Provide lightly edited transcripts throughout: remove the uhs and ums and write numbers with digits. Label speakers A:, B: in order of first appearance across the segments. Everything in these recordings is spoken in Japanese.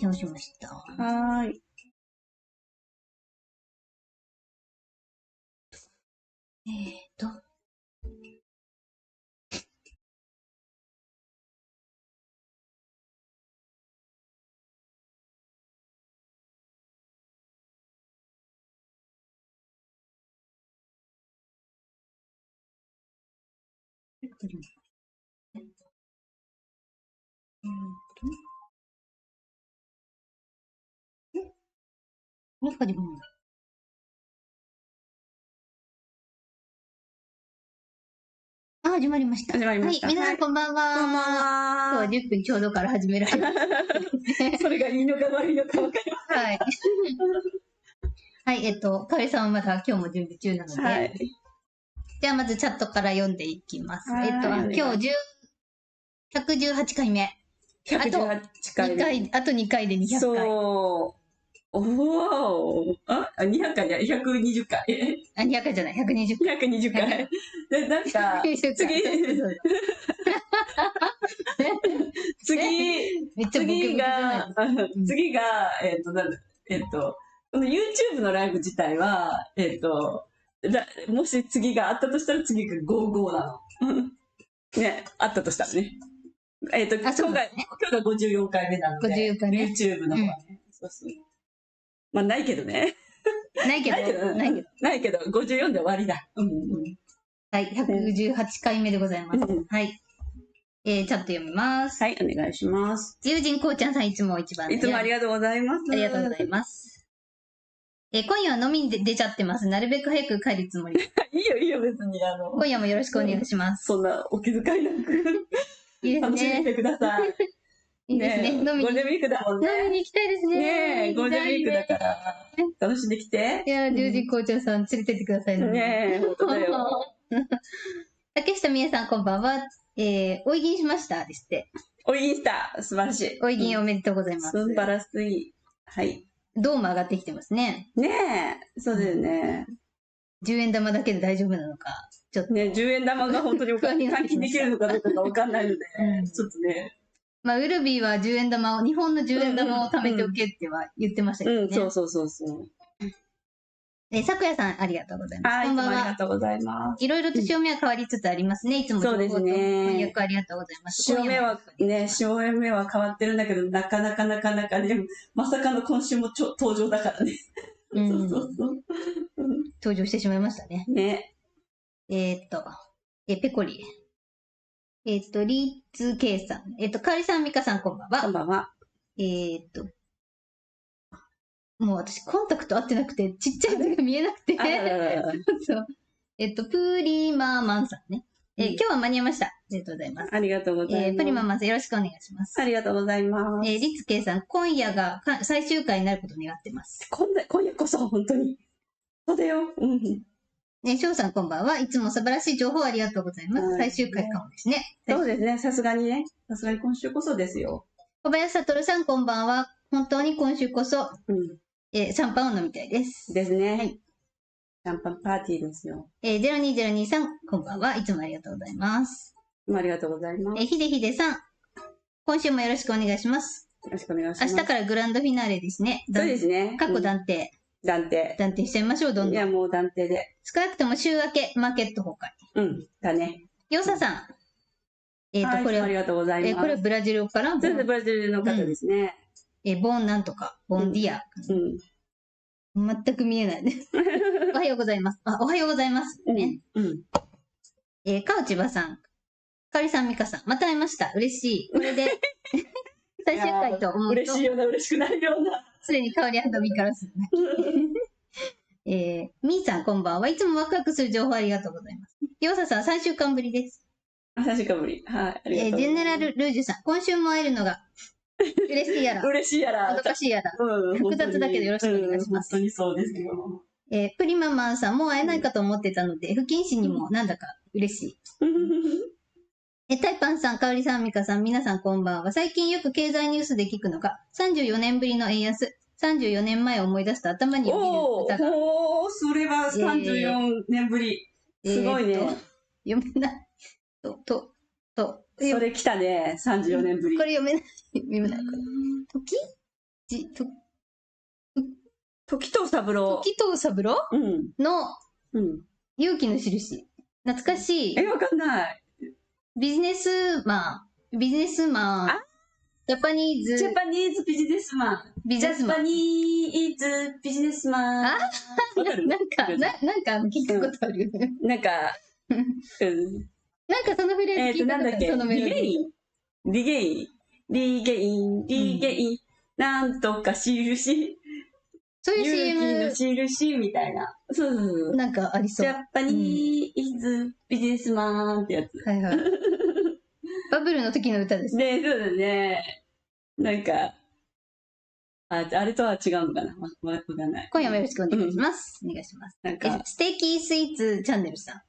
A: 直しました。
B: はーい。
A: もう始まるんだ。あ、始まりました。
B: 始まりました。
A: はい、皆さんこんばんは。
B: こんばんは。
A: 今日は10分ちょうどから始められます。
B: それがいいのか悪いのか分かりません。
A: はい。はい、かおりさんはまだ今日も準備中なので。
B: はい。
A: じゃあまずチャットから読んでいきます。
B: はい
A: 今日118回目。
B: 118回目。
A: あと2回で200回。
B: そう。おー。200回じゃない、120回。
A: 200回じゃない、120回。
B: 120回。で、なんか、次が、この YouTube のライブ自体は、もし次があったとしたら次が55なの。ね、あったとしたらね。今日が54回目なので、YouTube の方はね。そうそう。まあ、ないけどね。ないけど、54で終わりだ。
A: はい、118回目でございます。はい。チャット読みます。
B: はい、お願いします。
A: 友人こうちゃんさんいつも一番。
B: いつもありがとうございます。
A: ありがとうございます。今夜は飲みに出ちゃってます。なるべく早く帰るつもり。
B: いいよ、別に。
A: 今夜もよろしくお願いします。
B: そんなお気遣いなく。
A: いいですね。
B: 楽しみにしてください。
A: いいですね。
B: ゴールデンウィークだもんね。
A: 飲みに行きたいですね。
B: ねえ、ゴールデンウィークだから、楽しんできて。
A: いや、友人こうちゃんさん連れてってくださいね。
B: ねえ、本当だよ。
A: 竹下美恵さん、こんばんは。おいぎんしましたですって。
B: おいぎんした。素晴らしい。
A: おいぎんおめでとうございます。
B: 素晴らしい。はい。
A: 銅も上がってきてますね。
B: ねえ、そうだよね。
A: 10円玉だけで大丈夫なのか。ちょっと。
B: ね、10円玉が本当に換金できるのかどうかがわかんないので、ちょっとね。
A: まあ、ウルビーは10円玉を、日本の10円玉を貯めておけっては言ってましたけどね。
B: そう。
A: さくやさん、ありがとうございます。
B: こんばんは。ありがとうございます。
A: いろいろと潮目は変わりつつありますね。いつも情報と翻訳ありがとうございます。
B: 潮目は変わってるんだけど、なかなかね、まさかの今週も登場だからね。そう。
A: 登場してしまいましたね。
B: ね。
A: ペコリ。リーツ K さん。かおりさん、みかさん、こんばんは。
B: こんばんは。
A: もう私、コンタクト合ってなくて、ちっちゃい字が見えなくて。そう。プリママンさんね。今日は間に合いました。ありがとうございます。
B: ありがとうございます。
A: プリママンさん、よろしくお願いします。
B: ありがとうございます。
A: リツケイさん、今夜が最終回になることを願ってます。
B: 今夜こそ、本当に。そうだよ。
A: 翔さん、こんばんは。いつも素晴らしい情報ありがとうございます。最終回かもですね。
B: そうですね。さすがに今週こそですよ。
A: 小林悟さん、こんばんは。本当に今週こそ、シャンパンを飲みたいです。
B: ですね。はい。シャンパンパーティーですよ。
A: 02023さん、こんばんは。いつもありがとうございます。
B: ありがとうございます。
A: ひでさん、今週もよろしくお願いします。
B: よろしくお願いします。
A: 明日からグランドフィナーレですね。
B: そうですね。
A: 過去断定。
B: 断定
A: しちゃいましょう、どんどん。
B: いや、もう断定で。
A: 少なくとも週明け、マーケット崩壊。
B: だね。
A: よささん。
B: これはありがとうございます。
A: これはブラジルから
B: そうです、ブラジルの方ですね。
A: ボンなんとか、ボンディア。全く見えない。おはようございます。おはようございます。ね。かおちばさん。かおりさん、みかさん。また会いました。嬉しい。これで、最終回と思うと。
B: 嬉しいような、嬉しくないような。
A: すでにかおりみからするね。みーさん、こんばんは。いつもワクワクする情報ありがとうございます。よささん、3週間ぶりです。
B: 3週間ぶり。はい。
A: ジェネラル・ルージュさん、今週も会えるのが、嬉しいやら。
B: 嬉しいやら。
A: もどかしいやら。複雑だけどよろしくお願いします。
B: 本当にそうですよ。
A: プリママンさんも会えないかと思ってたので、不謹慎にもなんだか嬉しい。タイパンさん、かおりさん、みかさん、皆さんこんばんは。最近よく経済ニュースで聞くのが、34年ぶりの円安。34年前を思い出すと頭によぎる歌が。
B: それは34年ぶり。すごいね。
A: 読めない。
B: それ来たね、34年ぶり。
A: これ読めない。読めない。時
B: 時藤三郎。
A: 時藤三郎の勇気の印。懐かしい。
B: わかんない。
A: ビジネスマン。ジャパニーズ
B: ビジネスマン。ジャパニーズビジネスマン。
A: なんか聞いたことある。
B: なんかそのフレーズ聞いたことある。そのメロディー。リゲイン、なんとか印。
A: そういう CM
B: 勇気の印みたいな。そう。
A: なんかありそう。
B: ジャパニーズビジネスマンってやつ。
A: はいはい。バブルの時の歌です
B: ね。そうだね。なんか、あれとは違うのかな、わかんない。
A: 今夜もよろしくお願いします。お願いします。なんかステーキスイーツチャンネルさん。は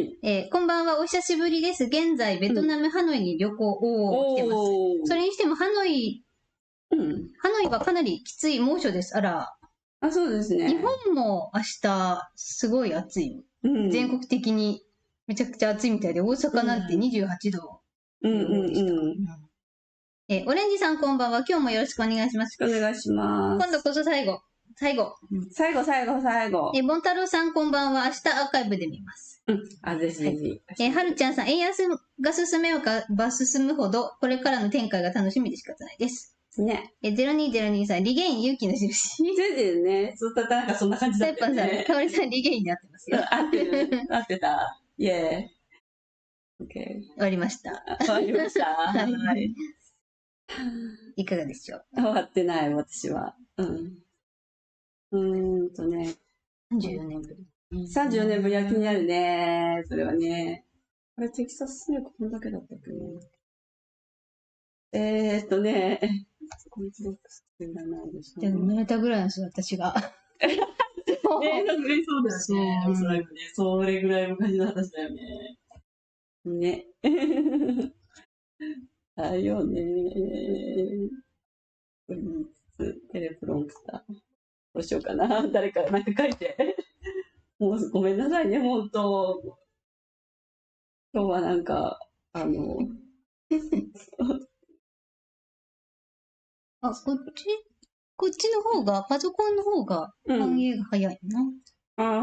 A: い。こんばんは、お久しぶりです。現在、ベトナム、ハノイに旅行を来てます。それにしても、ハノイはかなりきつい猛暑です。あら。
B: そうですね。
A: 日本も明日、すごい暑い。全国的にめちゃくちゃ暑いみたいで、大阪なんて28度。オレンジさんこんばんは。今日もよろしくお願いします。
B: お願いします。
A: 今度こそ最後。ボンタロウさんこんばんは。明日アーカイブで見ます。
B: ぜひぜ
A: ひ。はるちゃんさん、円安が進めば進むほど、これからの展開が楽しみで仕方ないです。
B: ね。
A: 0202さん、リゲイン勇気の印。
B: そうですね。なんかそんな感じだったよね。
A: サイパンさん、かおりさん、リゲインに合ってますよ。
B: 合ってた。イェーイ。OK。終
A: わりました。
B: はい。
A: いかがでしょう。
B: 終わってない、私は。34
A: 年ぶり。
B: 34年ぶりは気になるね。それはね。あれ、テキサススネークこんだけだったっけこいつボックスっていらないでしょ。
A: でも、生まれたぐらいなんですよ、私が。
B: そうだよね。おそらくね。それぐらい昔の話だよね。ね。だよね。テレプロンプター。どうしようかな。誰かなんか書いて。もうごめんなさいね、本当。今日はなんか、
A: こっちの方が、パソコンの方が反映が早いな。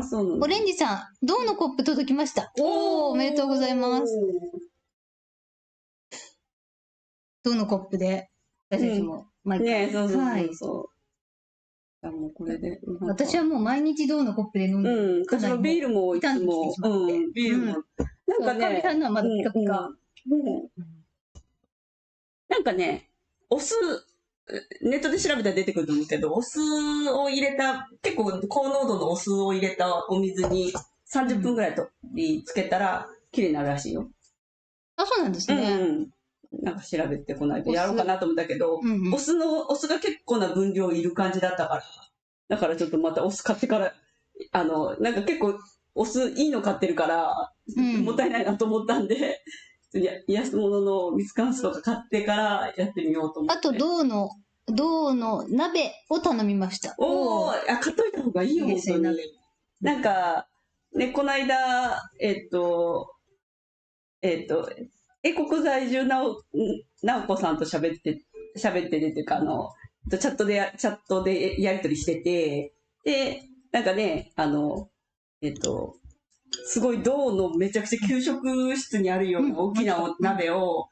B: そうなんだ。
A: オレンジさん、銅のコップ届きました。おめでとうございます。銅のコップで、私たちも毎回。
B: ね、そう。もうこれで。
A: 私はもう毎日銅のコップで飲んでる。
B: 私のビールもいつも。ビールも。
A: なんかね、さんのはまだピカピカ。
B: なんかね、お酢、ネットで調べたら出てくると思うけど、お酢を入れた、結構高濃度のお酢を入れたお水に30分ぐらいつけたら、綺麗になるらしいよ。
A: そうなんですね。
B: なんか調べてこないとやろうかなと思ったけど、お酢が結構な分量いる感じだったから、だからちょっとまたお酢買ってから、なんか結構お酢いいの買ってるから、もったいないなと思ったんで、安物のミツカン酢とか買ってからやってみようと思って。
A: あと、銅の鍋を頼みました。
B: 買っといた方がいいよ、本当に。なんか、ね、この間、国在住なおこさんと喋ってるっていうか、チャットでやりとりしてて、で、なんかね、すごい銅のめちゃくちゃ給食室にあるような大きな鍋を、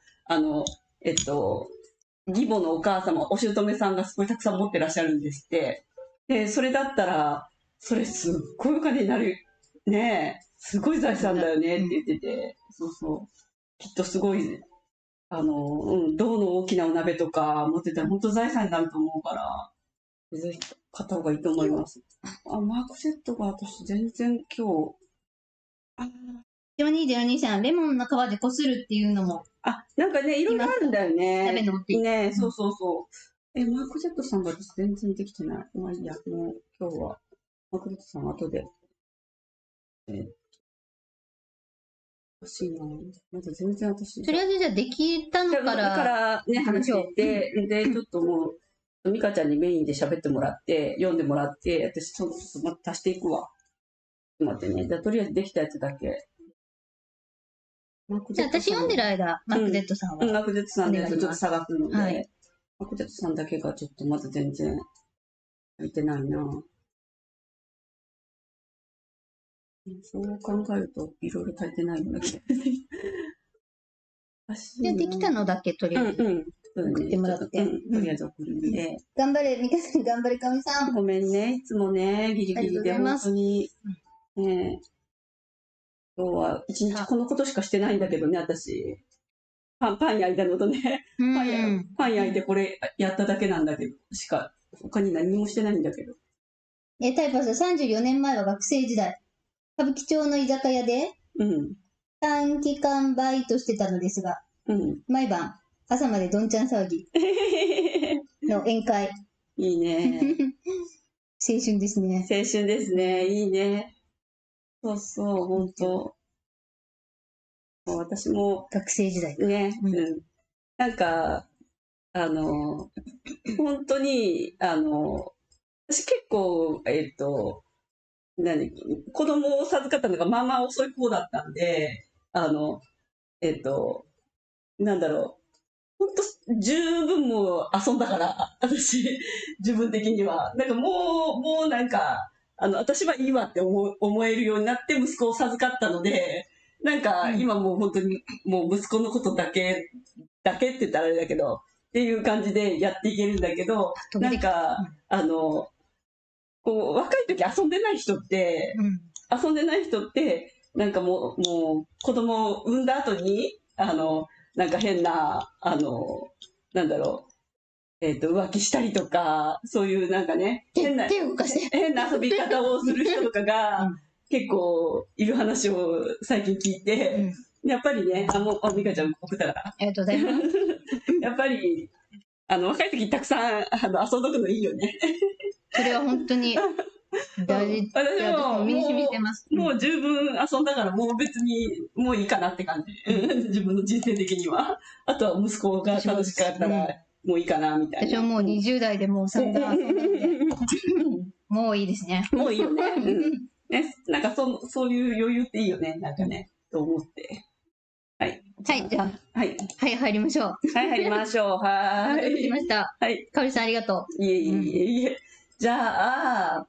B: 義母のお母様、お姑さんがすごいたくさん持ってらっしゃるんですって。で、それだったら、それすっごいお金になる。ねえ、すごい財産だよねって言ってて、そう。きっとすごい、銅の大きなお鍋とか持ってたら本当財産になると思うから、ぜひ買った方がいいと思います。マークセットが私全然今日、
A: 0202さん、レモンの皮でこするっていうのも。
B: なんかね、いろいろあるんだよね。
A: 鍋の
B: ね、そう。マークセットさんが私全然できてない。まあいいや、もう今日は、マークセットさん後で。欲しいな。まだ全然私。
A: とりあえずじゃあできたのから。
B: からね、話して、で、ちょっともう、ミカちゃんにメインで喋ってもらって、読んでもらって、私、ちょっとまた足していくわ。待ってね。じゃあとりあえずできたやつだけ。
A: じゃあ私読んでる間、マークゼットさんは。
B: マークゼットさんのやつちょっと探すので。ポテトさんだけがちょっとまだ全然足りてないな。そう考えると、いろいろ足りてないような気がする。
A: で、できたのだけとりあえず送ってもらって。
B: とりあえず送るんで。
A: 頑張れ、ミカさん、頑張れ、かみさん。
B: ごめんね、いつもね、ギリギリで、本当に。ね、今日は一日このことしかしてないんだけどね、私。パン焼いたのとね、パン焼いてこれやっただけなんだけど、他に何もしてないんだけど。
A: タイパス34年前は学生時代、歌舞伎町の居酒屋で、短期間バイトしてたのですが、毎晩朝までどんちゃん騒ぎの宴会。
B: いいね。
A: 青春ですね。
B: 青春ですね。いいね。そうそう、本当。私も。
A: 学生時代。
B: ね。なんか、本当に、私結構、子供を授かったのがまあまあ遅い方だったんで、なんだろう。本当十分もう遊んだから、私、自分的には。なんかもうなんか、私はいいわって思えるようになって息子を授かったので、なんか今もう本当にもう息子のことだけって言ったらあれだけど、っていう感じでやっていけるんだけど、なんか、こう、若い時遊んでない人って、なんかもう子供を産んだ後に、なんか変な、なんだろう、浮気したりとか、そういうなんかね、変な遊び方をする人とかが、結構いる話を最近聞いて、やっぱりね、美香ちゃん送ったから。
A: ありがとうございます。
B: やっぱり、若い時たくさん遊んどくのいいよね。
A: それは本当に大事。
B: 私も
A: 身に染みてます。
B: もう十分遊んだからもう別にもういいかなって感じ。自分の人生的には。あとは息子が楽しかったらもういいかなみたいな。
A: 私はもう20代でもう散々遊んだので、もういいですね。
B: もういいよね。ね、なんかそういう余裕っていいよね。なんかね、と思って。はい。
A: はい、じゃあ。はい、入りましょう。
B: はい、入りましょう。はい。
A: お待たせしました。はい。かおりさんありがとう。
B: いえいえ。じゃあ、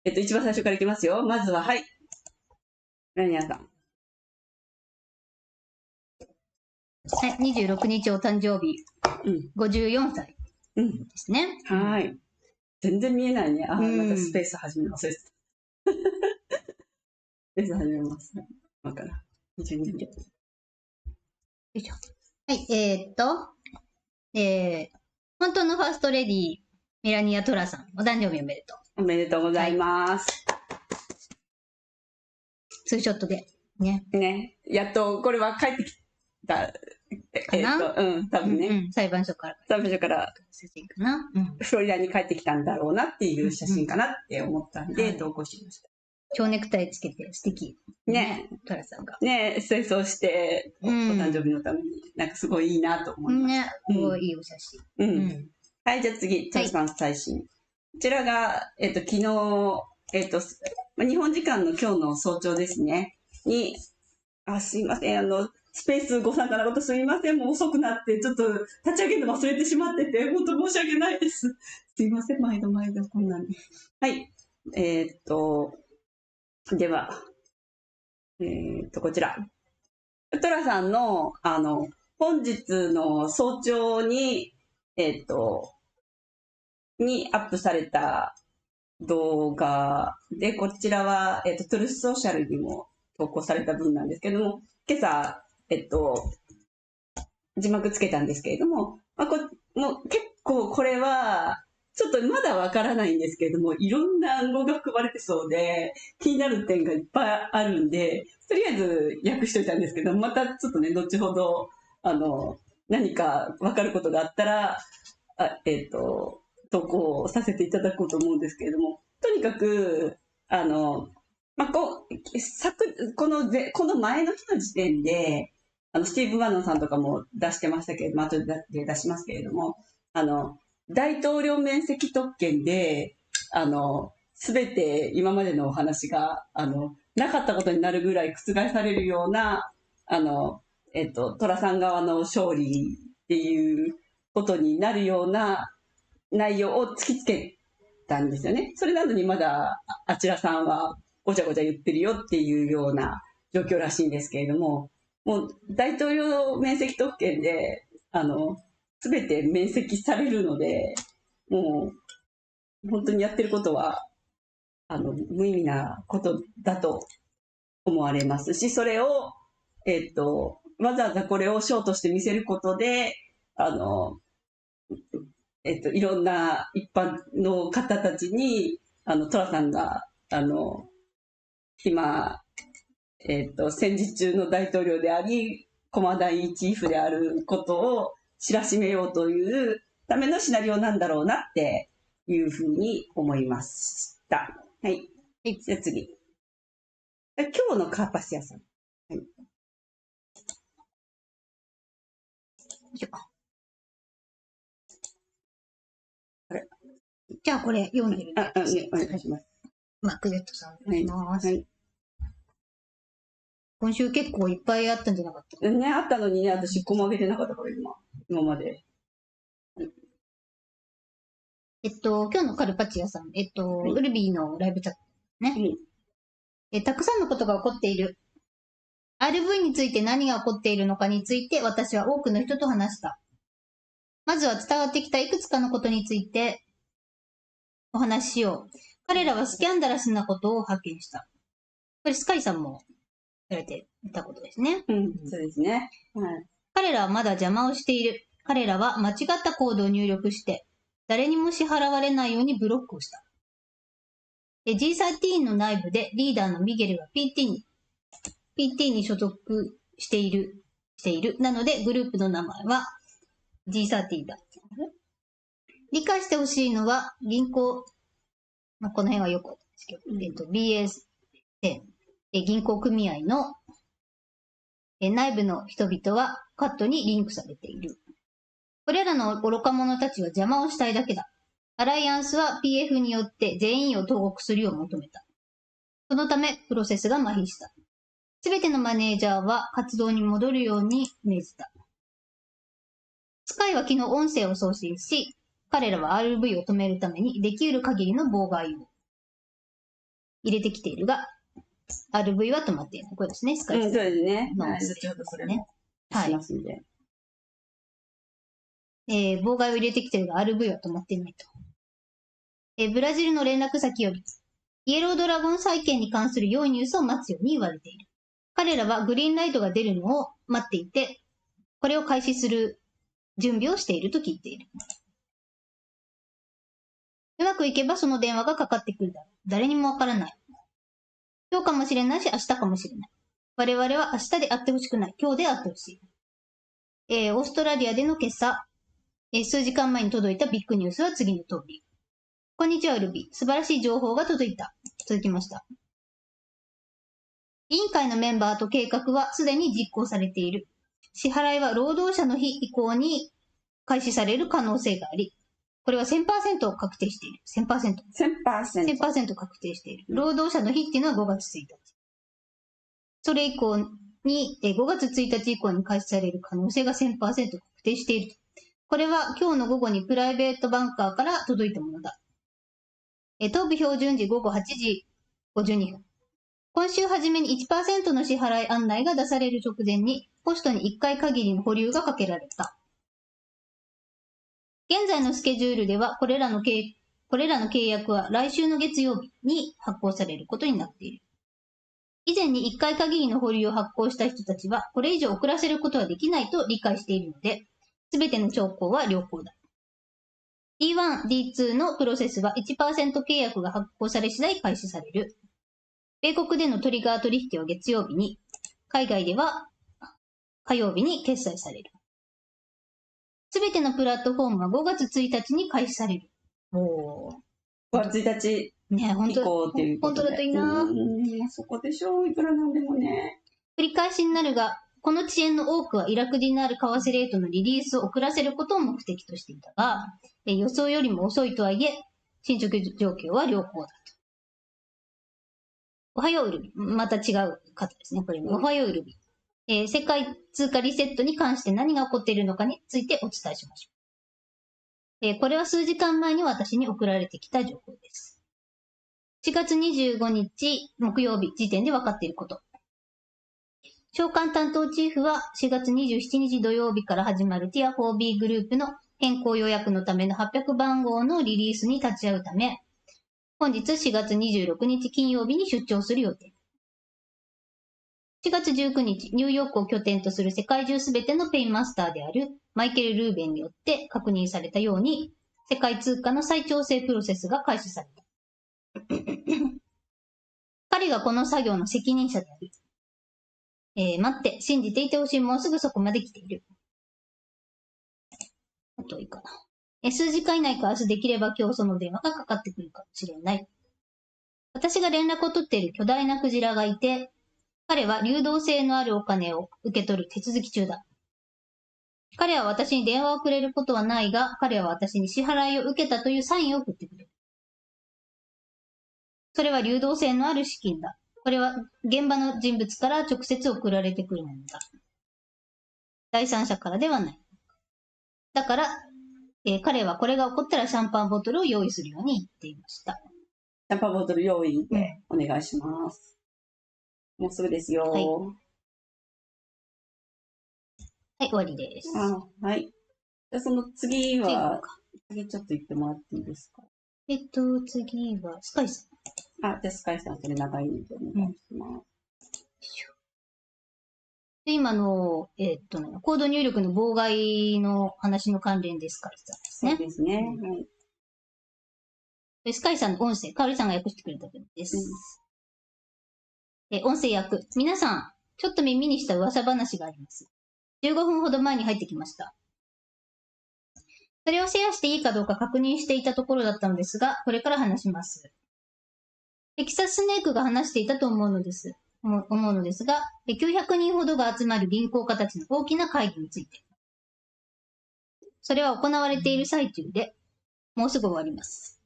B: 一番最初からいきますよ。まずは、はい。何やさん。
A: はい、26日お誕生日。54歳ですね。
B: はい。全然見えないね。またスペース始めます。スペース始めます。わかな。22秒。よ
A: いしょ。はい、本当のファーストレディー、メラニア・トラさん、お誕生日おめでと
B: う。おめでとうございます。
A: ツーショットで。ね。
B: やっと、これは帰ってきた。
A: かな
B: 多分ね。
A: 裁判所から。写真かな。
B: フロリダに帰ってきたんだろうなっていう写真かなって思ったんで、投稿しました。
A: 蝶ネクタイつけて素敵。
B: ね。
A: トラさんが。
B: ね、清掃して、お誕生日のために、なんかすごいいいなと思います。
A: ね、すごいいいお写真。
B: はい、じゃあ次、トラさん最新。こちらが、昨日、日本時間の今日の早朝ですね。すいません、スペースご参加のことすみません、もう遅くなって、ちょっと立ち上げるの忘れてしまってて、本当申し訳ないです。すいません、毎度こんなに。はい。では、こちら。トラさんの、本日の早朝に、にアップされた動画で、こちらは、トゥルスソーシャルにも投稿された分なんですけども、今朝、字幕つけたんですけれども、もう結構これは、ちょっとまだわからないんですけれども、いろんな暗号が含まれてそうで、気になる点がいっぱいあるんで、とりあえず訳しといたんですけど、またちょっとね、後ほど、何かわかることがあったら、投稿させていただこうと思うんですけれども、とにかく、この前の日の時点で、スティーブ・バノンさんとかも出してましたけれども、後で出しますけれども、大統領免責特権で、すべて今までのお話が、なかったことになるぐらい覆されるような、トラさん側の勝利っていうことになるような内容を突きつけたんですよね。それなのにまだあちらさんはごちゃごちゃ言ってるよっていうような状況らしいんですけれども、もう大統領免責特権で全て免責されるので、もう本当にやってることは無意味なことだと思われますし、それを、わざわざこれをショーとして見せることで、いろんな一般の方たちに、トラさんが、今、戦時中の大統領であり、コマ第一チーフであることを知らしめようというためのシナリオなんだろうなっていうふうに思いました。はい。じゃあ次。今日のカーパシアさん。はい。
A: あれじゃあこれ読んでる。
B: ね、お願いします。
A: マクレットさん。お願いします。はい。今週結構いっぱいあったんじゃなかった
B: ね、あったのにね、私1個もあげてなかったから今まで。
A: 今日のカルパチアさん。ウルビーのライブチャットね。たくさんのことが起こっている。RV について何が起こっているのかについて私は多くの人と話した。まずは伝わってきたいくつかのことについてお話ししよう。彼らはスキャンダラスなことを発見した。これスカイさんもやられていたことですね。
B: そうですね。はい。
A: 彼らはまだ邪魔をしている。彼らは間違ったコードを入力して、誰にも支払われないようにブロックをした。G13 の内部でリーダーのミゲルが PT に所属している。なので、グループの名前は G13 だ。理解してほしいのは、銀行、この辺はよくあるんですけど、BS10、銀行組合の内部の人々はカットにリンクされている。これらの愚か者たちは邪魔をしたいだけだ。アライアンスは PF によって全員を投獄するよう求めた。そのため、プロセスが麻痺した。すべてのマネージャーは活動に戻るように命じた。スカイは昨日音声を送信し、彼らは RV を止めるためにできる限りの妨害を入れてきているが、RV は止まっていない。これですね、スカイ。
B: そうですね。
A: はい、
B: 後ほどこれもしますんで。
A: 妨害を入れてきているが RV は止まっていないと。ブラジルの連絡先より、イエロードラゴン再建に関する良いニュースを待つように言われている。彼らはグリーンライトが出るのを待っていて、これを開始する準備をしていると聞いている。うまくいけばその電話がかかってくるだろう。誰にもわからない。今日かもしれないし、明日かもしれない。我々は明日で会ってほしくない。今日で会ってほしい。オーストラリアでの今朝、数時間前に届いたビッグニュースは次の通り。こんにちは、ルビー。素晴らしい情報が届きました。委員会のメンバーと計画はすでに実行されている。支払いは労働者の日以降に開始される可能性があり、これは 1000% 確定している。1000% 確定している。労働者の日っていうのは5月1日。それ以降に、5月1日以降に開始される可能性が 1000% 確定している。これは今日の午後にプライベートバンカーから届いたものだ。東部標準時午後8時52分。今週初めに 1% の支払い案内が出される直前に、ポストに1回限りの保留がかけられた。現在のスケジュールでは、これらの契約は来週の月曜日に発行されることになっている。以前に1回限りの保留を発行した人たちは、これ以上遅らせることはできないと理解しているので、すべての兆候は良好だ。D1、D2 のプロセスは 1% 契約が発行され次第開始される。米国でのトリガー取引は月曜日に、海外では火曜日に決済される。すべてのプラットフォームは5月1日に開始される。
B: 5月1日以降っていうことで。
A: 本当だといいな。
B: そこでしょう、いくらなんでもね。
A: 繰り返しになるが、この遅延の多くはイラクディナール為替レートのリリースを遅らせることを目的としていたが、予想よりも遅いとはいえ、進捗状況は良好だと。おはようウルビ。また違う方ですね、これも。おはようウルビ。世界通貨リセットに関して何が起こっているのかについてお伝えしましょこれは数時間前に私に送られてきた情報です。4月25日木曜日時点で分かっていること。召喚担当チーフは4月27日土曜日から始まるティア 4B グループの変更予約のための800番号のリリースに立ち会うため、本日4月26日金曜日に出張する予定。4月19日、ニューヨークを拠点とする世界中すべてのペインマスターであるマイケル・ルーベンによって確認されたように、世界通貨の再調整プロセスが開始された。彼がこの作業の責任者である。待って、信じていてほしい。もうすぐそこまで来ている。あといいかな。数時間以内か明日できれば今日その電話がかかってくるかもしれない。私が連絡を取っている巨大なクジラがいて、彼は流動性のあるお金を受け取る手続き中だ。彼は私に電話をくれることはないが、彼は私に支払いを受けたというサインを送ってくれる。それは流動性のある資金だ。これは現場の人物から直接送られてくるものだ。第三者からではない。だから、彼はこれが起こったらシャンパンボトルを用意するように言っていました。
B: シャンパンボトル用意でお願いします。もうすぐですよ。はい、
A: はい、終わりです。
B: はい。じゃあその次は、次ちょっと言ってもらっていいですか？
A: 次は、スカイさん。
B: じゃあスカイさん、それ長いのでお願いします。
A: で今の、コード入力の妨害の話の関連でスカイさんですね。
B: そうですね。はい。
A: でスカイさんの音声、かおりさんが訳してくれた分です。音声訳。皆さん、ちょっと耳にした噂話があります。15分ほど前に入ってきました。それをシェアしていいかどうか確認していたところだったのですが、これから話します。テキサススネークが話していたと思うのですが、900人ほどが集まる銀行家たちの大きな会議について。それは行われている最中で、もうすぐ終わります。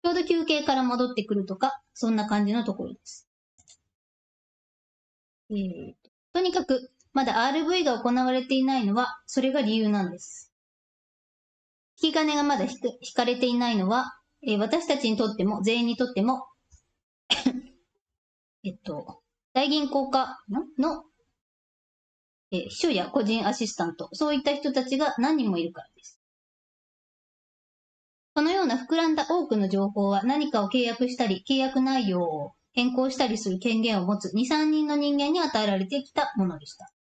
A: ちょうど休憩から戻ってくるとか、そんな感じのところです。とにかく、まだ RV が行われていないのは、それが理由なんです。引き金がまだ引かれていないのは、私たちにとっても、全員にとっても、大銀行家の、秘書や個人アシスタント、そういった人たちが何人もいるからです。そのような膨らんだ多くの情報は何かを契約したり、契約内容を変更したりする権限を持つ2、3人の人間に与えられてきたものでした。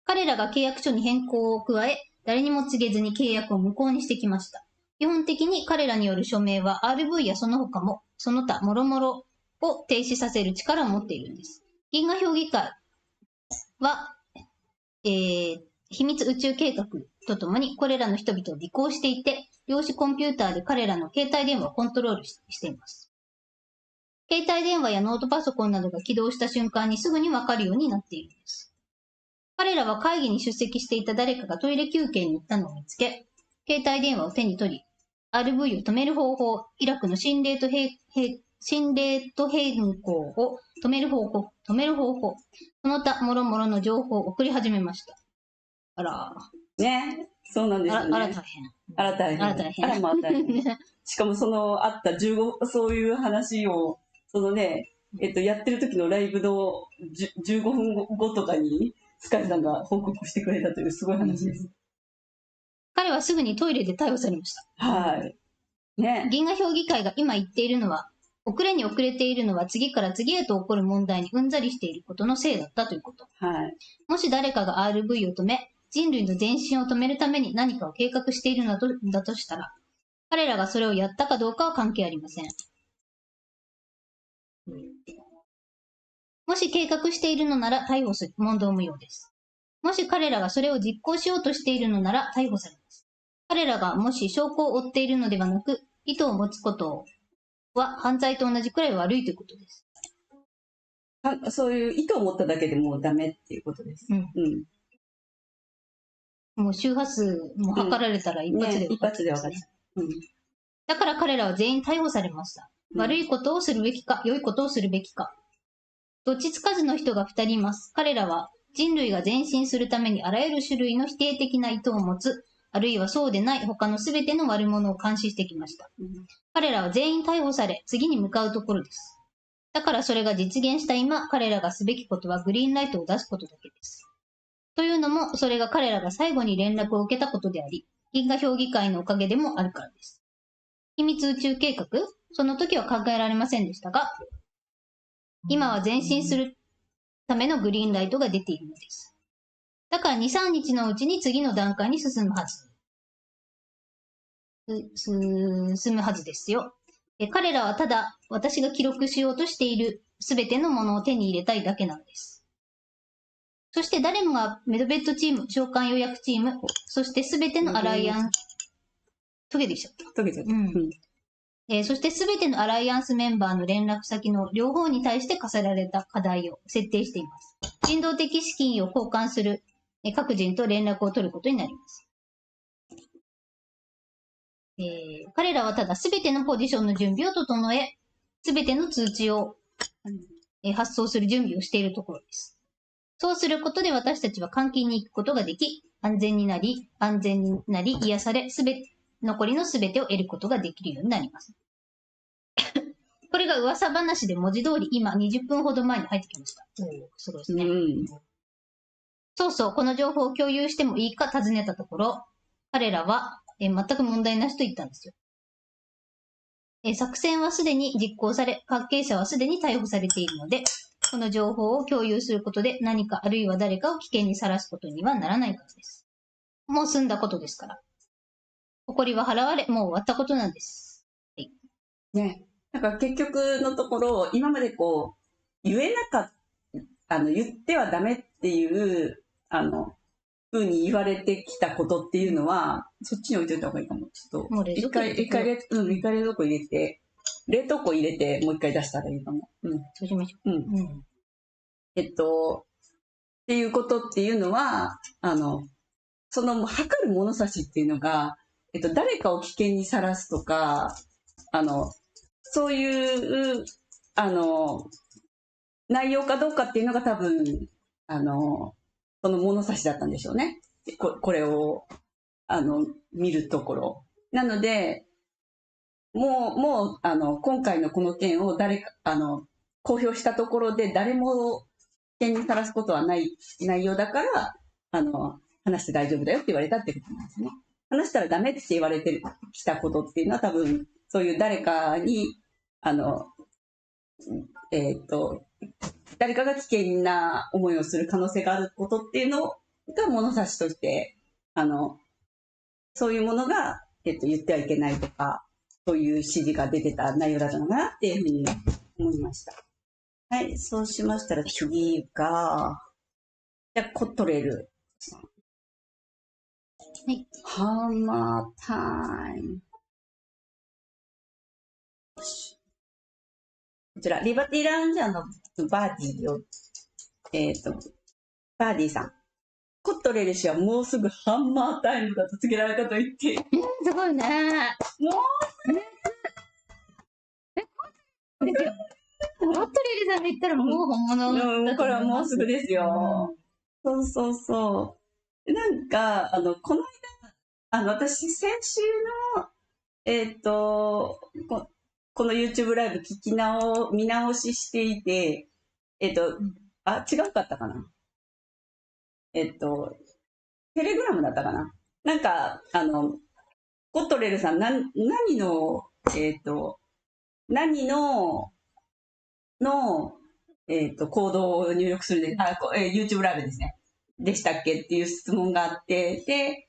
A: 彼らが契約書に変更を加え、誰にも告げずに契約を無効にしてきました。基本的に彼らによる署名は RV やその他も、その他諸々を停止させる力を持っているんです。銀河評議会は、秘密宇宙計画とともにこれらの人々を尾行していて、量子コンピューターで彼らの携帯電話をコントロールしています。携帯電話やノートパソコンなどが起動した瞬間にすぐにわかるようになっているんです。彼らは会議に出席していた誰かがトイレ休憩に行ったのを見つけ、携帯電話を手に取り、RV を止める方法、イラクの心霊と変更を止める方法、その他諸々の情報を送り始めました。あら。
B: ね、そうなんですよね。
A: あら大変。
B: あら大変。しかもあったそういう話を、やってる時のライブの15分後とかに、スカイさんが報告してくれたというすごい話です。
A: 彼はすぐにトイレで逮捕されました。
B: はい。ね。
A: 銀河評議会が今言っているのは、遅れに遅れているのは次から次へと起こる問題にうんざりしていることのせいだったということ。
B: はい。
A: もし誰かが RV を止め、人類の前進を止めるために何かを計画しているのだとしたら、彼らがそれをやったかどうかは関係ありません。もし計画しているのなら逮捕する。問答無用です。もし彼らがそれを実行しようとしているのなら逮捕されます。彼らがもし証拠を追っているのではなく、意図を持つことは犯罪と同じくらい悪いということです。
B: そういう意図を持っただけでもうダメっていうことです。
A: もう周波数も測られたら一発で分かっちゃう。だから彼らは全員逮捕されました。悪いことをするべきか、良いことをするべきか。どっちつかずの人が2人います。彼らは人類が前進するためにあらゆる種類の否定的な意図を持つあるいはそうでない他のすべての悪者を監視してきました。彼らは全員逮捕され、次に向かうところです。だからそれが実現した今、彼らがすべきことはグリーンライトを出すことだけです。というのも、それが彼らが最後に連絡を受けたことであり、銀河評議会のおかげでもあるからです。秘密宇宙計画、その時は考えられませんでしたが、今は前進するためのグリーンライトが出ているのです。だから2、3日のうちに次の段階に進むはず。進むはずですよ。彼らはただ私が記録しようとしているすべてのものを手に入れたいだけなのです。そして誰もがメドベッドチーム、召喚予約チーム、そしてすべてのアライアンス、トゲてきちゃった。
B: トゲちゃった。
A: そしてすべてのアライアンスメンバーの連絡先の両方に対して課せられた課題を設定しています。人道的資金を交換する各人と連絡を取ることになります。彼らはただすべてのポジションの準備を整え、すべての通知を、発送する準備をしているところです。そうすることで私たちは監禁に行くことができ、安全になり、癒され、残りのすべてを得ることができるようになります。これが噂話で文字通り今20分ほど前に入ってきました。すごいですね。そうそう、この情報を共有してもいいか尋ねたところ、彼らは、全く問題なしと言ったんですよ。作戦はすでに実行され、関係者はすでに逮捕されているので、この情報を共有することで何かあるいは誰かを危険にさらすことにはならないからです。もう済んだことですから。誇りは払われ、もう終わったことなんです。はい。
B: ね。だから結局のところ、今までこう、言ってはダメっていう、ふうに言われてきたことっていうのは、そっちに置いといた方がいいかも。ちょっと、一回冷蔵庫入れて、冷凍庫入れて、もう一回出したらいいかも。
A: そうしましょう。
B: っていうことっていうのは、その測る物差しっていうのが、誰かを危険にさらすとか、そういう、内容かどうかっていうのが多分、その物差しだったんでしょうね。これを、見るところ。なので、もう、今回のこの件を公表したところで誰も危険にさらすことはない内容だから、話して大丈夫だよって言われたってことなんですね。話したらダメって言われてきたことっていうのは多分、そういう誰かに、誰かが危険な思いをする可能性があることっていうのが物差しとして、そういうものが、言ってはいけないとか、そういう指示が出てた内容だったのかなっていうふうに思いました。はい、そうしましたら次が、じゃあ、コトレル。
A: はい。
B: ハーマータイム。こちら、リバティラウンジャーのバーディーを、バーディーさん。コットレル氏はもうすぐハンマータイムだと告げられたと言って。
A: すごいね。
B: もう
A: ですよ。コットレルさんが言ったらもう本物
B: これはもうすぐですよ。そうそうそう。なんか、この間、私、先週の、この YouTube ライブ見直ししていて、違うかったかな。テレグラムだったかな。なんか、コットレルさん、何のコードを入力するで、YouTube ライブですね。でしたっけっていう質問があって、で、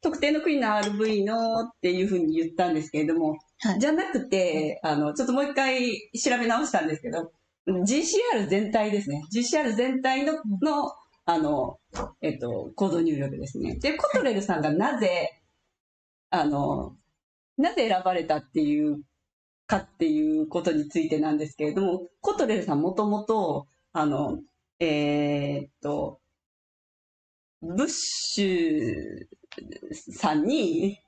B: 特定の国の RV のっていうふうに言ったんですけれども、はい、じゃなくて、ちょっともう一回調べ直したんですけど、GCR 全体ですね。GCR 全体のコード入力ですね。で、コトレルさんがなぜ選ばれたっていうことについてなんですけれども、コトレルさんもともと、ブッシュさんに、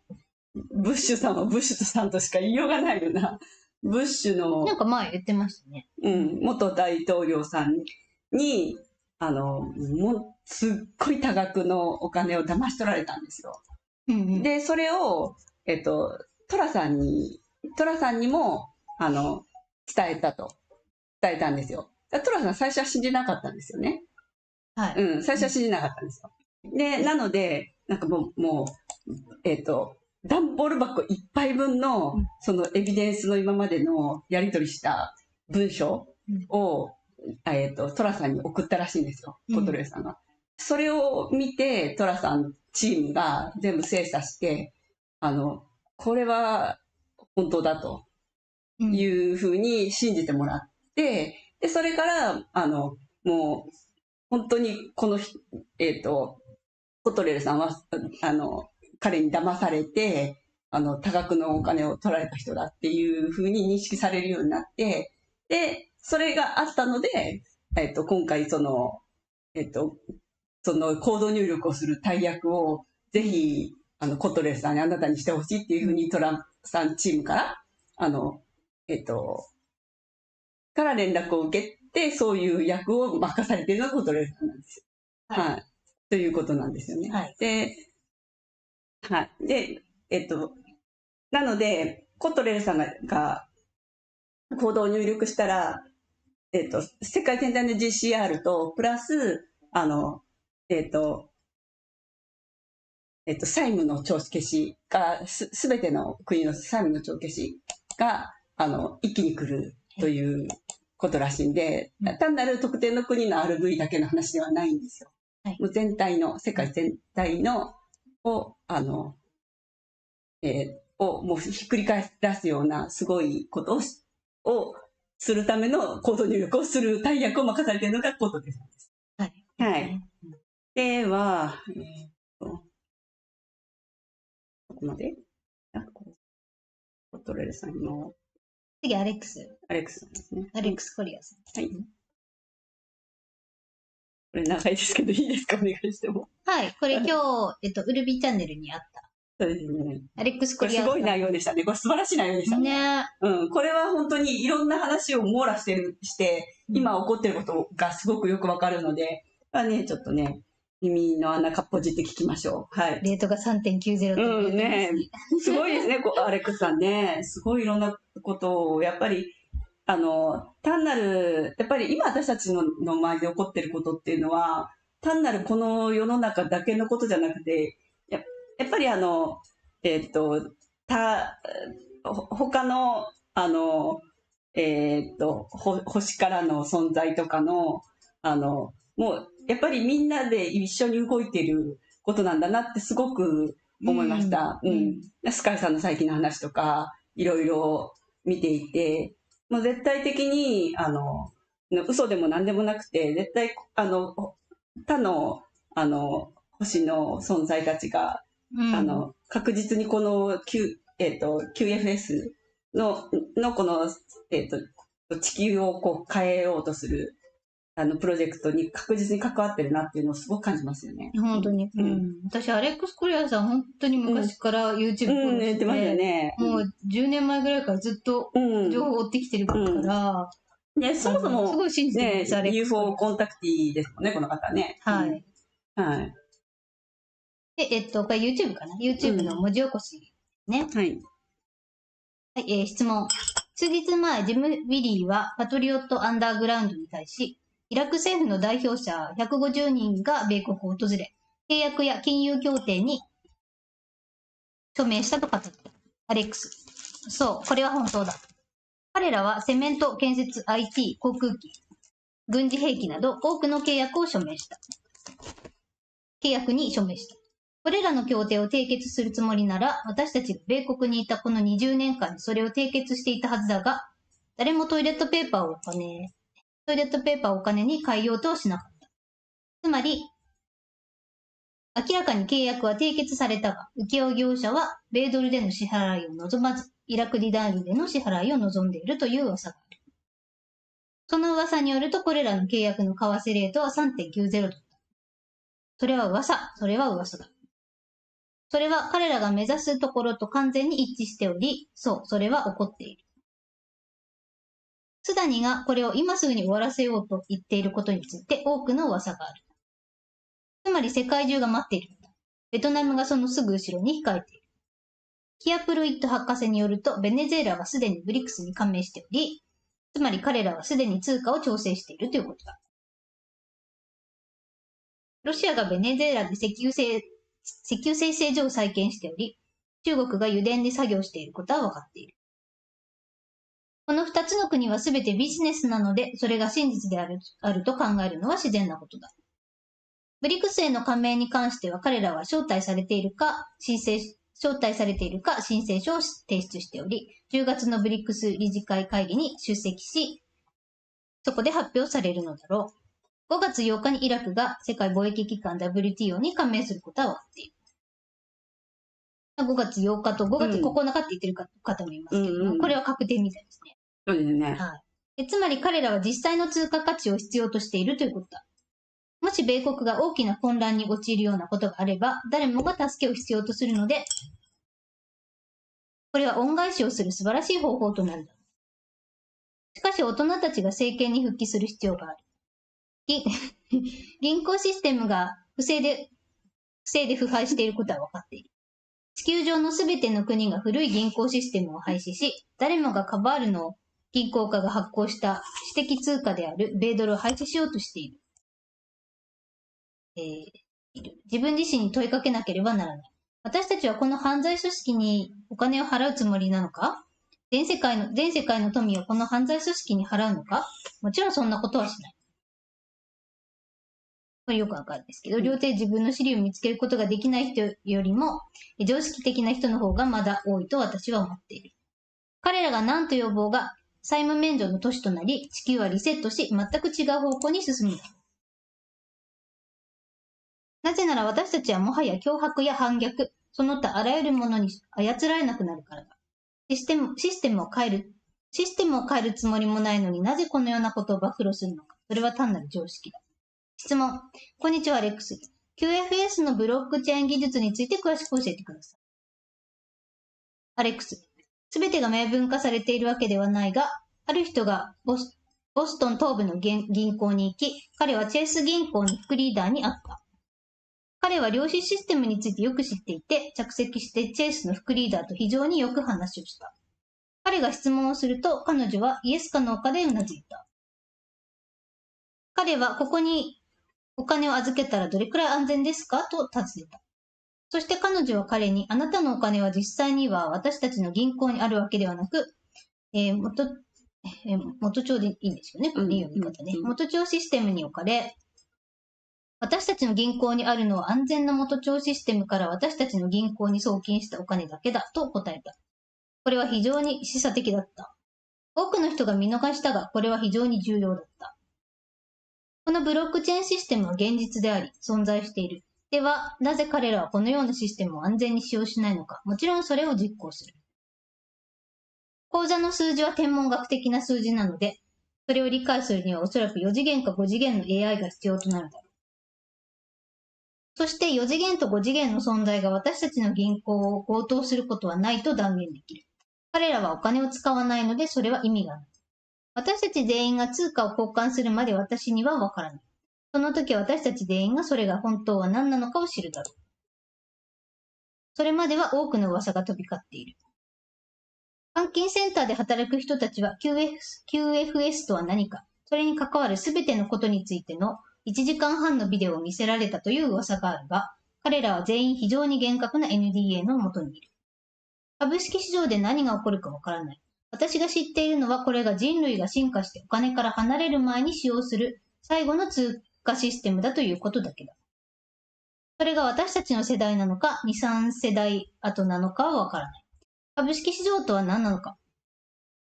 B: ブッシュさんはブッシュさんとしか言いようがないよな。ブッシュの、
A: なんか前言ってましたね。
B: 元大統領さんに、すっごい多額のお金を騙し取られたんですよ。で、それを、トラさんにも、伝えたんですよ。トラさん最初は信じなかったんですよね。
A: はい。
B: 最初は信じなかったんですよ。で、なので、なんかもう、段ボール箱1杯分の、そのエビデンスの今までのやり取りした文章を、トラさんに送ったらしいんですよ、コトレーさんが。それを見て、トラさんチームが全部精査して、これは本当だというふうに信じてもらって、で、それから、もう、本当にこの、コトレルさんは、彼に騙されて、多額のお金を取られた人だっていうふうに認識されるようになって、で、それがあったので、今回そのコード入力をする大役を、ぜひ、コトレスさんにあなたにしてほしいっていうふうにトランプさんチームから、から連絡を受けて、そういう役を任されているのがコトレスさんなんですよ。はい。ということなんですよね。
A: はい。
B: で、はい。で、なので、コトレルさんがコードを入力したら、世界全体の GCR と、プラス、債務の帳消しが、すべての国の債務の帳消しが、一気に来るということらしいんで、単なる特定の国の RV だけの話ではないんですよ。はい、もう全体の、世界全体の、をもうひっくり返らすようなすごいことをするためのコード入力をする大役を任されているのがコードです。はい。はい。では、ここまでコトレルさんの。
A: 次、アレックス。
B: アレックスさんですね。
A: アレックス・コリアさん。
B: はい。これ長いですけど、いいですか、お願いしても。
A: はい。これ今日、ウルビーチャンネルにあった。
B: そうですね。
A: アレックス・コリア
B: さん。これすごい内容でしたね。これ素晴らしい内容でしたね。ね。うん。これは本当にいろんな話を網羅して、今起こってることがすごくよくわかるので、ちょっとね、耳の穴かっぽじって聞きましょう。はい。
A: レートが 3.90 と
B: うんね。すごいですね、アレックスさんね。すごいいろんなことを、やっぱり、単なる、やっぱり今私たちの周りで起こってることっていうのは、単なるこの世の中だけのことじゃなくて、やっぱり他の、星からの存在とかの、もう、やっぱりみんなで一緒に動いていることなんだなってすごく思いました。スカイさんの最近の話とか、いろいろ見ていて、もう絶対的に、嘘でも何でもなくて、絶対、他の、星の存在たちが、確実にこの、QFS のこの、地球をこう変えようとする、プロジェクトに確実に関わってるなっていうのをすごく感じますよね。
A: 本当に。私、アレックス・コリアさん、本当に昔から YouTube フォローしてて、
B: ますよね。
A: もう10年前ぐらいからずっと情報を追ってきてるから、
B: ね、そもそも、
A: すごい信じてるんです、
B: ね、UFO コンタクティですもんね、この方ね。
A: はい。
B: はい。
A: で、これ YouTube かな ?YouTube の文字起こしね。
B: はい。
A: はい、質問。数日前、ジム・ウィリーはパトリオット・アンダーグラウンドに対し、イラク政府の代表者150人が米国を訪れ、契約や金融協定に署名したと語った。アレックス。そう、これは本当だ。彼らはセメント、建設、IT、航空機、軍事兵器など多くの契約を署名した。契約に署名した。これらの協定を締結するつもりなら、私たちが米国にいたこの20年間にそれを締結していたはずだが、誰もトイレットペーパーをお金に変えようとはしなかった。つまり、明らかに契約は締結されたが、請負業者は米ドルでの支払いを望まず、イラクディナールでの支払いを望んでいるという噂がある。その噂によると、これらの契約の為替レートは 3.90 だった。それは噂だ。それは彼らが目指すところと完全に一致しており、そう、それは起こっている。スダニがこれを今すぐに終わらせようと言っていることについて多くの噂がある。つまり世界中が待っているのだ。ベトナムがそのすぐ後ろに控えている。キアプルイット博士によると、ベネズエラはすでにブリックスに加盟しており、つまり彼らはすでに通貨を調整しているということだ。ロシアがベネズエラで石油精製所を再建しており、中国が油田で作業していることは分かっている。この2つの国は全てビジネスなので、それが真実であると考えるのは自然なことだ。ブリックスへの加盟に関しては彼らは招待されているか申請書を提出しており、10月のブリックス理事会会議に出席し、そこで発表されるのだろう。5月8日にイラクが世界貿易機関 WTO に加盟することは分かっている。5月8日と5月9日って言ってる方もいますけども、これは確定みたいですね。
B: そうですね。
A: はい。つまり彼らは実際の通貨価値を必要としているということだ。もし米国が大きな混乱に陥るようなことがあれば、誰もが助けを必要とするので、これは恩返しをする素晴らしい方法となるだろう。しかし大人たちが政権に復帰する必要がある。銀行システムが不正で腐敗していることは分かっている。地球上のすべての国が古い銀行システムを廃止し、誰もがカバールの銀行家が発行した私的通貨である米ドルを廃止しようとしている。自分自身に問いかけなければならない。私たちはこの犯罪組織にお金を払うつもりなのか？全世界の富をこの犯罪組織に払うのか？もちろんそんなことはしない。これよくわかるんですけど、両手で自分の尻を見つけることができない人よりも、常識的な人の方がまだ多いと私は思っている。彼らが何と呼ぼうが、債務免除の都市となり、地球はリセットし、全く違う方向に進む。なぜなら私たちはもはや脅迫や反逆、その他あらゆるものに操られなくなるからだ。システムを変えるつもりもないのになぜこのようなことを暴露するのか。それは単なる常識だ。質問。こんにちは、アレックス。QFS のブロックチェーン技術について詳しく教えてください。アレックス。すべてが明文化されているわけではないが、ある人がボストン東部の銀行に行き、彼はチェイス銀行の副リーダーに会った。彼は量子システムについてよく知っていて、着席してチェイスの副リーダーと非常によく話をした。彼が質問をすると、彼女はイエスかノーかでうなずいた。彼はここにお金を預けたらどれくらい安全ですかと尋ねた。そして彼女は彼に、あなたのお金は実際には私たちの銀行にあるわけではなく、元帳でいいんですよね、これ読み方ね。元帳システムに置かれ、私たちの銀行にあるのは安全な元帳システムから私たちの銀行に送金したお金だけだと答えた。これは非常に示唆的だった。多くの人が見逃したが、これは非常に重要だった。このブロックチェーンシステムは現実であり、存在している。では、なぜ彼らはこのようなシステムを安全に使用しないのか。もちろんそれを実行する。口座の数字は天文学的な数字なので、それを理解するにはおそらく4次元か5次元の AI が必要となるだろう。そして4次元と5次元の存在が私たちの銀行を強盗することはないと断言できる。彼らはお金を使わないのでそれは意味がない。私たち全員が通貨を交換するまで私にはわからない。その時私たち全員がそれが本当は何なのかを知るだろう。それまでは多くの噂が飛び交っている。換金センターで働く人たちは QFS とは何か、それに関わるすべてのことについての1時間半のビデオを見せられたという噂があるが、彼らは全員非常に厳格な NDA のもとにいる。株式市場で何が起こるかわからない。私が知っているのはこれが人類が進化してお金から離れる前に使用する最後の通貨システムだということだけだ。それが私たちの世代なのか、2、3世代後なのかはわからない。株式市場とは何なのか。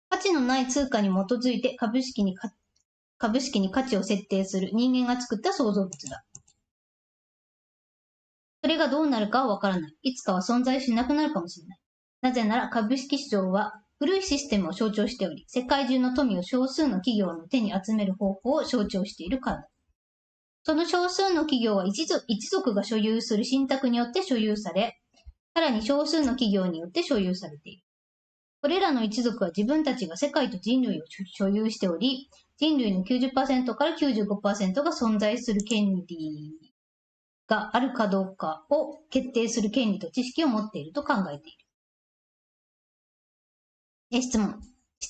A: 価値のない通貨に基づいて株式に価値を設定する人間が作った創造物だ。それがどうなるかはわからない。いつかは存在しなくなるかもしれない。なぜなら株式市場は古いシステムを象徴しており、世界中の富を少数の企業の手に集める方法を象徴しているからだ。その少数の企業は一族が所有する信託によって所有され、さらに少数の企業によって所有されている。これらの一族は自分たちが世界と人類を所有しており、人類の 90% から 95% が存在する権利があるかどうかを決定する権利と知識を持っていると考えている。質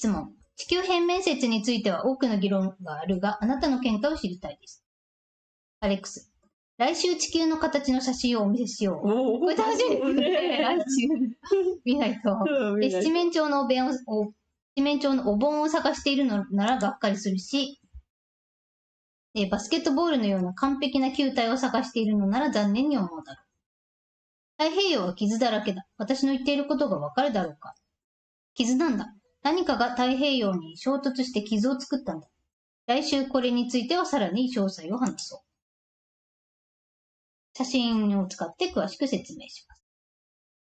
A: 問。地球平面説については多くの議論があるが、あなたの見解を知りたいです。アレックス。来週地球の形の写真をお見せしよう。これ楽しみですね。来週見ないと。七面鳥のお盆を探しているのならがっかりするし、バスケットボールのような完璧な球体を探しているのなら残念に思うだろう。太平洋は傷だらけだ。私の言っていることがわかるだろうか。傷なんだ。何かが太平洋に衝突して傷を作ったんだ。来週これについてはさらに詳細を話そう。写真を使って詳しく説明します。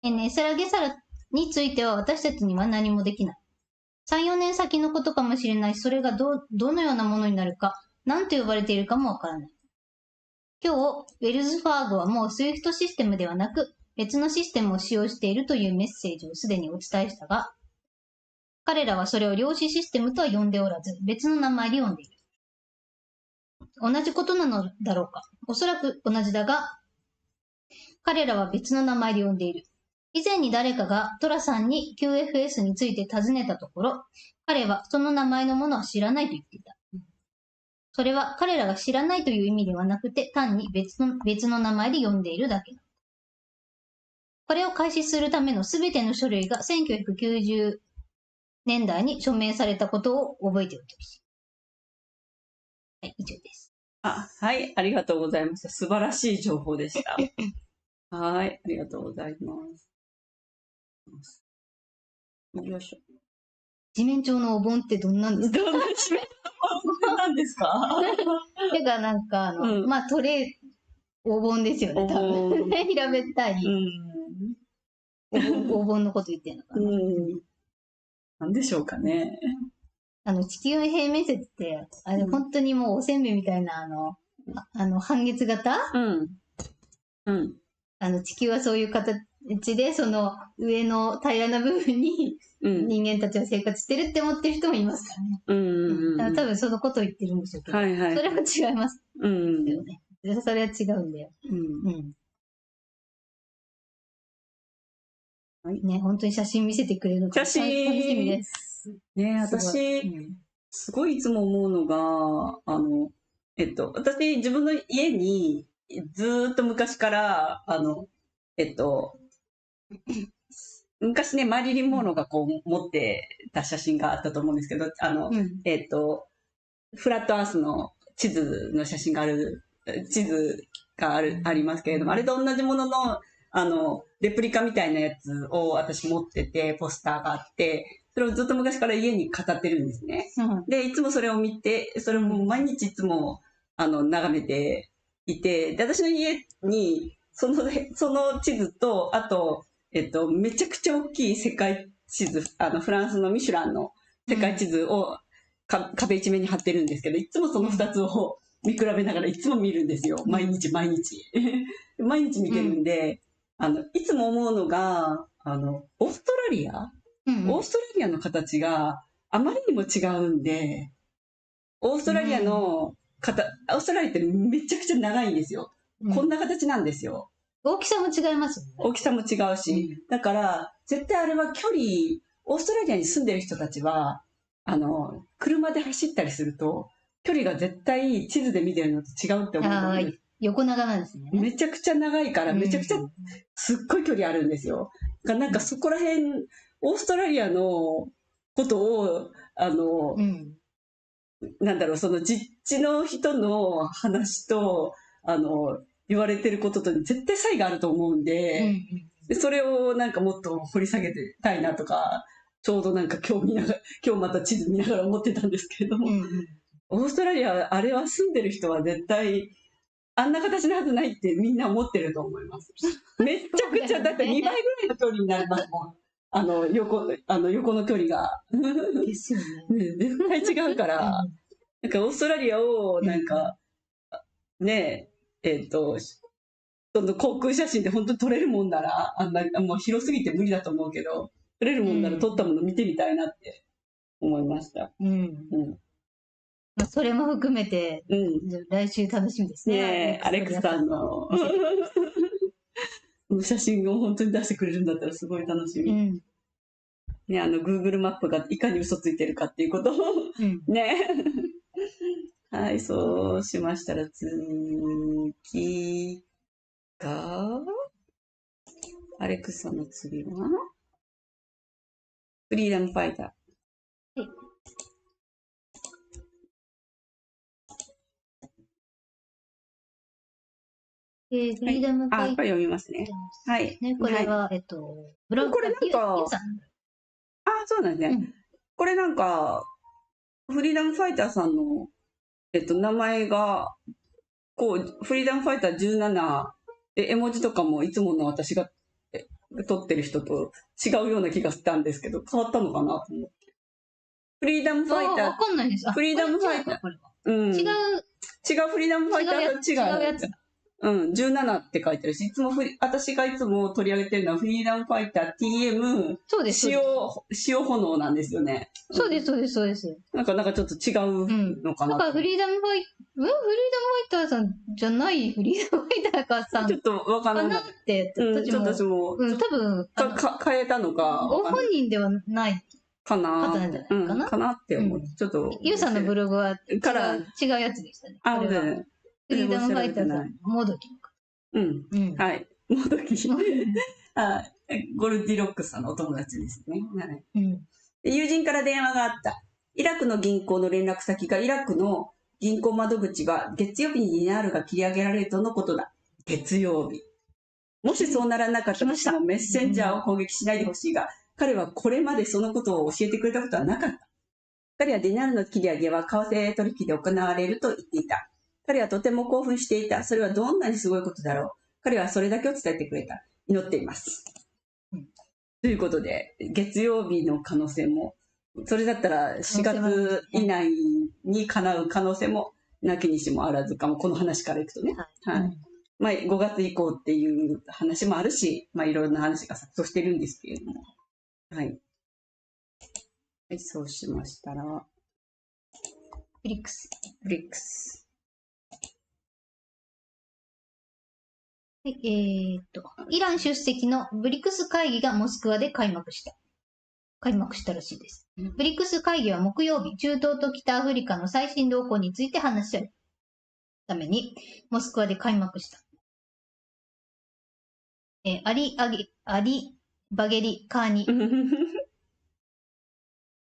A: 値下げ皿については私たちには何もできない。3、4年先のことかもしれないし、それがどのようなものになるか、何と呼ばれているかもわからない。今日、ウェルズファーゴはもう SWIFT システムではなく、別のシステムを使用しているというメッセージをすでにお伝えしたが、彼らはそれを量子システムとは呼んでおらず、別の名前で呼んでいる。同じことなのだろうか。おそらく同じだが、彼らは別の名前で呼んでいる。以前に誰かがトラさんに QFS について尋ねたところ、彼はその名前のものは知らないと言っていた。それは彼らが知らないという意味ではなくて、単に別の名前で呼んでいるだけだ。これを開始するためのすべての書類が1990年代に署名されたことを覚えておいてほしい。はい、以上です。
B: はい、ありがとうございました。素晴らしい情報でした。はい、ありがとうございます。よいしょ。
A: 七面鳥のお盆ってどんなんですか？
B: どんな七面鳥なんですか？
A: てかなんかまあトレー、お盆ですよね、多分。平べったい。お盆のこと言ってるのかな。
B: なんでしょうかね。
A: 地球平面説って、本当にもうおせんべいみたいな、半月型地球はそういう形で、その上の平らな部分に人間たちは生活してるって思ってる人もいますからね。多分そのことを言ってるんでしょうけど、それは違います。それは違うんだよ。ね、本当に写真見せてくれるのか楽しみです。
B: ね、私、すごいいつも思うのが、私、自分の家に、ずーっと昔から、昔ね、マリリン・モンローがこう持ってた写真があったと思うんですけど、フラットアースの地図の写真がありますけれども、あれと同じものの、レプリカみたいなやつを私持ってて、ポスターがあって、それをずっと昔から家に飾ってるんですね。で、いつもそれを見て、それも毎日いつも、眺めていて、で、私の家に、その地図と、あと、めちゃくちゃ大きい世界地図、フランスのミシュランの世界地図を壁一面に貼ってるんですけど、いつもその2つを見比べながらいつも見るんですよ。毎日。毎日見てるんで、いつも思うのが、オーストラリアの形があまりにも違うんで、オーストラリアってめちゃくちゃ長いんですよ。こんな形なんですよ。
A: 大きさも違いますよね。
B: 大きさも違うし、だから、絶対あれはオーストラリアに住んでる人たちは、車で走ったりすると、距離が絶対地図で見てるのと違うって思うんです。
A: 横長なんですね。
B: めちゃくちゃ長いから、めちゃくちゃ、すっごい距離あるんですよ。なんかそこら辺、オーストラリアのことを、なんだろう、その実地の人の話と、言われてることと絶対差異があると思うんで、それをなんかもっと掘り下げてたいなとか、ちょうどなんか今日また地図見ながら思ってたんですけれども、オーストラリア、あれは住んでる人は絶対、あんな形のはずないってみんな思ってると思います。めちゃくちゃ、だって2倍ぐらいの距離になりますもん。横の距離が。
A: ですよ
B: ね。絶対違うから、なんかオーストラリアを、なんか、ねその航空写真で本当に撮れるもんなら、もう広すぎて無理だと思うけど、撮れるもんなら撮ったもの見てみたいなって思いました。
A: まあ、それも含めて、来週楽しみですね。
B: ねえ、アレックスさんの写真を本当に出してくれるんだったらすごい楽しみ。ね、Google マップがいかに嘘ついてるかっていうことを、ね。はい、そうしましたら次が、アレックスさんの次は、フリーダムファイター。はい。
A: フリーダムファイター。
B: これ読みますね。はい。
A: ね、これは、ブログ、
B: これなんか、そうなんですね。これなんか、フリーダムファイターさんの、名前が、こう、フリーダムファイター17、絵文字とかもいつもの私が撮ってる人と違うような気がしたんですけど、変わったのかなと思って。フリーダムファイター。
A: わかんないです。
B: フリーダムファイター。違うフリーダムファイターと違うやつ。17って書いてるし、いつも私がいつも取り上げてるのはフリーダムファイター TM 塩炎なんですよね。
A: そうです、そうです、そうです。
B: なんかちょっと違うのかな。
A: だからフリーダムファイターさんじゃないフリーダムファイターさん。
B: ちょっとわからない。
A: かなって、私も。多分、
B: 変えたのか。
A: ご本人ではない
B: かな。
A: 方なんじゃないかな。
B: かなって思う。ちょっと。
A: ゆうさんのブログは違うやつでしたね。
B: あ、ね。
A: フリーダムファイターさん、もどき。
B: はい。もどき。ゴルディロックさんのお友達ですね。友人から電話があった。イラクの銀行の連絡先がイラクの銀行窓口は月曜日にディナールが切り上げられるとのことだ。月曜日。もしそうならなかったとしてもメッセンジャーを攻撃しないでほしいが、彼はこれまでそのことを教えてくれたことはなかった。彼はディナールの切り上げは為替取引で行われると言っていた。彼はとても興奮していた。それはどんなにすごいことだろう。彼はそれだけを伝えてくれた。祈っています。ということで、月曜日の可能性も、それだったら4月以内に叶う可能性もなきにしもあらずかも、この話からいくとね。はい。まあ、5月以降っていう話もあるし、まあ、いろんな話が錯綜してるんですけれども。はい。はい、そうしましたら。
A: ブリックス。はい、イラン出席のブリックス会議がモスクワで開幕したらしいです。ブリックス会議は木曜日、中東と北アフリカの最新動向について話し合うために、モスクワで開幕した。アリ・バゲリ・カーニ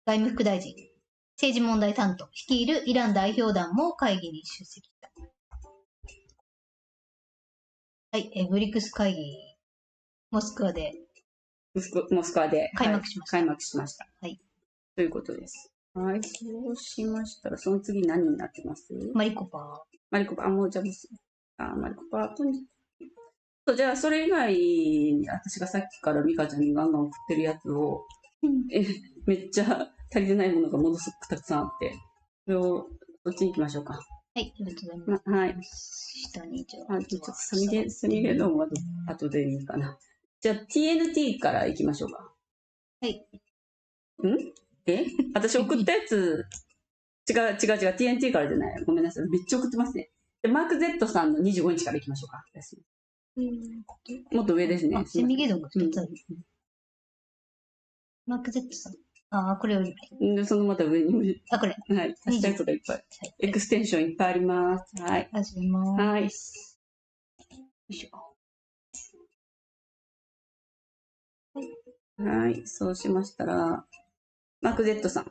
A: 外務副大臣、政治問題担当、率いるイラン代表団も会議に出席した。はい、ブリックス会議、モスクワで開幕しました。
B: 開幕しました。はい。ということです。はい、そうしましたら、その次何になってます？
A: マリコパー。
B: もうじゃあ、マリコパーと、じゃあ、それ以外に、私がさっきからミカちゃんにガンガン送ってるやつを、めっちゃ足りてないものがものすごくたくさんあって、それを、そっちに行きましょうか。
A: はい、ありがとうございます。
B: はい。
A: 下に
B: ちょっとサミレドンは後でいいかな。じゃあ TNT から行きましょうか。
A: はい。
B: 私送ったやつ、違う、TNT からじゃない。ごめんなさい。めっちゃ送ってますね。でマーク Z さんの25日から行きましょうか。もっと上ですね。
A: セミゲドンが2つある。マーク Z さん。これを
B: で、そのまた上に。
A: これ。
B: はい。足したやつがいっぱい。エクステンションいっぱいあります。はい。
A: 始めます。
B: はい。よ
A: いしょ。
B: はい。そうしましたら、マーク Z さん。こ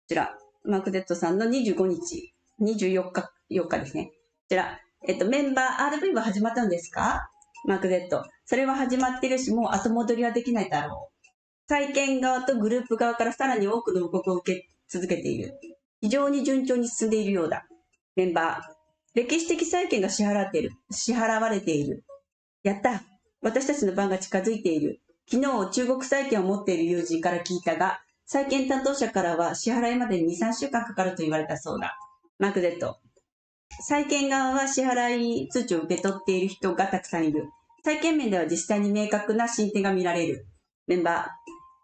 B: ちら、マーク Z さんの25日、24日ですね。こちら、メンバー RV は始まったんですか？マーク Z。それは始まってるし、もう後戻りはできないだろう。債権側とグループ側からさらに多くの報告を受け続けている。非常に順調に進んでいるようだ。メンバー。歴史的債権が支払われている。やった。私たちの番が近づいている。昨日中国債権を持っている友人から聞いたが、債権担当者からは支払いまでに2、3週間かかると言われたそうだ。マーク Z。債権側は支払い通知を受け取っている人がたくさんいる。債権面では実際に明確な進展が見られる。メンバー。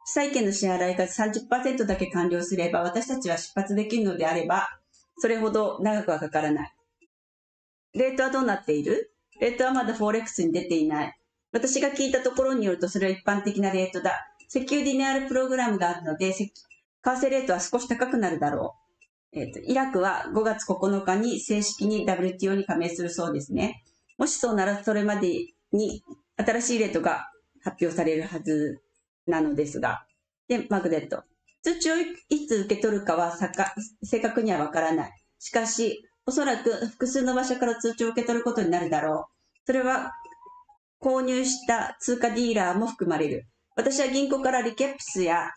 B: 債券の支払いが 30% だけ完了すれば、私たちは出発できるのであれば、それほど長くはかからない。レートはどうなっている？レートはまだフォーレックスに出ていない。私が聞いたところによると、それは一般的なレートだ。石油ディナールプログラムがあるので、為替レートは少し高くなるだろう。イラクは5月9日に正式に WTO に加盟するそうですね。もしそうなら、それまでに新しいレートが発表されるはずなのですが。で、マグネット。通知をいつ受け取るかは正確にはわからない。しかし、おそらく複数の場所から通知を受け取ることになるだろう。それは購入した通貨ディーラーも含まれる。私は銀行からリケプスや、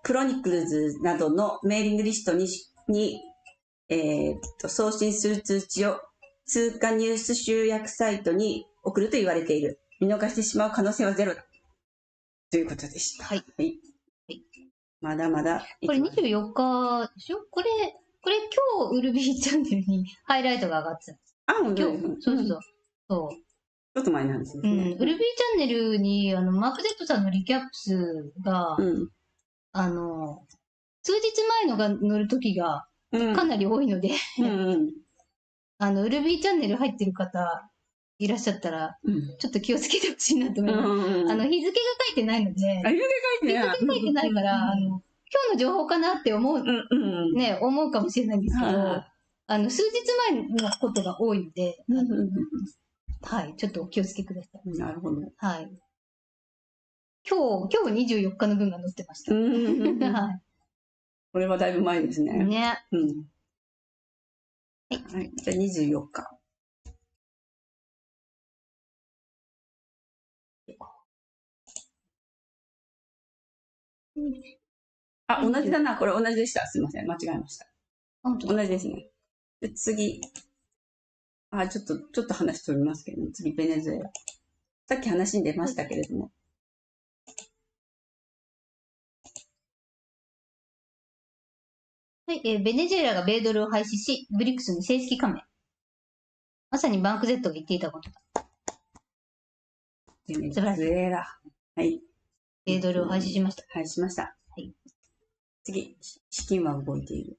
B: クロニクルズなどのメーリングリストに送信する通知を通貨ニュース集約サイトに送ると言われている。見逃してしまう可能性はゼロだ。ということでした。
A: はい。
B: はい。まだまだ。
A: これ24日でしょ？これ今日ウルビーチャンネルにハイライトが上がってたんです。
B: 今
A: 日、そう。そう。
B: ちょっと前なんですね。
A: ウルビーチャンネルに、マーク・ゼットさんのリキャップスが、数日前のが乗る時がかなり多いので、ウルビーチャンネル入ってる方いらっしゃったら、ちょっと気をつけてほしいなと思います。日付が書いてないので、日付書いてないから、今日の情報かなって思うかもしれないんですけど、数日前のことが多いので、はい、ちょっとお気をつけください。
B: なるほど。
A: はい。今日24日の分が載ってました。はい。
B: これはだいぶ前ですね。
A: ね。
B: はい。じゃあ24日。同じだな。これ同じでした。すいません。間違えました。同じですね。で、次。ちょっと話しておりますけど、次、ベネズエラ。さっき話に出ましたけれども。
A: はい、ベネズエラが米ドルを廃止し、ブリックスに正式加盟。まさにバンク Z が言っていたことだ。
B: ベネズエラ。はい。
A: 米ドルを廃止しました。
B: 廃止しました。はい。次、資金は動いている。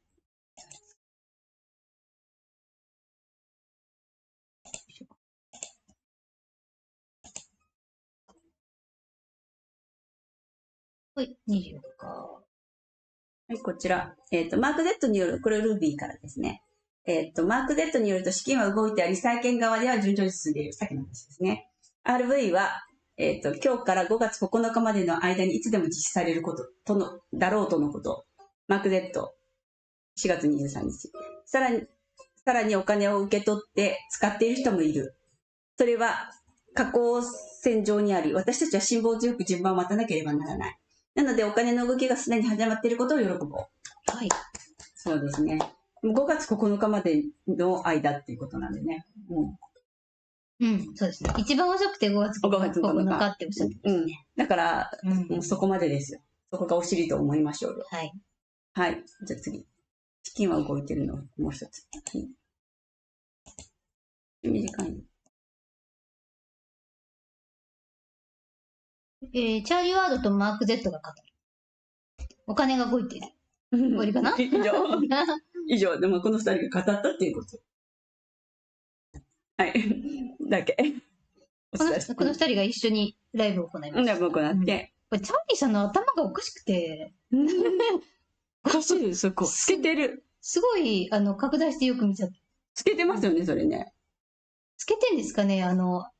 A: はい、24日。
B: はい、こちら。マーク Z による、これルービーからですね。マーク Z によると資金は動いてあり、債券側では順調に進んでいる。さっきの話ですね。RV は、今日から5月9日までの間にいつでも実施されることだろうとのこと。マーク Z、4月23日。さらにお金を受け取って使っている人もいる。それは、下降線上にあり、私たちは辛抱強く順番を待たなければならない。なので、お金の動きがすでに始まっていることを喜ぼう。はい。そうですね。5月9日までの間っていうことなんでね。
A: そうですね。一番遅くて5月9日っておっしゃってますね。
B: だから、もうそこまでですよ。そこがお尻と思いましょうよ。
A: はい。
B: はい。じゃあ次。資金は動いてるの、もう一つ。短い。
A: チャーリー・ワードとマーク・ゼットが語る。お金が動いている。終わりかな
B: 以上。でもこの二人が語ったっていうこと。はい。だけ。
A: この二人が一緒にライブを行いました。
B: ライブを行って。
A: これ、チャーリーさんの頭がおかしくて。
B: おかしいです、そこ。透けてる。
A: すごい、拡大してよく見ちゃった。
B: 透けてますよね、それね。
A: 透けてんですかね、頭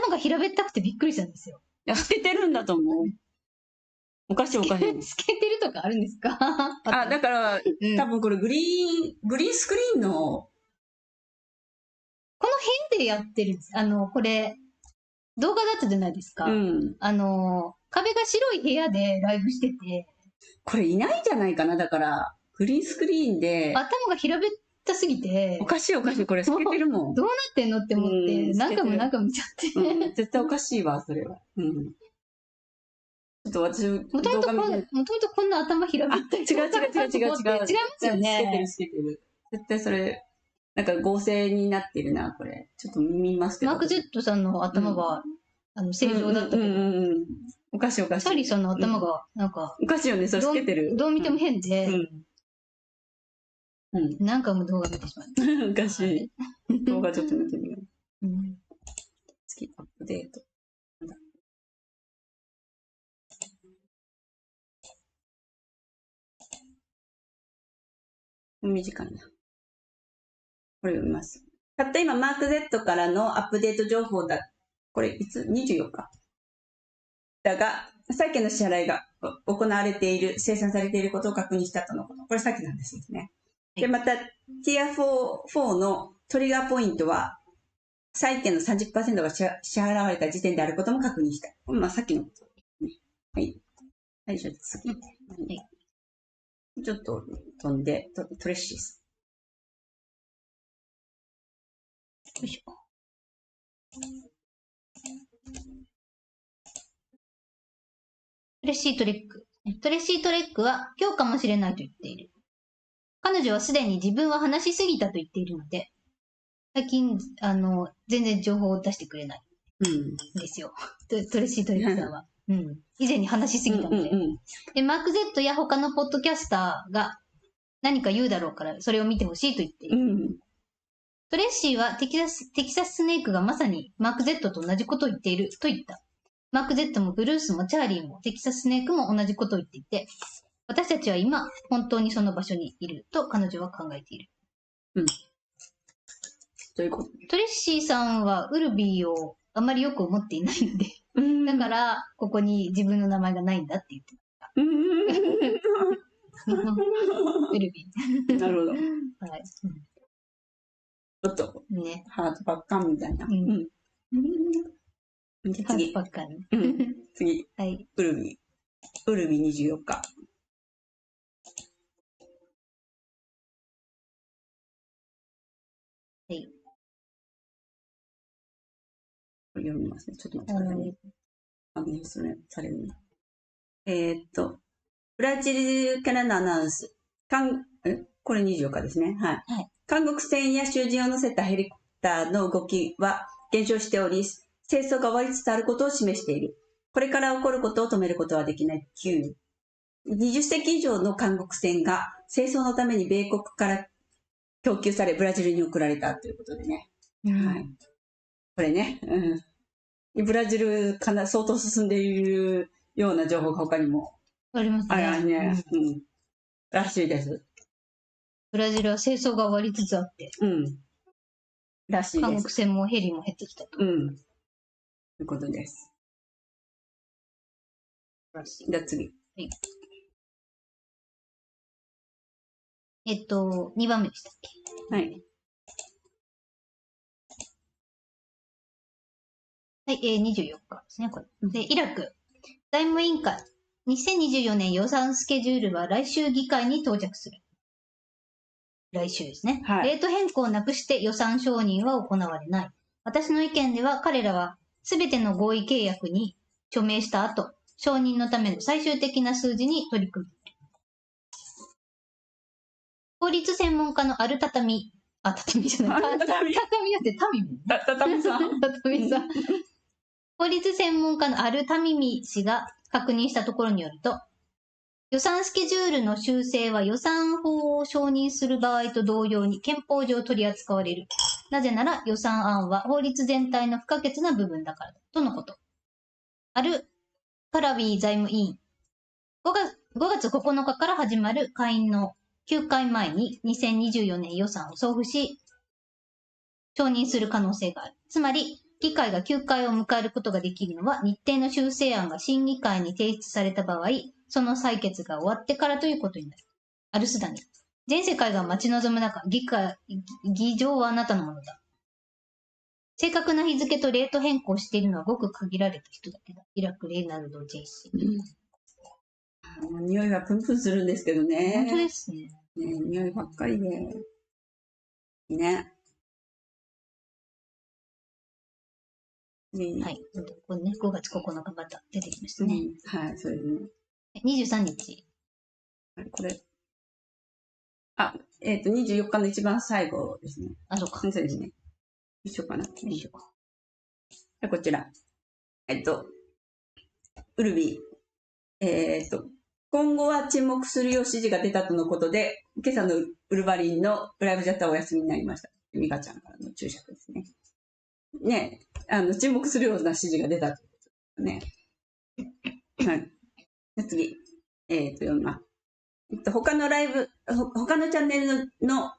A: が平べったくてびっくりしたんですよ。
B: いや、透けてるんだと思う。おかしい。透けてる
A: とかあるんですか
B: だから、多分これグリーンスクリーンの、こ
A: の辺でやってるんです。これ、動画だったじゃないですか。壁が白い部屋でライブしてて。
B: これいないんじゃないかな、だから、グリーンスクリーンで。
A: 頭が平べったすぎて。
B: おかしい、これ透けてるもん。
A: どうなってんのって思って、何回も見ちゃって。
B: 絶対おかしいわ、それは。ちょっと私、もとも
A: とこんな頭平べったい。
B: 違いますよね。透けてる。絶対それ、なんか合成になってるな、これ。ちょっと見ますけど。
A: マーク・ゼットさんの頭は、正常だったけど。
B: おかしいおかしい。
A: サリーさんの頭が、なんか、
B: おかしいよね、それ透けてる。
A: どう見ても変で、なんかも動画見てしまう。
B: おかしい。動画ちょっと見てみよう。次、アップデート。短いな。これ読みます。たった今、マーク Z からのアップデート情報だ。これ、いつ ?24 日。だが、債券の支払いが行われている、生産されていることを確認したとのこと。これさっきなんですね。で、また、ティア4のトリガーポイントは、債券の 30% が支払われた時点であることも確認した。まあ、さっきのこと、ね。はい。はい、じゃあ次。はい、ちょっと飛んで、トレッシース。よいしょ。
A: トレッシートレック。トレッシートレックは今日かもしれないと言っている。彼女はすでに自分は話しすぎたと言っているので、最近、全然情報を出してくれない。んですよ。トレッシートレックさんは。以前に話しすぎたので。で、マーク Z や他のポッドキャスターが何か言うだろうから、それを見てほしいと言っている。トレッシーはテキサススネークがまさにマーク Z と同じことを言っていると言った。マーク Z もブルースもチャーリーもテキサススネークも同じことを言っていて、私たちは今、本当にその場所にいると彼女は考えている。
B: どういうこと？
A: トレッシーさんはウルビーをあまりよく思っていないので、だから、ここに自分の名前がないんだって言ってました。ウルビ
B: ー。なるほど。
A: はい。
B: ちょっと、ね、ハートパッカンみたいな。
A: ハートパッカン。
B: 次。はい。ウルビ24日。
A: はい。
B: 読みますね。ちょっと待ってくださいね。それされるな。ブラジルからのアナウンス。これ24日ですね。はい。はい、韓国船や囚人を乗せたヘリコプターの動きは減少しており、戦争が終わりつつあることを示している。これから起こることを止めることはできない。9。20隻以上の韓国船が戦争のために米国から供給され、ブラジルに送られたということでね。はい。これね、ブラジルかな相当進んでいるような情報が他にも
A: ありますね。
B: あるね。らしいです。
A: ブラジルは戦争が終わりつつあって。
B: らしいです。
A: 韓国船もヘリも減ってきたと。
B: ということです。じゃあ次。はい。
A: 2番目でしたっけ？
B: はい。
A: はい、24日ですね、これ。で、イラク。財務委員会。2024年予算スケジュールは来週議会に到着する。来週ですね。はい、レート変更をなくして予算承認は行われない。私の意見では彼らは全ての合意契約に署名した後、承認のための最終的な数字に取り組む。法律専門家のアルタタミ、畳じゃない。畳やってタミミ。
B: 畳さん。
A: 畳さん。法律専門家のアルタミミ氏が確認したところによると、予算スケジュールの修正は予算法を承認する場合と同様に憲法上取り扱われる。なぜなら予算案は法律全体の不可欠な部分だからだ。とのこと。アル・カラビー財務委員。5月9日から始まる会員の9回前に2024年予算を送付し、承認する可能性がある。つまり、議会が9回を迎えることができるのは、日程の修正案が審議会に提出された場合、その採決が終わってからということになる。アルスダニ。全世界が待ち望む中、議場はあなたのものだ。正確な日付とレート変更しているのはごく限られた人だけだ。イラク・レイナルド・ジェイシ
B: ー。匂いがプンプンするんですけどね。
A: 本当ですね。
B: 匂いばっかりで。ね。
A: はい。これね、5月9日また出てきましたね。
B: はい、そうですね。
A: 23日。
B: これ。24日の一番最後ですね。
A: そうか。
B: そうですね。一緒かな。こちら。ウルビー、今後は沈黙するよう指示が出たとのことで、今朝のウルヴァリンのライブチャットはお休みになりました。ミカちゃんからの注釈ですね。ね、沈黙するような指示が出たということですね。はい。次、読みます。他のチャンネルの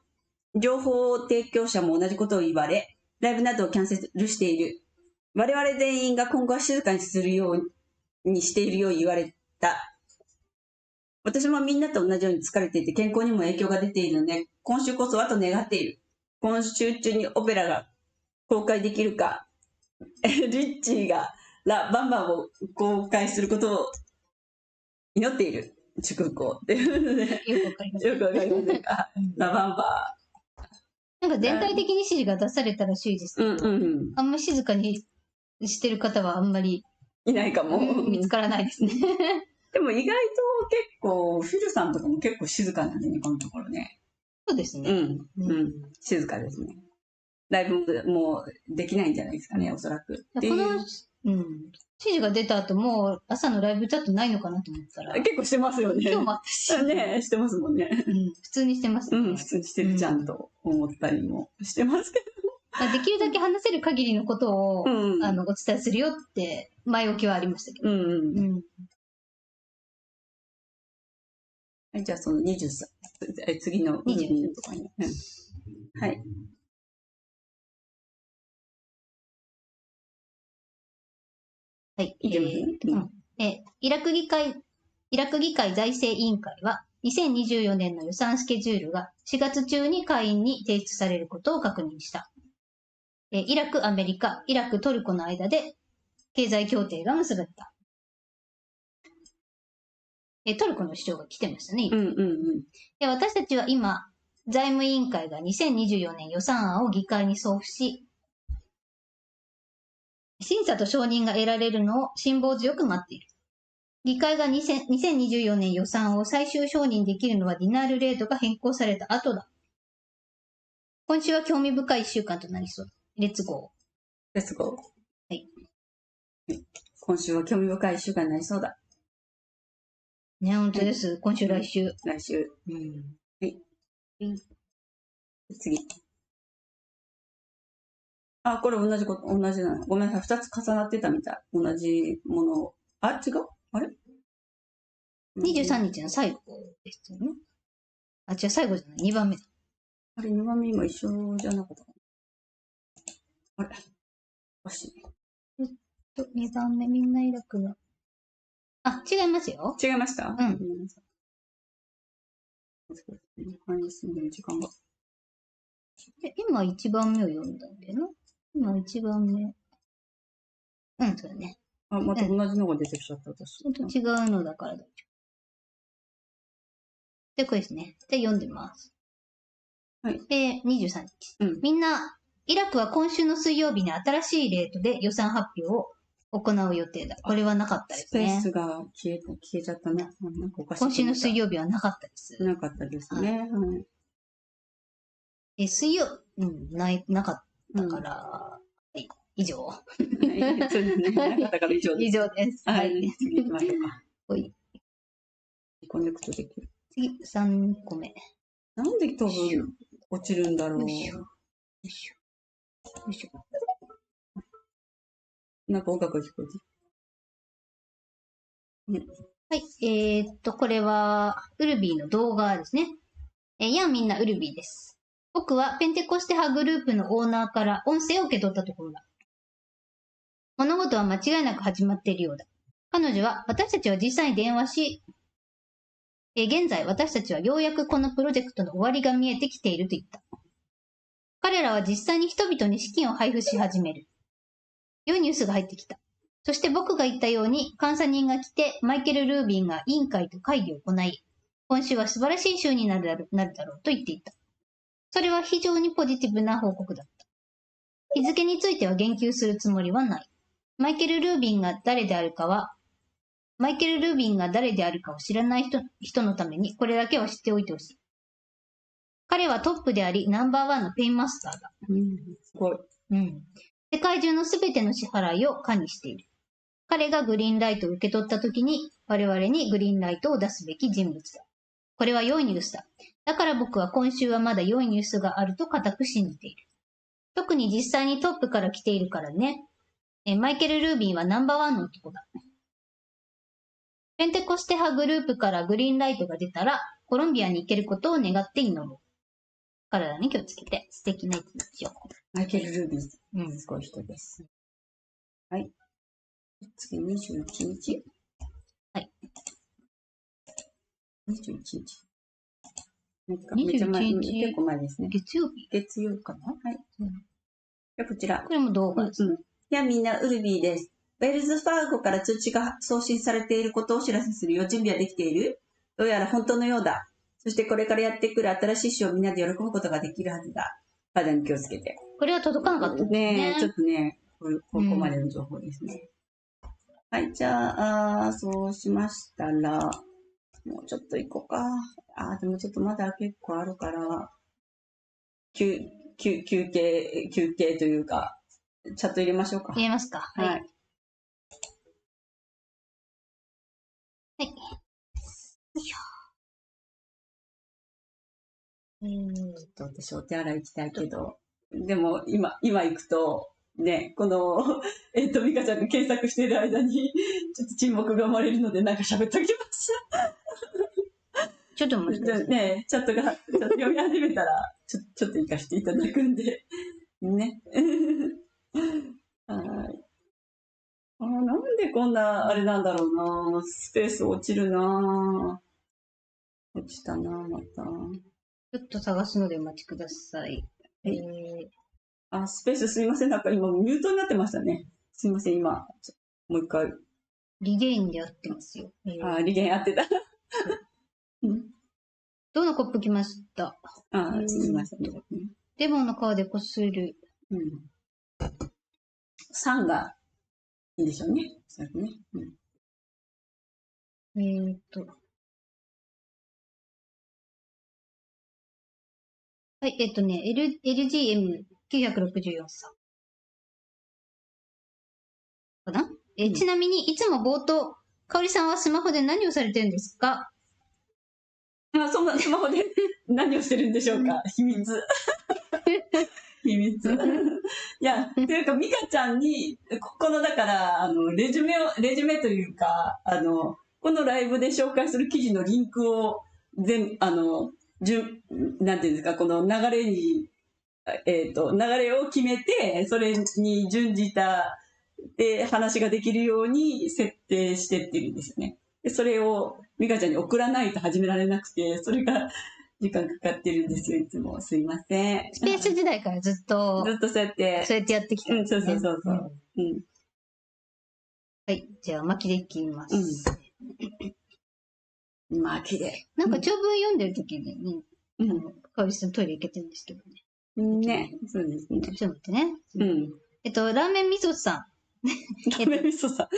B: 情報提供者も同じことを言われ、ライブなどをキャンセルしている。我々全員が今後は静かにするようにしているよう言われた。私もみんなと同じように疲れていて健康にも影響が出ているので、今週こそはと願っている。今週中にオペラが公開できるか、リッチーがラ・バンバンを公開することを祈っている。祝福をっていうので。
A: よくわかります。
B: よくわかりませんか。ラ・バンバ
A: なんか全体的に指示が出されたらしいですけど、あんまり静かにしてる方はあんまり
B: いないかも。
A: 見つからないですね。
B: でも意外と結構、フィルさんとかも結構静かなんでね、このところね。
A: そうですね。
B: 静かですね。ライブもできないんじゃないですかね、おそらく。
A: この、指示が出た後、もう朝のライブチャットないのかなと思ったら。
B: 結構してますよね。
A: 今日もあったし。
B: ね、してますもんね。
A: 普通にしてますね。
B: 普通にしてるじゃんと思ったりもしてますけど。
A: できるだけ話せる限りのことを、お伝えするよって前置きはありましたけど。
B: はい、じゃあその23、次の22とかに。はい。
A: はい。イラク議会財政委員会は、2024年の予算スケジュールが4月中に会員に提出されることを確認した。イラク、アメリカ、イラク、トルコの間で経済協定が結ばれた。トルコの首相が来てましたね。で、私たちは今、財務委員会が2024年予算案を議会に送付し、審査と承認が得られるのを辛抱強く待っている。議会が2024年予算を最終承認できるのはディナールレートが変更された後だ。今週は興味深い1週間となりそう。レッツゴー。
B: レッツゴー。
A: はい。
B: 今週は興味深い1週間になりそうだ。
A: ね、本当です。今週、来週。
B: 来週。はい。次。あ、これ同じなの。ごめんなさい。2つ重なってたみたい。同じものを。あ、違うあれ
A: ?23 日の最後ですよね。あ、違う、最後じゃない。2番目だ。
B: あれ、2番目今一緒じゃなかったかな。あれおかしい。
A: 2番目、みんなイラクの。あ、違いますよ。
B: 違いました？
A: うん。
B: 時間が。
A: 今1番目を読んだんだよな。今1番目。そうだね。
B: あ、また同じのが出てきちゃった、私。
A: ちょっと違うのだから大丈夫。で、これですね。で、読んでます。
B: はい。
A: 23日。みんな、イラクは今週の水曜日に新しいレートで予算発表を行う予定だ。これはなかったですね。
B: スペースが消えちゃったね。なんかおかしい。
A: 今週の水曜日はなかったです。
B: なかったですね。
A: 水曜、なかったから、はい、以上。
B: そうですね。なかったから以上です。
A: 以上です。
B: はい。次行きましょうか。
A: はい。
B: コネクトできる。
A: 次、3個目。
B: なんで多分落ちるんだろう。よいしょ。なんか音楽が聞こえてる。
A: はい。これは、ウルビーの動画ですね。やあみんなウルビーです。僕はペンテコステ派グループのオーナーから音声を受け取ったところだ。物事は間違いなく始まっているようだ。彼女は私たちは実際に電話し、現在私たちはようやくこのプロジェクトの終わりが見えてきていると言った。彼らは実際に人々に資金を配布し始める。良いニュースが入ってきた。そして僕が言ったように監査人が来てマイケル・ルービンが委員会と会議を行い、今週は素晴らしい週になるだろうと言っていた。それは非常にポジティブな報告だった。日付については言及するつもりはない。マイケル・ルービンが誰であるかを知らない人のためにこれだけは知っておいてほしい。彼はトップでありナンバーワンのペインマスターだ。
B: すごい。
A: 世界中のすべての支払いを管理している。彼がグリーンライトを受け取った時に、我々にグリーンライトを出すべき人物だ。これは良いニュースだ。だから僕は今週はまだ良いニュースがあると固く信じている。特に実際にトップから来ているからね。マイケル・ルービンはナンバーワンの男だ。ペンテコステ派グループからグリーンライトが出たら、コロンビアに行けることを願って祈ろう。体に気をつけて、素敵な一日を。
B: マイケル・ルービン、すごい人です。はい。次、21日。
A: はい。
B: 21日。
A: 21日。
B: 結構前ですね。
A: 月曜日。
B: 月曜かな。はい。じゃこちら。
A: これも動画です。
B: いや、みんな、ウルビーです。ウェルズ・ファーゴから通知が送信されていることをお知らせするよ。準備はできている？どうやら本当のようだ。そしてこれからやってくる新しい詩をみんなで喜ぶことができるはずだ。体に気をつけて。
A: これは届かなかったですね。
B: ちょっとね、ここまでの情報ですね。はい、じゃあ、そうしましたら、もうちょっと行こうか。でもちょっとまだ結構あるから、休憩というか、チャット入れましょうか。
A: 入れますか。はい。はい。よいしょ。
B: ちょっと私お手洗い行きたいけど、でも今行くと、ね、この、ミカちゃんが検索している間に、ちょっと沈黙が生まれるので、なんか喋っておきます。
A: ちょっと待ってください。
B: ね、チャットが読み始めたら、ちょっと行かせていただくんで、ね。はい。なんでこんな、あれなんだろうな、スペース落ちるな。落ちたな、また。
A: ちょっと探すのでお待ちください。
B: スペースすいません。なんか今ミュートになってましたね。すいません、今。もう一回。
A: リゲインでやってますよ。
B: リゲインやってた。
A: どのコップ来ました？
B: 来ましたね。
A: レモンの皮でこする。
B: 酸がいいでしょうね。そうね。
A: はい、LGM964 さん。かな？ちなみに、いつも冒頭、かおりさんはスマホで何をされてるんですか？
B: そんなスマホで何をしてるんでしょうか？秘密。秘密。いや、というか、ミカちゃんに、この、だから、レジュメというか、このライブで紹介する記事のリンクを、なんていうんですか、この流れに、流れを決めて、それに準じた、で、話ができるように設定してってるんですよね。で、それをミカちゃんに送らないと始められなくて、それが時間かかってるんですよ、いつも。すいません。
A: スペース時代からずっと
B: そうやって。
A: そうやってやってきた、ね。
B: そう。
A: はい、じゃあ巻きでいきます。
B: 巻きで。
A: なんか長文読んでる時に、かおりさんトイレ行けてるんですけどね。
B: ね、そうですね。
A: ちょっと待ってね。ラーメン味噌さん。
B: ラーメン味噌さ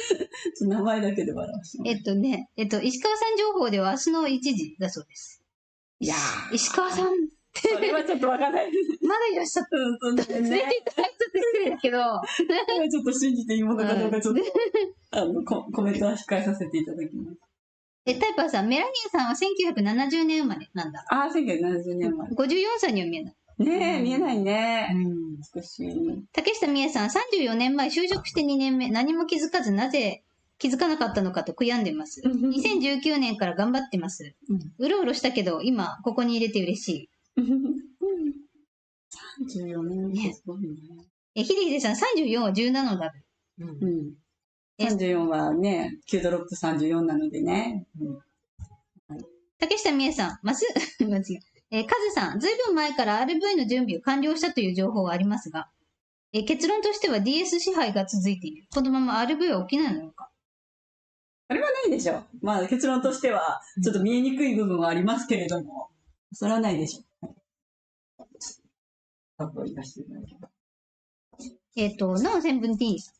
B: ん。名前だけで笑うし。
A: 石川さん情報では明日の1時だそうです。
B: いや
A: ー。石川さん。
B: それはちょっとわかんない。
A: まだいらっしゃった。
B: そうですね。
A: ちょっと失礼だけど。
B: ちょっと信じていいものかどうかちょっと、コメントは控えさせていただきます。
A: タイパーさん、メラニアさんは1970年生まれなんだ。
B: 1970年生まれ。
A: 54歳には見えない。
B: ねえ、見えないね。美しい。
A: 竹下美恵さん、34年前就職して2年目、何も気づかずなぜ気づかなかったのかと悔やんでます。2019年から頑張ってます。うろうろしたけど、今、ここに入れて嬉しい。
B: 34年すごいね。
A: ひでひでさん、34は17のダブ
B: ル。34はね、9ドロップ34なのでね。
A: 竹下美恵さん、間違え。カズさん、ずいぶん前から RV の準備を完了したという情報はありますが、結論としては DS 支配が続いている。このまま RV は起きないのか。
B: あれはないでしょ。まあ結論としては、ちょっと見えにくい部分はありますけれども、それはないでしょ。
A: ノンセンブンティーンさん。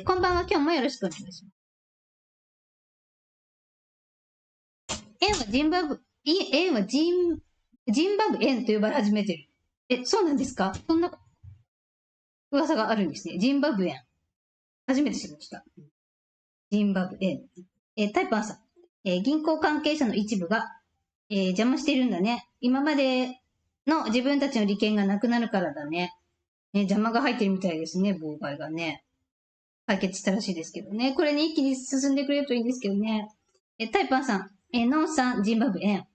A: こんばんは、今日もよろしくお願いします。円はジンバブ円と呼ばれ始めてる。そうなんですか？そんな噂があるんですね。ジンバブ円。初めて知りました。ジンバブエ。タイパンさん。銀行関係者の一部が、邪魔してるんだね。今までの自分たちの利権がなくなるからだね。邪魔が入ってるみたいですね、妨害がね。解決したらしいですけどね。これに一気に進んでくれるといいんですけどね。タイパンさん。ノンさん、ジンバブエ。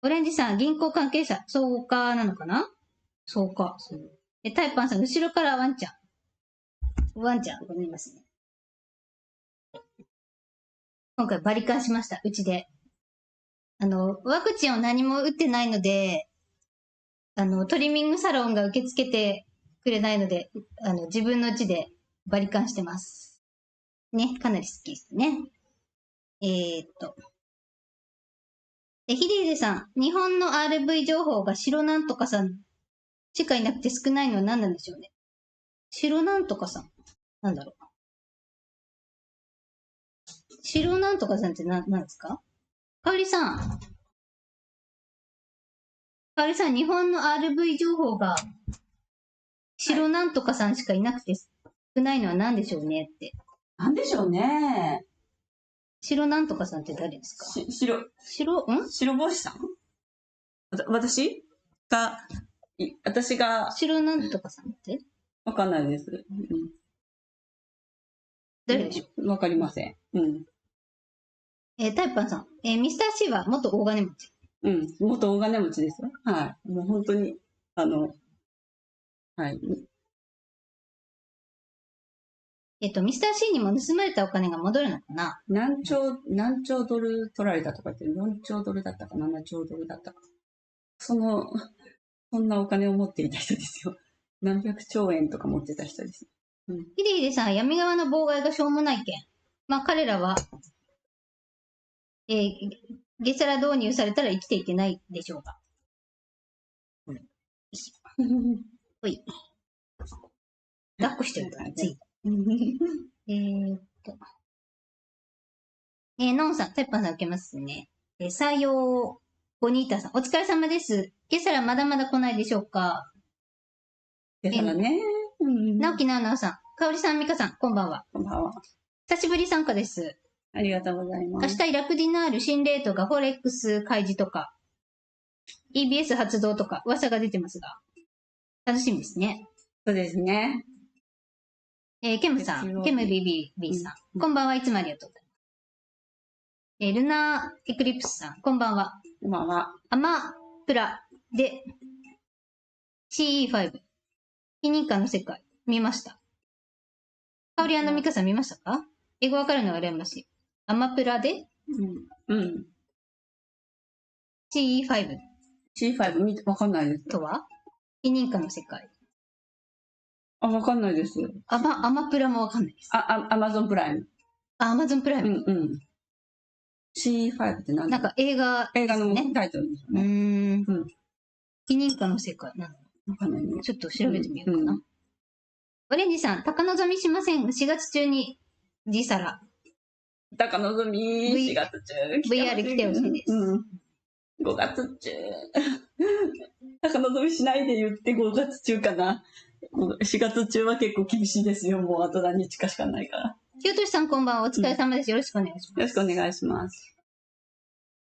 A: オレンジさん、銀行関係者、そうかなのかなそうか。そう。タイパンさん、後ろからワンちゃん。ワンちゃん、ごめんなさいね。今回バリカンしました、うちで。ワクチンを何も打ってないので、トリミングサロンが受け付けてくれないので、自分のうちでバリカンしてます。ね、かなり好きですね。ヒデヒデさん、日本の RV 情報が白なんとかさんしかいなくて少ないのは何なんでしょうね。白なんとかさん。なんだろう。白なんとかさんって何ですか？かおりさん。かおりさん、日本の RV 情報が白なんとかさんしかいなくて少ないのは何でしょうねって。
B: なんでしょうね。
A: 白なんとかさんって誰ですか？白
B: 星さん私が、
A: 白なんとかさんって
B: わかんないです。
A: 誰でしょ
B: う？わかりません。
A: タイパンさん。ミスター C は元大金持ち。
B: 元大金持ちですよ。はい。もう本当に、はい。
A: ミスター C にも盗まれたお金が戻るのかな？
B: 何兆ドル取られたとか言って、4兆ドルだったか、7兆ドルだったか。そんなお金を持っていた人ですよ。何百兆円とか持ってた人です。
A: ヒデヒデさん、闇側の妨害がしょうもない件。まあ、彼らは、ゲセラ導入されたら生きていけないでしょうか。ほい。抱っこしてるから、つい。ノンさん、タイパンさん受けますね。採用、ボニータさん、お疲れ様です。ゲセラまだまだ来ないでしょうか。
B: ゲセラね。
A: 直樹直さん、かおりさん、みかさん、こんばんは。
B: こんばんは。
A: 久しぶり参加です。
B: ありがとうございます。
A: 明日イラクディナール新レートがフォレックス開示とか、EBS 発動とか噂が出てますが、楽しみですね。
B: そうですね。
A: ケムさん、ケム BBB さん、こんばんはいつもありがとうございます。ルナーエクリプスさん、こんばんは。
B: こんばんは。
A: アマプラで CE5、非認可の世界、見ました。かおりミカさん見ましたか？英語わかるのは羨ましい。アマプラでCE5。
B: CE5 わかんないです。
A: とは非認可の世界。
B: わかんないです。
A: アマプラもわかんないです。
B: アマゾンプライム。
A: アマゾンプライム。
B: CE5 って何？
A: なんか映画
B: のタイトルですよね。
A: 非認可の世界。
B: わかんないね。
A: ちょっと調べてみようかな。オレンジさん、高望みしません。4月中に、G サラ。
B: 高望み、4月中。
A: VR 来てほしいです。
B: 5月中。高望みしないで言って5月中かな。4月中は結構厳しいですよ。もうあと何日かしかないから。
A: ひよとしさんこんばんは。お疲れ様です。よろしくお願いします。
B: よろしくお願いします。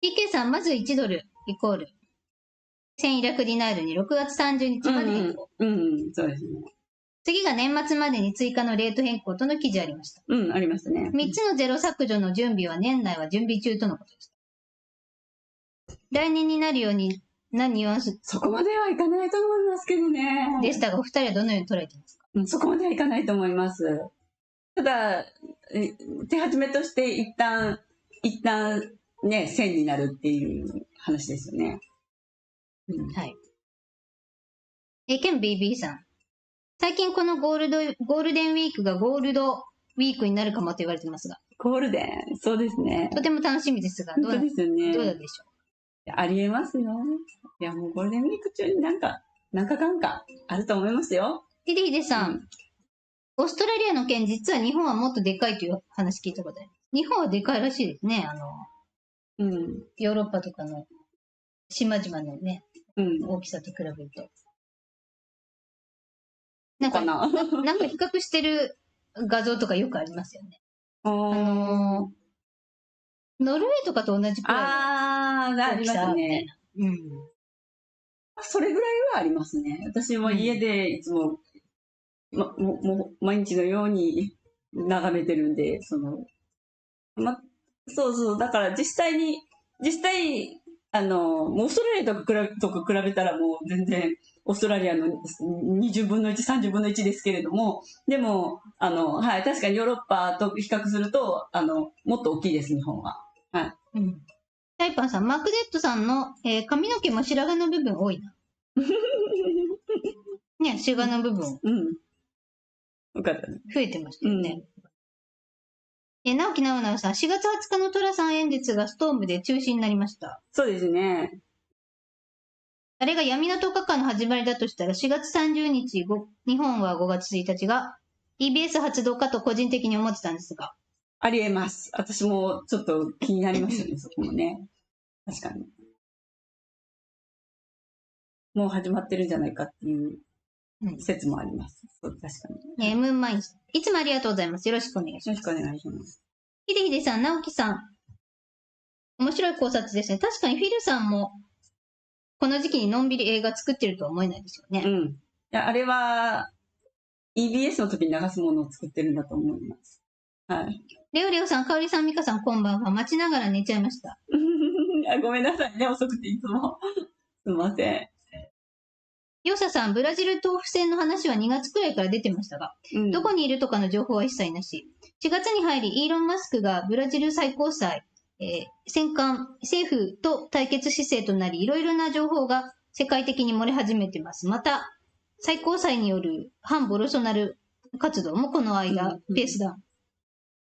A: TK さん、まず1ドルイコール1000イラクディナールに6月30日まで変更。
B: そうですね。
A: 次が年末までに追加のレート変更との記事ありました。
B: ありますね。
A: 3つのゼロ削除の準備は年内は準備中とのことでした。来年になるように何ニュアンス
B: そこまではいかないと思いますけどね。
A: でしたが、お二人はどのように捉えていますか？
B: そこまではいかないと思います。ただ、手始めとして一旦ね、1000になるっていう話ですよね。
A: はい。ケン BB さん。最近このゴールデンウィークがゴールドウィークになるかもと言われてますが。
B: ゴールデン、そうですね。
A: とても楽しみですが、
B: どうですよね。
A: どうなんでしょ
B: う。ありえますよ。いや、もうゴールデンウィーク中になんかあると思いますよ。
A: ヒデヒデさん、オーストラリアの件、実は日本はもっとでかいという話聞いたことあります。日本はでかいらしいですね。ヨーロッパとかの島々のね、大きさと比べると。なんか比較してる画像とかよくありますよね。ノルウェーとかと同じくらい
B: ありますね。それぐらいはありますね。私も家でいつも、もう毎日のように眺めてるんで、そうそう、だから実際、オーストラリアとか比べたらもう全然、オーストラリアの20分の1、30分の1ですけれども、でも、はい、確かにヨーロッパと比較すると、もっと大きいです、日本は。はい。
A: タイパンさん、マークデッドさんの、髪の毛も白髪の部分多いな。ね、白髪の部分。
B: よかったね。
A: 増えてましたよね。直樹直さん、4月20日の寅さん演説がストームで中止になりました。
B: そうですね。
A: あれが闇の10日間の始まりだとしたら、4月30日、日本は5月1日が EBS 発動かと個人的に思ってたんですが。
B: ありえます。私もちょっと気になりますよね、そこもね。確かに。もう始まってるんじゃないかっていう説もあります。そう、確かに。
A: ムーンマインさん。いつもありがとうございます。よろしくお願いします。
B: よろしくお願いします。
A: ひでひでさん、直樹さん。面白い考察ですね。確かにフィルさんも、この時期にのんびり映画作ってるとは思えないですよね。
B: いや、あれは、EBS の時に流すものを作ってるんだと思います。はい。
A: レオレオさん、かおりさん、みかさん、こんばんは。待ちながら寝ちゃいました。
B: ごめんなさいね、遅くていつも。すみません。
A: ヨサさん、ブラジル豆腐戦の話は2月くらいから出てましたが、どこにいるとかの情報は一切なし。4月に入り、イーロン・マスクがブラジル最高裁、戦艦、政府と対決姿勢となり、いろいろな情報が世界的に漏れ始めてます。また、最高裁による反ボルソナル活動もこの間、ペースダウン。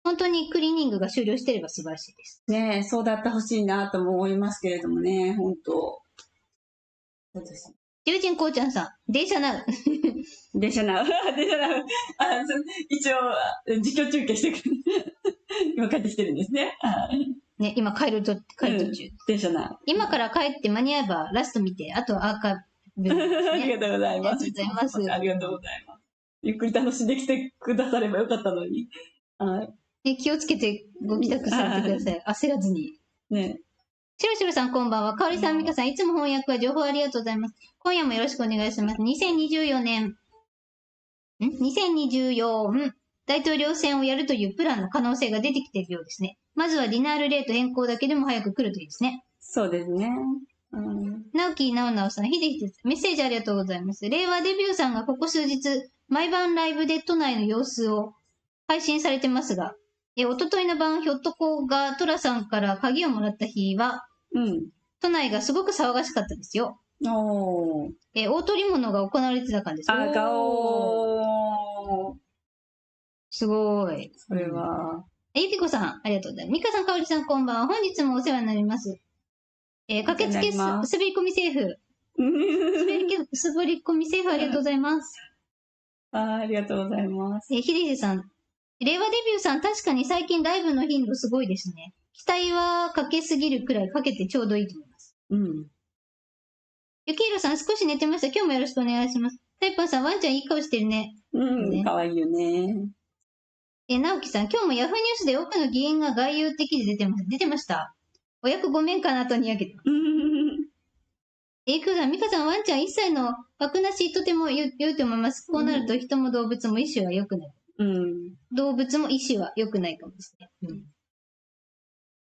A: 本当にクリーニングが終了していれば素晴らしいです。
B: ねえ、そうだってほしいなとも思いますけれどもね、本当。
A: 友人こうちゃんさん、電車なう。
B: 電車なう。電車なう。一応、実況中継してくる。今帰ってきてるんですね。
A: ね、今帰る途中。
B: 電車なう。
A: 今から帰って間に合えばラスト見て、あとはアーカイブ、ね。
B: ありがとうございます。
A: ありがとうございます。
B: ありがとうございます。ゆっくり楽しんできてくださればよかったのに。はい。
A: 気をつけてご帰宅されてください。焦らずに。
B: ね。
A: しろしろさんこんばんは。かおりさん、みかさん、いつも翻訳は情報ありがとうございます。今夜もよろしくお願いします。2024大統領選をやるというプランの可能性が出てきているようですね。まずはディナールレート変更だけでも早く来るといいですね。
B: そうですね。
A: 直樹なおなおさん、ひでひでメッセージありがとうございます。令和デビューさんがここ数日、毎晩ライブで都内の様子を配信されてますが、おとといの晩、ひょっとこがトラさんから鍵をもらった日は、都内がすごく騒がしかったですよ。大取り物が行われてた感じです。すごい。
B: それは。
A: ゆぴこさん、ありがとうございます。みかさん、かおりさん、こんばんは。本日もお世話になります。駆けつけ滑り込みセーフ。滑り込みセーフありがとうございます。
B: ありがとうございます。
A: ひでひでさん、令和デビューさん、確かに最近ライブの頻度すごいですね。期待はかけすぎるくらいかけてちょうどいいと思います。ゆきひろさん、少し寝てました。今日もよろしくお願いします。タイパンさん、ワンちゃんいい顔してるね。
B: かわいいよね。
A: 直樹さん、今日もヤフーニュースで多くの議員が概要的で出てました。お役ごめんかなとにやけてます。ゆきさん、ミカさん、ワンちゃん1歳の枠なしとても良いと思います。こうなると人も動物も意思は良くない。動物も意思は良くないかもですね。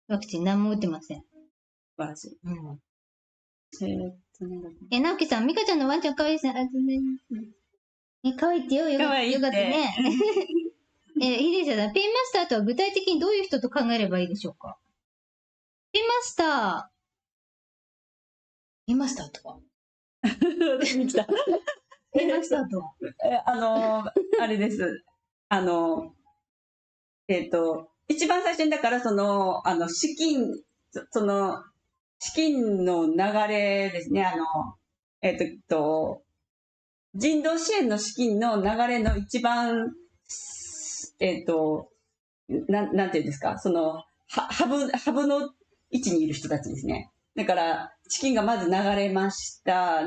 A: ワクチン何も打ってません。素
B: 晴らしい。
A: 直樹さん、ミカちゃんのワンちゃんかわいいですね。かわいいってよ。よかったね。ヒデさん、ペイマスターとは具体的にどういう人と考えればいいでしょうか？ペイマスターとは
B: 私に来た。
A: ペイマスターとは
B: あれです。一番最初にだから資金の流れですね。人道支援の資金の流れの一番、なんていうんですか、ハブの位置にいる人たちですね。だから、資金がまず流れました。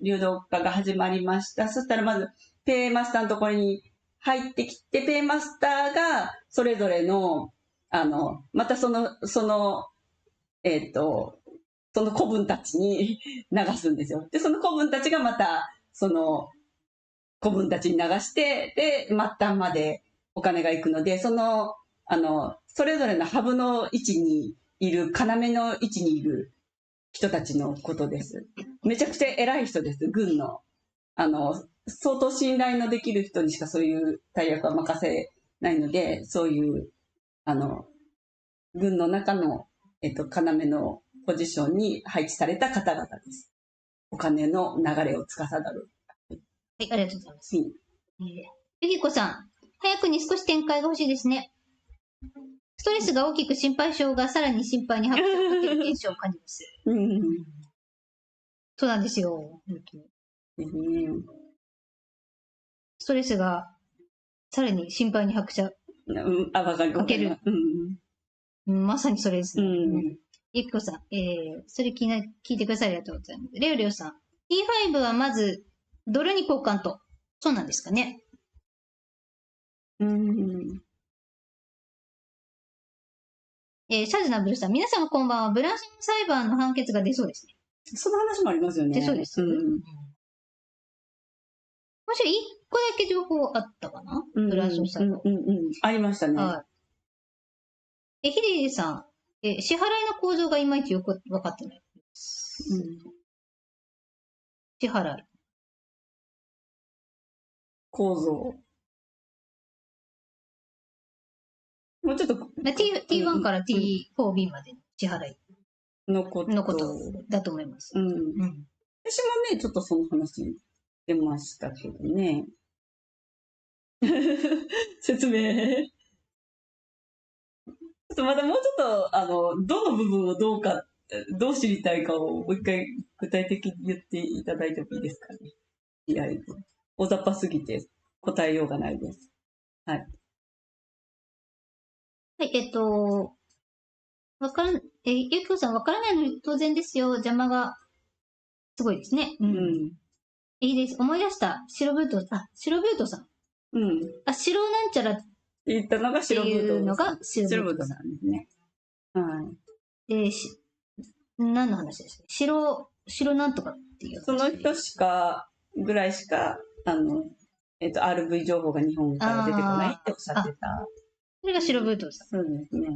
B: 流動化が始まりました。そしたらまず、ペイマスターのところに入ってきて、ペイマスターが、それぞれの、またその子分たちに流すんですよ。で、その子分たちがまた、その子分たちに流して、で、末端までお金が行くので、それぞれのハブの位置にいる、要の位置にいる人たちのことです。めちゃくちゃ偉い人です、軍の。相当信頼のできる人にしかそういう大役は任せないので、そういう、軍の中の、要のポジションに配置された方々です。お金の流れを司る。
A: はい、ありがとうございます。ゆきこさん、早くに少し展開が欲しいですね。ストレスが大きく心配性がさらに心配に拍車をかける現象を感じます。そうなんですよ。ストレスがさらに心配に拍車かける。まさにそれですね。ゆきこさん、それ聞いてくださりありがとうございます。レオレオさん、T5 はまずドルに交換と。そうなんですかね。シャズナブルさん、皆様こんばんは。ブランシング裁判の判決が出そうですね。
B: その話もありますよね。
A: 出そうです。もし一個だけ情報あったかな、ブランシング裁判。
B: ありましたね。
A: はい。ヒデリさん、支払いの構造がいまいちよく分かってないです。支払い。
B: 構造。もうちょっと。
A: T1 から T4B までの支払いのことだと思います。私も
B: ね、ちょっとその話出ましたけどね。説明。ちょっとまだもうちょっと、どの部分をどう知りたいかをもう一回具体的に言っていただいてもいいですかね。いや、大雑把すぎて答えようがないです。はい。
A: はい、ゆきこさん、わからないのに当然ですよ。邪魔が、すごいですね。いいです。思い出した。白ブートさん。白なんちゃらって
B: 言ったのが白ブートさん。
A: 白ブートさんですね。何の話ですか？白なんとかっていう。
B: その人ぐらいしか、RV 情報が日本から出てこないっておっしゃってた。
A: それが白ブートさん。
B: そうですね。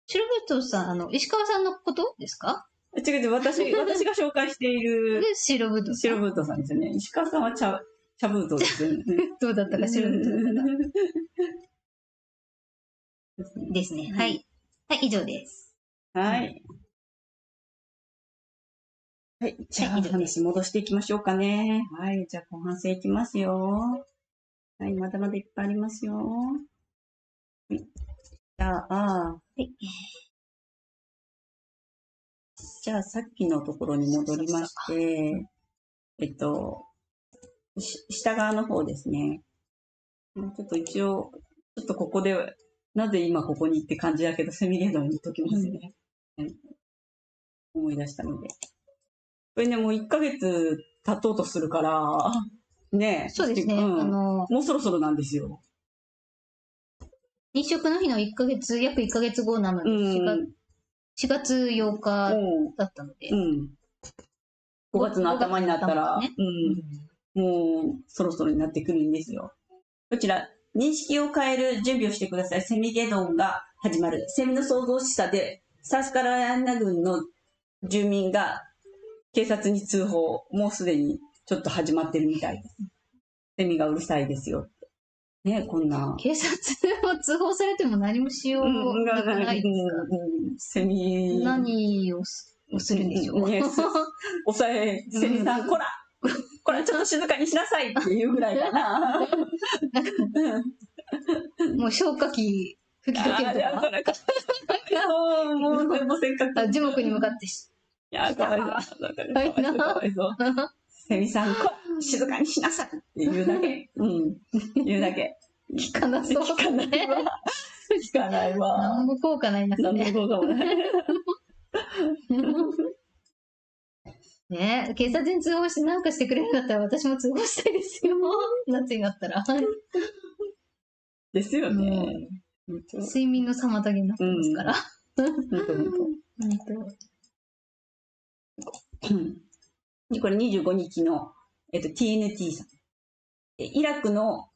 A: 白ブートさん、石川さんのことですか？
B: 違う、私が紹介している
A: 白ブート
B: さんですよね。石川さんは茶ブートですよね。
A: どうだったか白ブートだったか。ですね。はい。はい、以上です。
B: はい。はい。じゃあ、話戻していきましょうかね。はい。じゃあ、後半戦いきますよ。はい。まだまだいっぱいありますよ。はい。じゃあ、じゃあ、さっきのところに戻りまして、下側の方ですね。ちょっと一応、ちょっとここで、なぜ今ここにって感じだけど、セミゲドンに言っときますね。思い出したので。これね、もう1ヶ月経とうとするから、ね。
A: そうですね。
B: もうそろそろなんですよ。
A: 日食の日の約1ヶ月後なので、4月8日だったので。
B: 5月の頭になったら、もうそろそろになってくるんですよ。こちら、認識を変える準備をしてください。セミゲドンが始まる。セミの創造示唆で、サウスカロライナ郡の住民が警察に通報、もうすでにちょっと始まってるみたいです。セミがうるさいですよ。ね、こんな。
A: 警察も通報されても何もしようがないですか？
B: セミ。
A: 何をするんでしょう。
B: セミさん、こらちょっと静かにしなさいっていうぐらいかな。
A: もう消火器吹きかけるとか。
B: もうせっかく。
A: 樹木に向かって
B: いや、かわいそう。セミさん、静かにしなさいって言うだけ。言うだけ。
A: 聞かなそう。
B: 聞かないわ。
A: 何も効果ないな、それ。
B: 何も効果もない。
A: ね、警察に通報して何かしてくれるんだったら私も通報したいですよ。夏になったら。
B: ですよね。
A: 睡眠の妨げになってますから。
B: これ25日の、TNT さん。イラクの、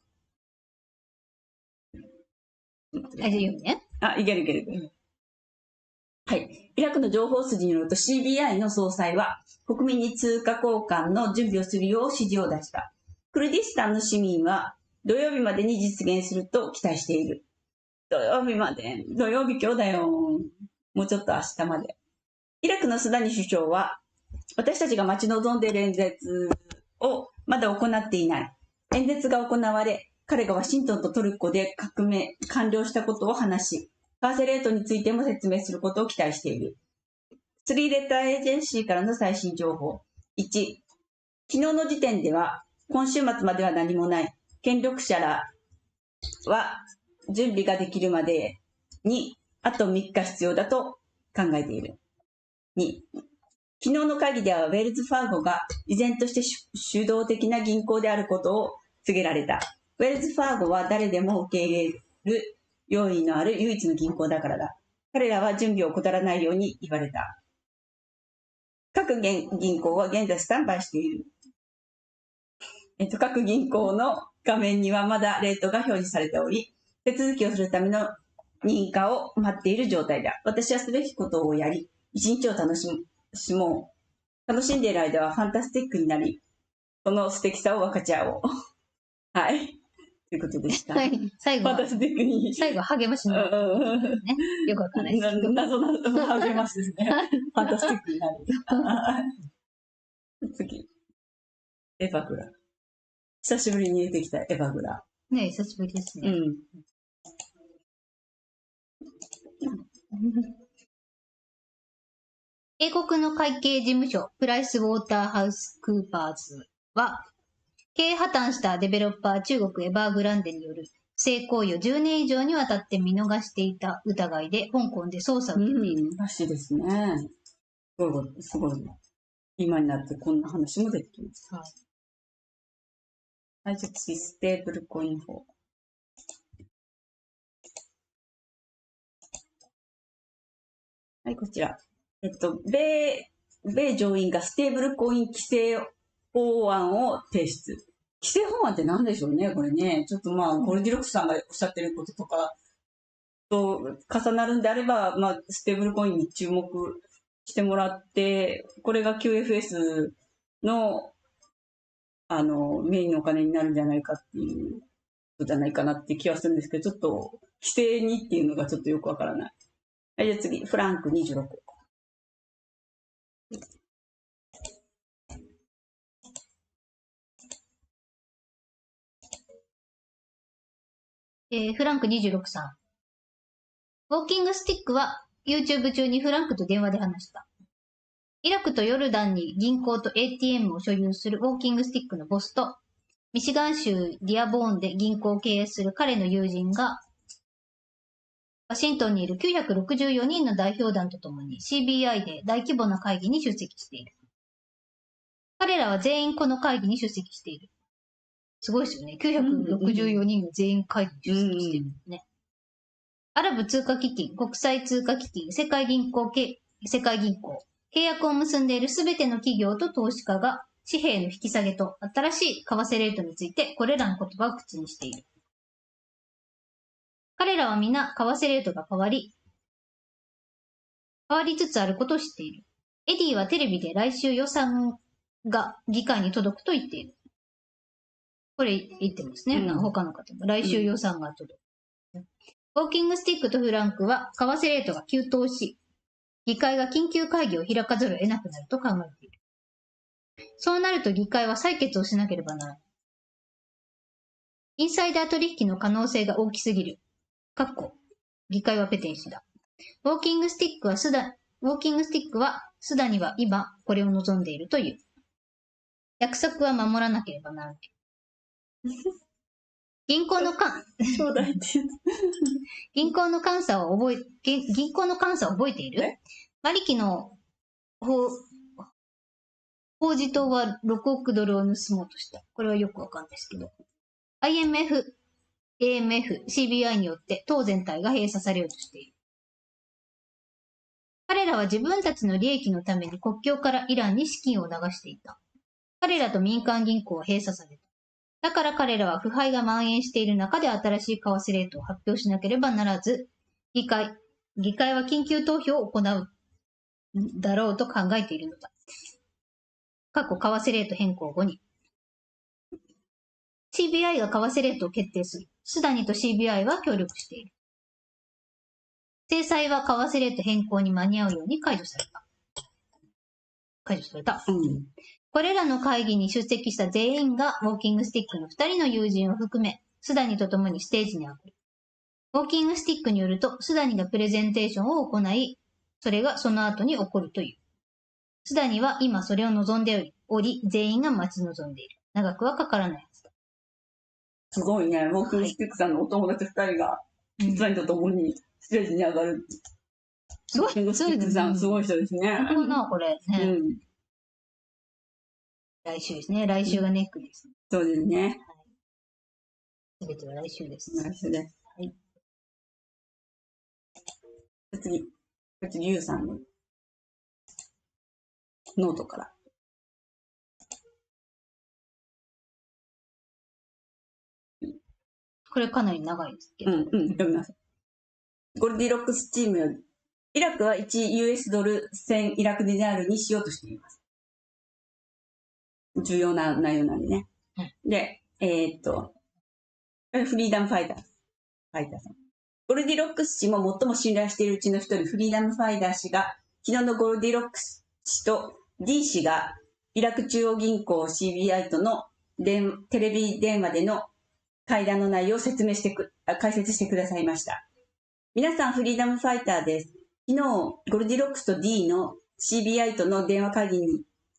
A: 大丈夫ね。
B: いけるいける。はい。イラクの情報筋によると CBI の総裁は国民に通貨交換の準備をするよう指示を出した。クルディスタンの市民は土曜日までに実現すると期待している。土曜日まで。土曜日今日だよ。もうちょっと明日まで。イラクのスダニ首相は私たちが待ち望んでいる演説をまだ行っていない。演説が行われ、彼がワシントンとトルコで完了したことを話し、為替レートについても説明することを期待している。3レターエージェンシーからの最新情報。1、昨日の時点では、今週末までは何もない。権力者らは準備ができるまでにあと3日必要だと考えている。2、昨日の会議ではウェルズ・ファーゴが依然として主導的な銀行であることを告げられた。ウェルズ・ファーゴは誰でも受け入れる用意のある唯一の銀行だからだ。彼らは準備を怠らないように言われた。各銀行は現在スタンバイしている。各銀行の画面にはまだレートが表示されており、手続きをするための認可を待っている状態だ。私はすべきことをやり、一日を楽しもう。楽しんでいる間はファンタスティックになり、その素敵さを分かち合おう。はい。ということでした。
A: はい。最後は、
B: ファンタスティックに。
A: 最後励ましの、ね。よくわかんないですけど。
B: 謎の励ましですね。ファンタスティックになる。次。エバグラ。久しぶりに出てきたエバグラ。
A: ね、久しぶりですね。英国の会計事務所、プライスウォーターハウスクーパーズは、経営破綻したデベロッパー中国エバーグランデによる不正行為を10年以上にわたって見逃していた疑いで香港で捜査を受けている。
B: らしいですね。すごい。今になってこんな話も出てきます。はい、じゃあ次、ステーブルコイン法。はい、こちら。米上院がステーブルコイン規制法案を提出。規制法案って何でしょうね、これね。ちょっとゴルディロックスさんがおっしゃってることとかと重なるんであれば、ステーブルコインに注目してもらって、これが QFS の、メインのお金になるんじゃないかっていうことじゃないかなって気はするんですけど、ちょっと規制にっていうのがちょっとよくわからない。はい、じゃあ次、フランク26。
A: フランク26さん。ウォーキングスティックは YouTube 中にフランクと電話で話した。イラクとヨルダンに銀行と ATM を所有するウォーキングスティックのボスと、ミシガン州ディアボーンで銀行を経営する彼の友人が、ワシントンにいる964人の代表団とともに CBI で大規模な会議に出席している。彼らは全員この会議に出席している。すごいですよね。964人が全員会議に出席しているね。アラブ通貨基金、国際通貨基金、世界銀行、契約を結んでいるすべての企業と投資家が紙幣の引き下げと新しい為替レートについてこれらの言葉を口にしている。彼らは皆為替レートが変わりつつあることを知っている。エディはテレビで来週予算が議会に届くと言っている。これ言ってますね。他の方も。来週予算が届く。ウォーキングスティックとフランクは為替レートが急騰し、議会が緊急会議を開かざるを得なくなると考えている。そうなると議会は採決をしなければならない。インサイダー取引の可能性が大きすぎる。議会はペテン師だ。ウォーキングスティックはスダには今これを望んでいるという。約束は守らなければならない。銀行の監査を覚えている？マリキの法事党は6億ドルを盗もうとした。これはよくわかんないですけど。IMF AMF、CBI によって党全体が閉鎖されようとしている。彼らは自分たちの利益のために国境からイランに資金を流していた。彼らと民間銀行は閉鎖された。だから彼らは腐敗が蔓延している中で新しい為替レートを発表しなければならず、議会は緊急投票を行うだろうと考えているのだ。過去為替レート変更後に。CBI が為替レートを決定する。スダニと CBI は協力している。制裁は為替レート変更に間に合うように解除された。これらの会議に出席した全員がウォーキングスティックの2人の友人を含め、スダニと共にステージに上がる。ウォーキングスティックによると、スダニがプレゼンテーションを行い、それがその後に起こるという。スダニは今それを望んでおり、全員が待ち望んでいる。長くはかからないはずだ。
B: すごいね。ウォーキングスティックさんのお友達2人が、スダニと共にステージに上がる。
A: すごい。ウォーキングスティック
B: さん、すごい人ですね。
A: 本当な、これね。来週ですね。来週がネックです。
B: そうですね。
A: すべては来週です。
B: 来週です。はい。次、ゆうさんのノートから。
A: これかなり長いですけど。
B: 読みます。ゴルディロックスチームより、イラクは 1US ドル1000イラクディナールにしようとしています。重要な内容なんでね。で、フリーダムファイターさん。ゴルディロックス氏も最も信頼しているうちの一人、フリーダムファイター氏が、昨日のゴルディロックス氏と D 氏が、イラク中央銀行 CBI とのテレビ電話での会談の内容を解説してくださいました。皆さん、フリーダムファイターです。昨日、ゴルディロックスと D の CBI との電話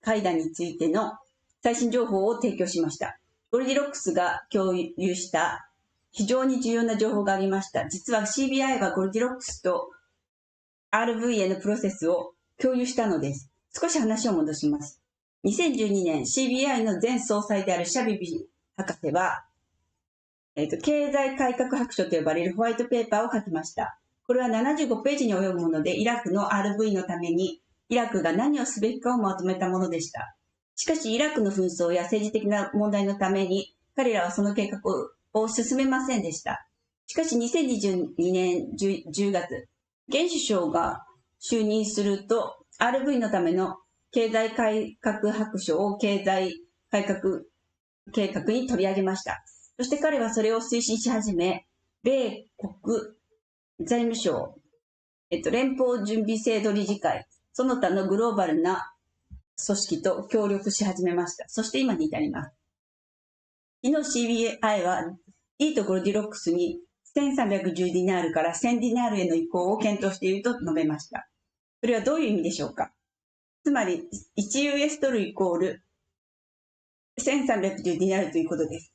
B: 会談についての最新情報を提供しました。ゴルディロックスが共有した非常に重要な情報がありました。実は CBI はゴルディロックスと RV へのプロセスを共有したのです。少し話を戻します。2012年 CBI の前総裁であるシャビビ博士は、経済改革白書と呼ばれるホワイトペーパーを書きました。これは75ページに及ぶもので、イラクの RV のために、イラクが何をすべきかをまとめたものでした。しかし、イラクの紛争や政治的な問題のために、彼らはその計画を進めませんでした。しかし、2022年 10月、現首相が就任すると、RV のための経済改革白書を経済改革計画に取り上げました。そして彼はそれを推進し始め、米国財務省、連邦準備制度理事会、その他のグローバルな組織と協力し始めました。そして今に至ります。昨日 CBI は D とゴルディロックスに1310ディナールから1000ディナールへの移行を検討していると述べました。それはどういう意味でしょうか。つまり 1US ドルイコール1310ディナールということです。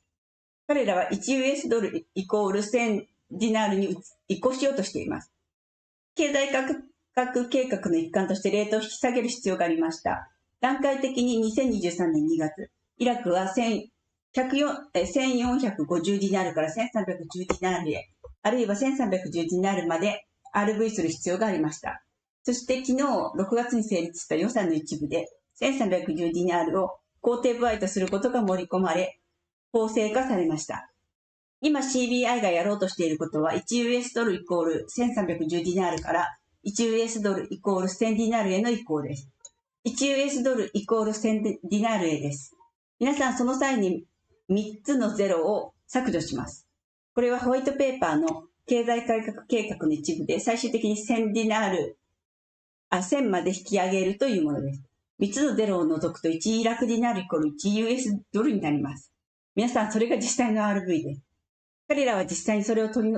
B: 彼らは 1US ドルイコール1000ディナールに移行しようとしています。経済改革計画の一環としてレートを引き下げる必要がありました。段階的に2023年2月、イラクは1450ディナールから1310ディナールへ、あるいは1310ディナールまで RV する必要がありました。そして昨日6月に成立した予算の一部で1310ディナールを公定歩合とすることが盛り込まれ、法制化されました。今 CBI がやろうとしていることは 1US ドルイコール1310ディナールから 1US ドルイコール1000ディナールへの移行です。1US ドルイコール1000ディナールへです。皆さんその際に3つのゼロを削除します。これはホワイトペーパーの経済改革計画の一部で最終的に1000ディナール、1000まで引き上げるというものです。3つのゼロを除くと1イラクディナールイコール 1US ドルになります。皆さんそれが実際の RV です。彼らは実際にそれを取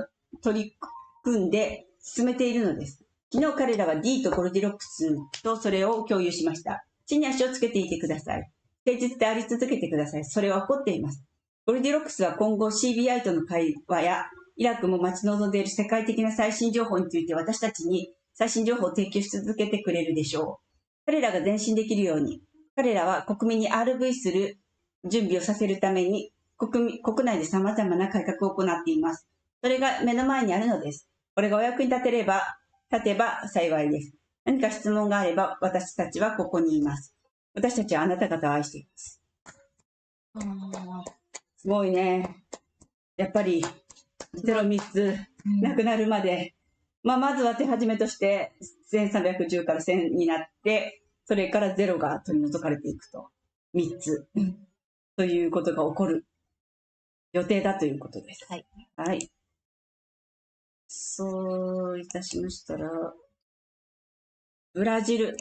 B: り組んで進めているのです。昨日彼らは D とゴルディロックスとそれを共有しました。地に足をつけていてください。誠実であり続けてください。それは起こっています。ゴルディロックスは今後 CBI との会話やイラクも待ち望んでいる世界的な最新情報について私たちに最新情報を提供し続けてくれるでしょう。彼らが前進できるように、彼らは国民に RV する準備をさせるために国内で様々な改革を行っています。それが目の前にあるのです。これがお役に立てば幸いです。何か質問があれば、私たちはここにいます。私たちはあなた方を愛しています。すごいね。やっぱり、03つなくなるまで、まずは手始めとして、1310から1000になって、それから0が取り除かれていくと。3つ。ということが起こる予定だということです。
A: はい。
B: はい。そういたしましたら、ブラジル。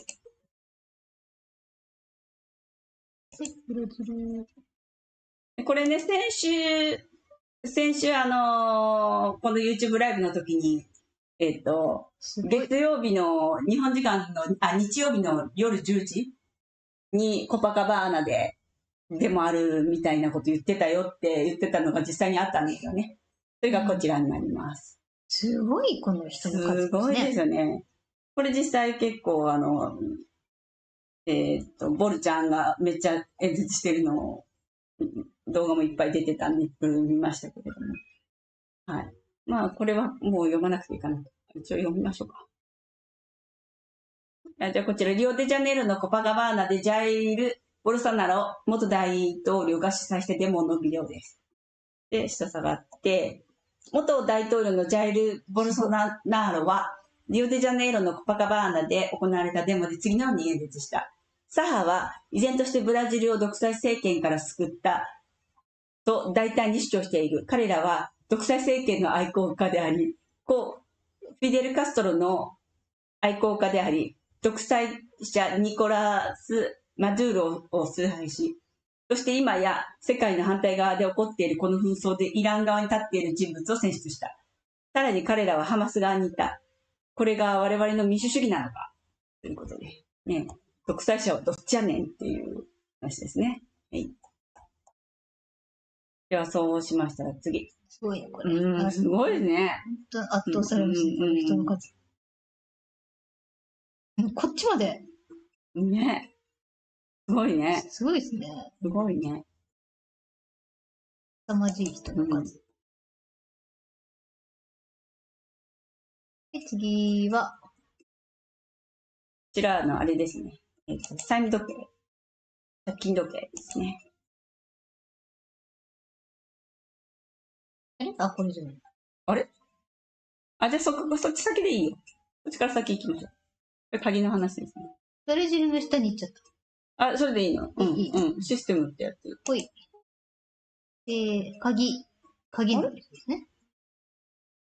B: これね、先週、この YouTube ライブの時に、月曜日の、日本時間の、日曜日の夜10時にコパカバーナでもあるみたいなこと言ってたよって言ってたのが実際にあったんですよね。それがこちらになります。
A: すごい、この人の数ですね。
B: すごいですよね。これ実際結構ボルちゃんがめっちゃ演説してるのを、動画もいっぱい出てたんで、見ましたけれども。はい。これはもう読まなくていいかなと。一応読みましょうか。じゃあこちら、リオデジャネイロのコパカバーナでジャイル・ボルソナロ元大統領が主催してデモのビデオです。で、下下がって、元大統領のジャイル・ボルソナロは、リオデジャネイロのコパカバーナで行われたデモで次のように演説した。左派は依然としてブラジルを独裁政権から救ったと大胆に主張している。彼らは独裁政権の愛好家であり、フィデル・カストロの愛好家であり、独裁者ニコラス・マドゥーロを崇拝し、そして今や世界の反対側で起こっているこの紛争でイラン側に立っている人物を選出した。さらに彼らはハマス側にいた。これが我々の民主主義なのかということで、ね、独裁者はどっちやねんっていう話ですね。はい。では、そうしましたら次。
A: すごいね、これ。
B: すごいですね。
A: 本当圧倒されますね、この人の数。こっちまで。
B: ね。すごいね。
A: すごいですね。
B: すごいね。
A: 凄まじい人の数。で、次は、
B: こちらのあれですね。債務時計。借金時計ですね。
A: これじゃない。
B: あれじゃあそっち先でいいよ。そっちから先行きましょう。これ鍵の話ですね。
A: ブラジルの下に行っちゃった。
B: それでいいの？システムってやつ。
A: ほい。鍵のですね。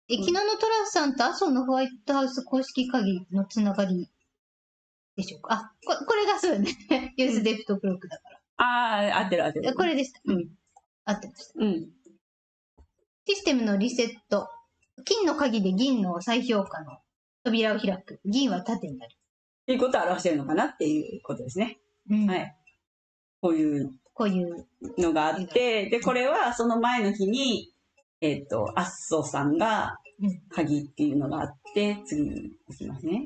A: 昨日のトラスさんと麻生のホワイトハウス公式鍵のつながりでしょうか。これがそうよね。ユースデプトクロックだから。
B: 合ってる。
A: これでした。合ってました。システムのリセット。金の鍵で銀の再評価の扉を開く。銀は縦になる。
B: っていうことを表しているのかなっていうことですね。はい。こういうのがあって、で、これはその前の日に、麻生さんが鍵っていうのがあって、次に行きますね。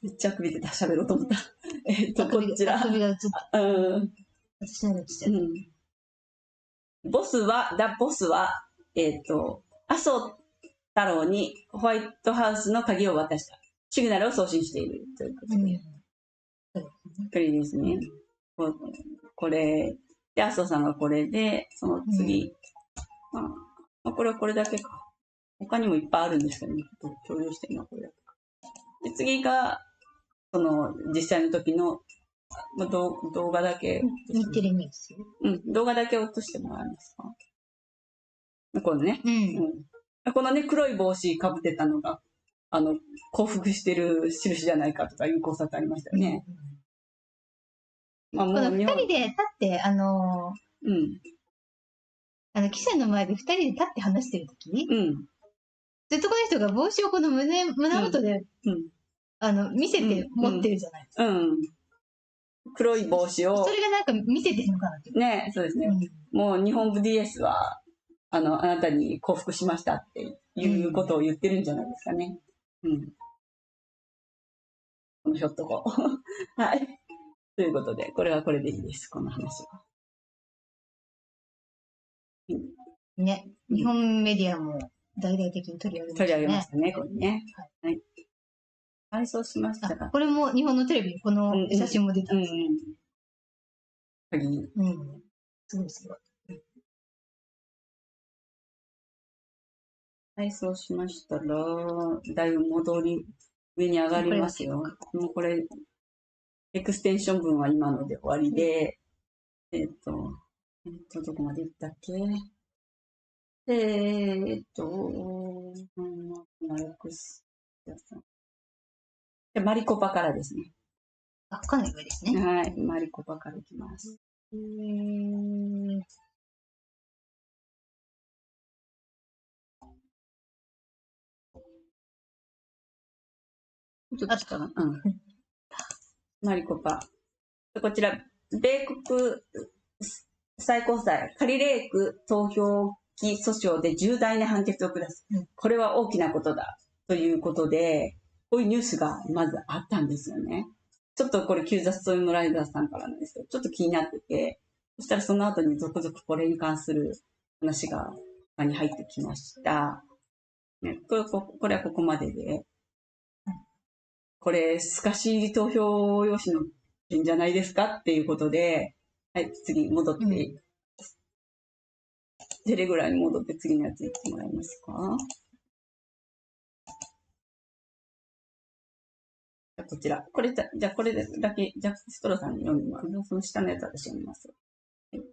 B: めっちゃ首で喋ろうと思った。こちら。
A: 首が映った。私の映っちゃった。
B: ボスは、麻生太郎にホワイトハウスの鍵を渡した。シグナルを送信しているということで。これですね。これ。で、麻生さんがこれで、その次。これはこれだけか。他にもいっぱいあるんですけど、共有してるのはこれだけか。で、次が、その、実際の時の、動画だけ。
A: 日テレニュース。
B: 動画だけ落としてもらえますか？このね。このね、黒い帽子かぶってたのが、降伏してる印じゃないかとかいう考察ありましたよね。
A: この二人で立って、記者の前で二人で立って話してるときに、ずっとこの人が帽子をこの胸元で、見せて持ってるじゃないですか。
B: 黒い帽子を。
A: それがなんか見せてるのかなって。
B: ね、そうですね。もう日本部 DS は、あなたに降伏しましたっていうことを言ってるんじゃないですかね。このひょっとこ。はい。ということで、これはこれでいいです、この話は。
A: ね、日本メディアも大々的に取り上げましたね。
B: 取り上げましたね、これね。はい。はい、そうしましたら。
A: これも日本のテレビにこの写真も出たんですね。うん。すごいすごい。
B: はい、そうしましたら、だいぶ上に上がりますよ。もうこれ、エクステンション分は今ので終わりで、どこまでいったっけマリコパからですね。
A: かなり上ですね。
B: はい、マリコパからいきます。ちょっと下が、マリコパ。こちら、米国最高裁、カリレーク投票機訴訟で重大な判決を下す。これは大きなことだ。ということで、こういうニュースがまずあったんですよね。ちょっとこれ、キューザ・ストームライダーさんからなんですけど、ちょっと気になってて、そしたらその後に続々これに関する話が他に入ってきました。ね、これはここまでで、これ、透かし投票用紙の件じゃないですかっていうことで、はい、次戻って、テレグラに戻って次のやつ言ってもらえますか。こちら。これじゃあこれだけ、じゃあストロさんに読みます。その下のやつ私読みます。
A: 読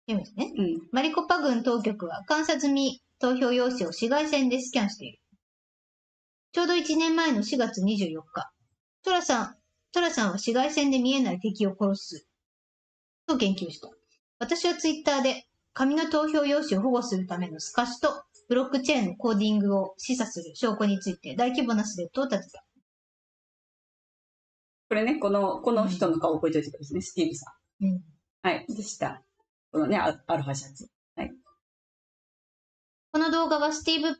A: みますね。マリコパ郡当局は監査済み投票用紙を紫外線でスキャンしている。ちょうど1年前の4月24日、トラさんは紫外線で見えない敵を殺す。と言及した。私はツイッターで紙の投票用紙を保護するための透かしとブロックチェーンのコーディングを示唆する証拠について大規模なスレッドを立てた。
B: これね、この人の顔を覚えておいてくださいね、スティーブさん。はい、でした。このね、アルファシャツ。はい。
A: この動画はスティーブ・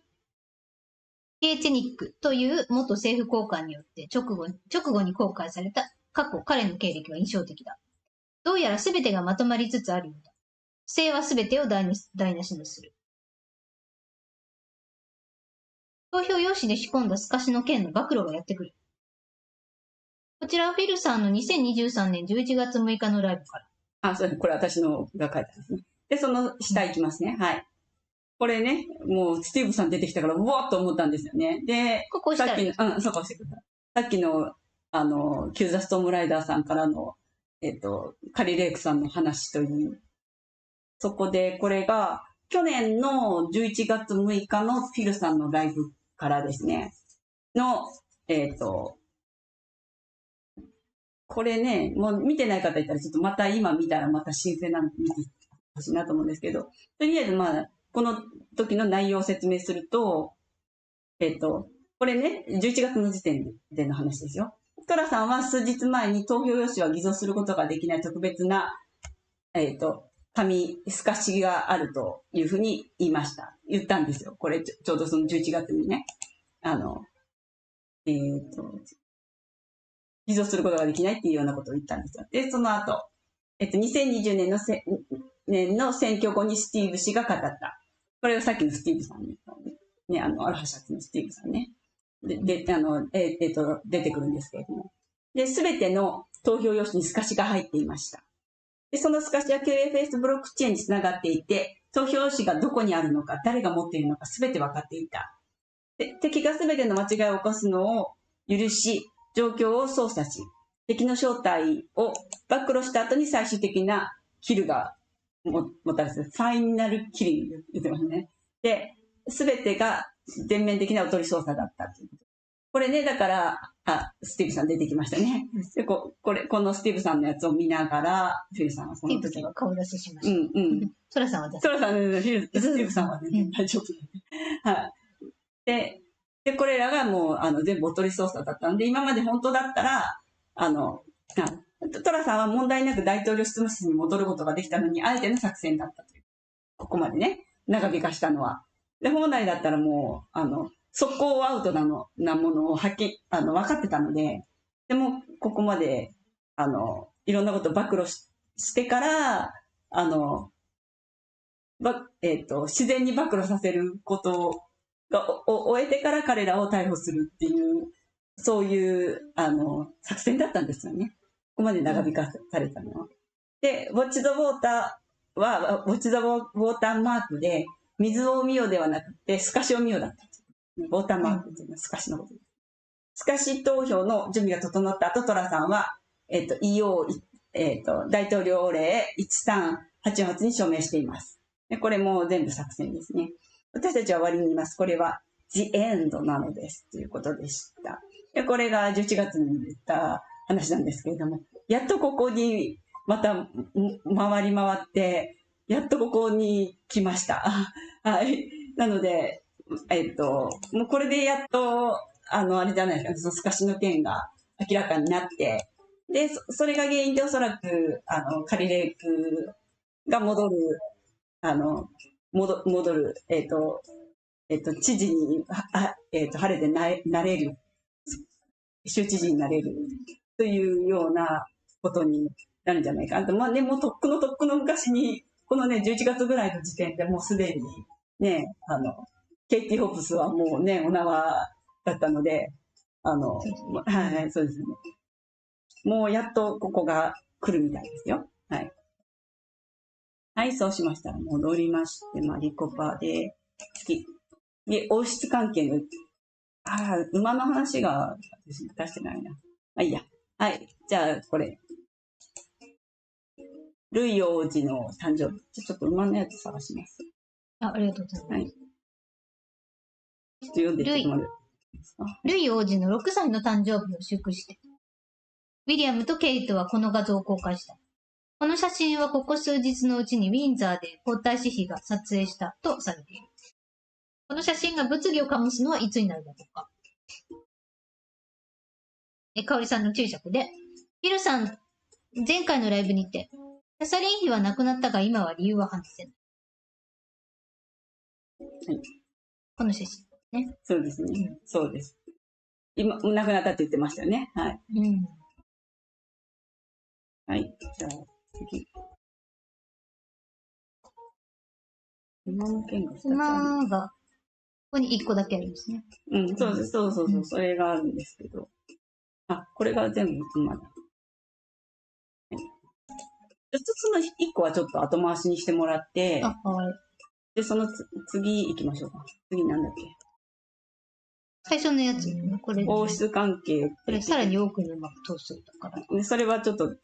A: ピエチェニックという元政府高官によって直後に公開された過去彼の経歴は印象的だ。どうやら全てがまとまりつつあるようだ。不正は全てを台無しにする。投票用紙で仕込んだ透かしの件の暴露がやってくる。こちらはフィルさんの2023年11月6日のライブから。
B: そうです。これ私のが書いたんですね。で、その下行きますね。はい。これね、もうスティーブさん出てきたから、うわーっと思ったんですよね。で、さっきの、そこ押してください。さっきの、キューザストームライダーさんからの、カリレイクさんの話という。そこで、これが、去年の11月6日のフィルさんのライブからですね、の、これね、もう見てない方いたら、ちょっとまた今見たらまた新鮮なの見てほしいなと思うんですけど、とりあえずまあ、この時の内容を説明すると、これね、11月の時点での話ですよ。トラさんは数日前に投票用紙は偽造することができない特別な、透かしがあるというふうに言ったんですよ。これちょうどその11月にね、偽造することができないっていうようなことを言ったんですよ。で、その後、2020年の選挙後にスティーブ氏が語った。これがさっきのスティーブさんね、アルファシャツのスティーブさんね。で、出てくるんですけれども。で、すべての投票用紙に透かしが入っていました。で、その透かしは QFS ブロックチェーンにつながっていて、投票用紙がどこにあるのか、誰が持っているのか、すべて分かっていた。で、敵がすべての間違いを起こすのを許し、状況を操作し、敵の正体を暴露した後に最終的なキルが持たれてファイナルキリング言ってますね。で、すべてが全面的なおとり操作だったということ。これね、だから、スティーブさん出てきましたね。でこのスティーブさんのやつを見ながら、フィルさんはその時。
A: スティーブさんが顔出ししました。トラさんは出
B: す。トラさん、スティーブさんはね、大丈夫。はい。で、これらがもう、全部おとり操作だったんで、今まで本当だったら、トラさんは問題なく大統領執務室に戻ることができたのに、あえての作戦だったという。ここまでね、長引かしたのは。で、本来だったらもう、速攻アウトなものを分かってたので、でも、ここまで、いろんなことを暴露してから、自然に暴露させることを終えてから彼らを逮捕するっていう、そういう、作戦だったんですよね。ここまで長引かされたのは。で、ウォッチ・ザ・ウォーターは、ウォッチ・ザ・ウォーターマークで、水を見よではなくて、透かしを見よだった。ウォーターマークっていうのは透かしのことです。透かし投票の準備が整った後、トラさんは、EO、大統領令1388に署名しています。でこれも全部作戦ですね。私たちは終わりに言います。これは The End なのです。ということでした。でこれが11月に言った話なんですけれども、やっとここにまた回り回って、やっとここに来ました。はい。なので、もうこれでやっと、あれじゃないですか、その透かしの件が明らかになって、で、それが原因でおそらく、カリレイクが戻る、知事に、晴れてなれる、州知事になれるというようなことになるんじゃないかなと。まあね、もうとっくの昔に、このね、11月ぐらいの時点でもうすでに、ね、ケイティ・ホップスはもうね、お縄だったので、はい、そうですね。もうやっとここが来るみたいですよ。はい。はい、そうしましたら戻りまして、マリコパで、次。で、王室関係の、馬の話が私出してないな。いいや。はい、じゃあこれ。ルイ王子の誕生日。ちょっと馬のやつ探します。
A: ありがとうございます。はい。ちょ
B: っと読んでいってもらえますか。
A: ルイ王子の6歳の誕生日を祝して、ウィリアムとケイトはこの画像を公開した。この写真はここ数日のうちにウィンザーで皇太子妃が撮影したとされている。この写真が物議を醸すのはいつになるだろうか。かおりさんの注釈で、ヒルさん、前回のライブにて、キャサリン妃は亡くなったが今は理由は話せない。
B: はい。
A: この写真ね。
B: そうですね。そうです。今、亡くなったって言ってましたよね。はい。はい。じゃあ、次。馬の剣が2つある。
A: 馬が、ここに1個だけありますね。
B: そうです。そう。それがあるんですけど。これが全部馬だ。その1個はちょっと後回しにしてもらって、
A: はい。
B: で、その次行きましょうか。次なんだっけ。
A: 最初のやつ、これ。
B: 王室関係。
A: これさらに多くの馬が通すだから。
B: で、それはちょっと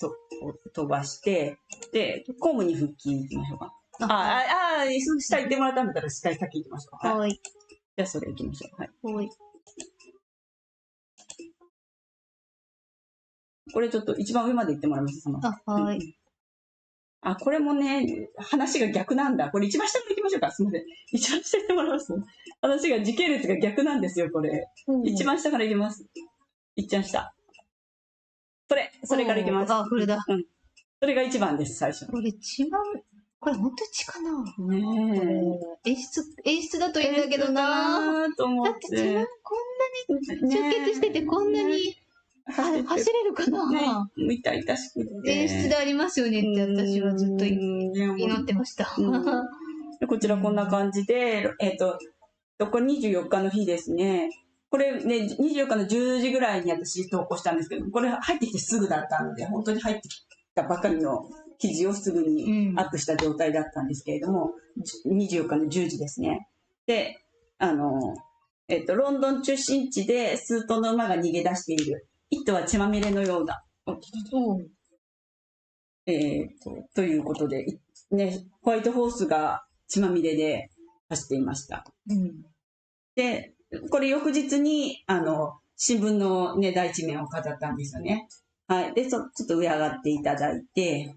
B: 飛ばして、で、公務に復帰行きましょうか。下行ってもらったんだったら下先行きましょう。
A: はい。
B: じゃあそれ行きましょう。はい。
A: はい。
B: これちょっと一番上まで行ってもらいます。
A: はい。
B: これもね、話が逆なんだ。これ一番下まで行きましょうか。すみません。一番下行ってもらいます。話が時系列が逆なんですよ、これ。一番下から行きます。一番下。それから行きます。
A: これだ。
B: それが一番です、最初。
A: これ違う。これ本当に血かな
B: ね
A: え。演出だといいんだけどな。
B: と思って。
A: だって血がこんなに集結しててこんなに走れるかな、
B: 痛々しくて。
A: 演出でありますよねって私はずっと祈ってました。
B: こちらこんな感じで、これ24日の日ですね。これね、24日の10時ぐらいに私投稿したんですけど、これ入ってきてすぐだったので、本当に入ってきたばかりの記事をすぐにアップした状態だったんですけれども、24日の10時ですね。で、ロンドン中心地で数頭の馬が逃げ出している。一頭は血まみれのようだ。ということで、ね、ホワイトホースが血まみれで走っていました。で、これ翌日に、新聞のね、第一面を飾ったんですよね。はい。で、ちょっと上上がっていただいて、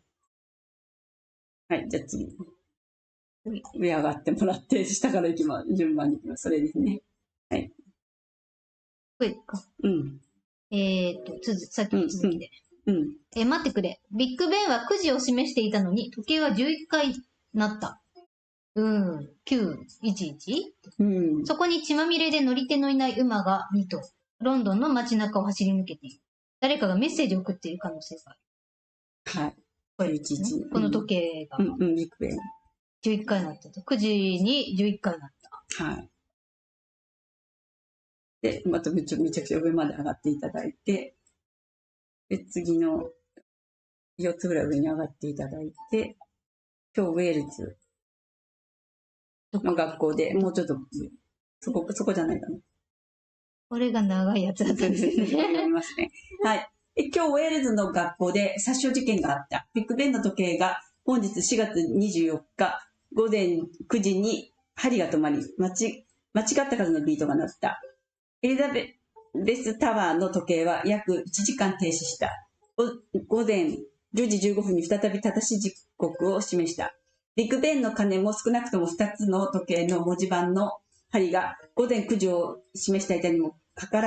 B: はい、じゃあ次。上上がってもらって、下から順番に行きます。それですね。はい。
A: さっきの続きで。待ってくれ。ビッグベンは9時を示していたのに、時計は11回なった。911? そこに血まみれで乗り手のいない馬が2頭。ロンドンの街中を走り抜けている。誰かがメッセージを送っている可能性がある。
B: はい。
A: これですね。この時計が。
B: ビッグベン。
A: 11回になったと。9時に11回になった。
B: はい。で、まためちゃくちゃ上まで上がっていただいて、で、次の4つぐらい上に上がっていただいて、今日ウェールズの学校で、もうちょっと、そこじゃないかな。
A: これが長いやつだったんですね。
B: 読みますね。はい。今日ウェールズの学校で殺傷事件があった。ビッグベンの時計が本日4月24日午前9時に針が止まり、間違った数のビートが鳴った。エリザベスタワーの時計は約1時間停止した。午前10時15分に再び正しい時刻を示した。ビッグベンの鐘も少なくとも2つの時計の文字盤の針が午前9時を示していたにもかか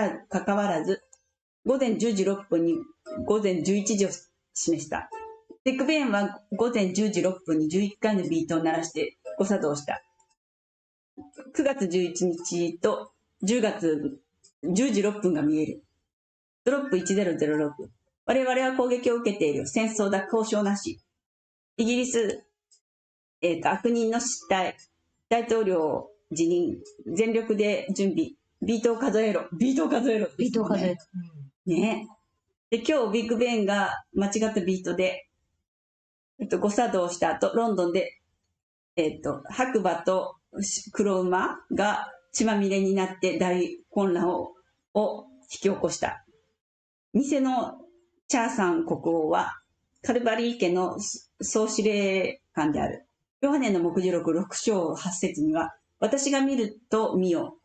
B: わらず、午前10時6分に午前11時を示した。ビッグベンは午前10時6分に11回のビートを鳴らして誤作動した。9月11日と10月10時6分が見える。ドロップ1006。我々は攻撃を受けている。戦争だ。交渉なし。イギリス、悪人の失態。大統領辞任。全力で準備。ビートを数えろ。ビートを数えろ。
A: ビートを数えろ。
B: ね。で、今日ビッグベンが間違ったビートで、誤作動した後、ロンドンで、白馬と黒馬が血まみれになって大混乱を引き起こした。偽のチャーサン国王は、カルバリー家の総司令官である。ヨハネの目次録6章8節には、私が見ると見よ。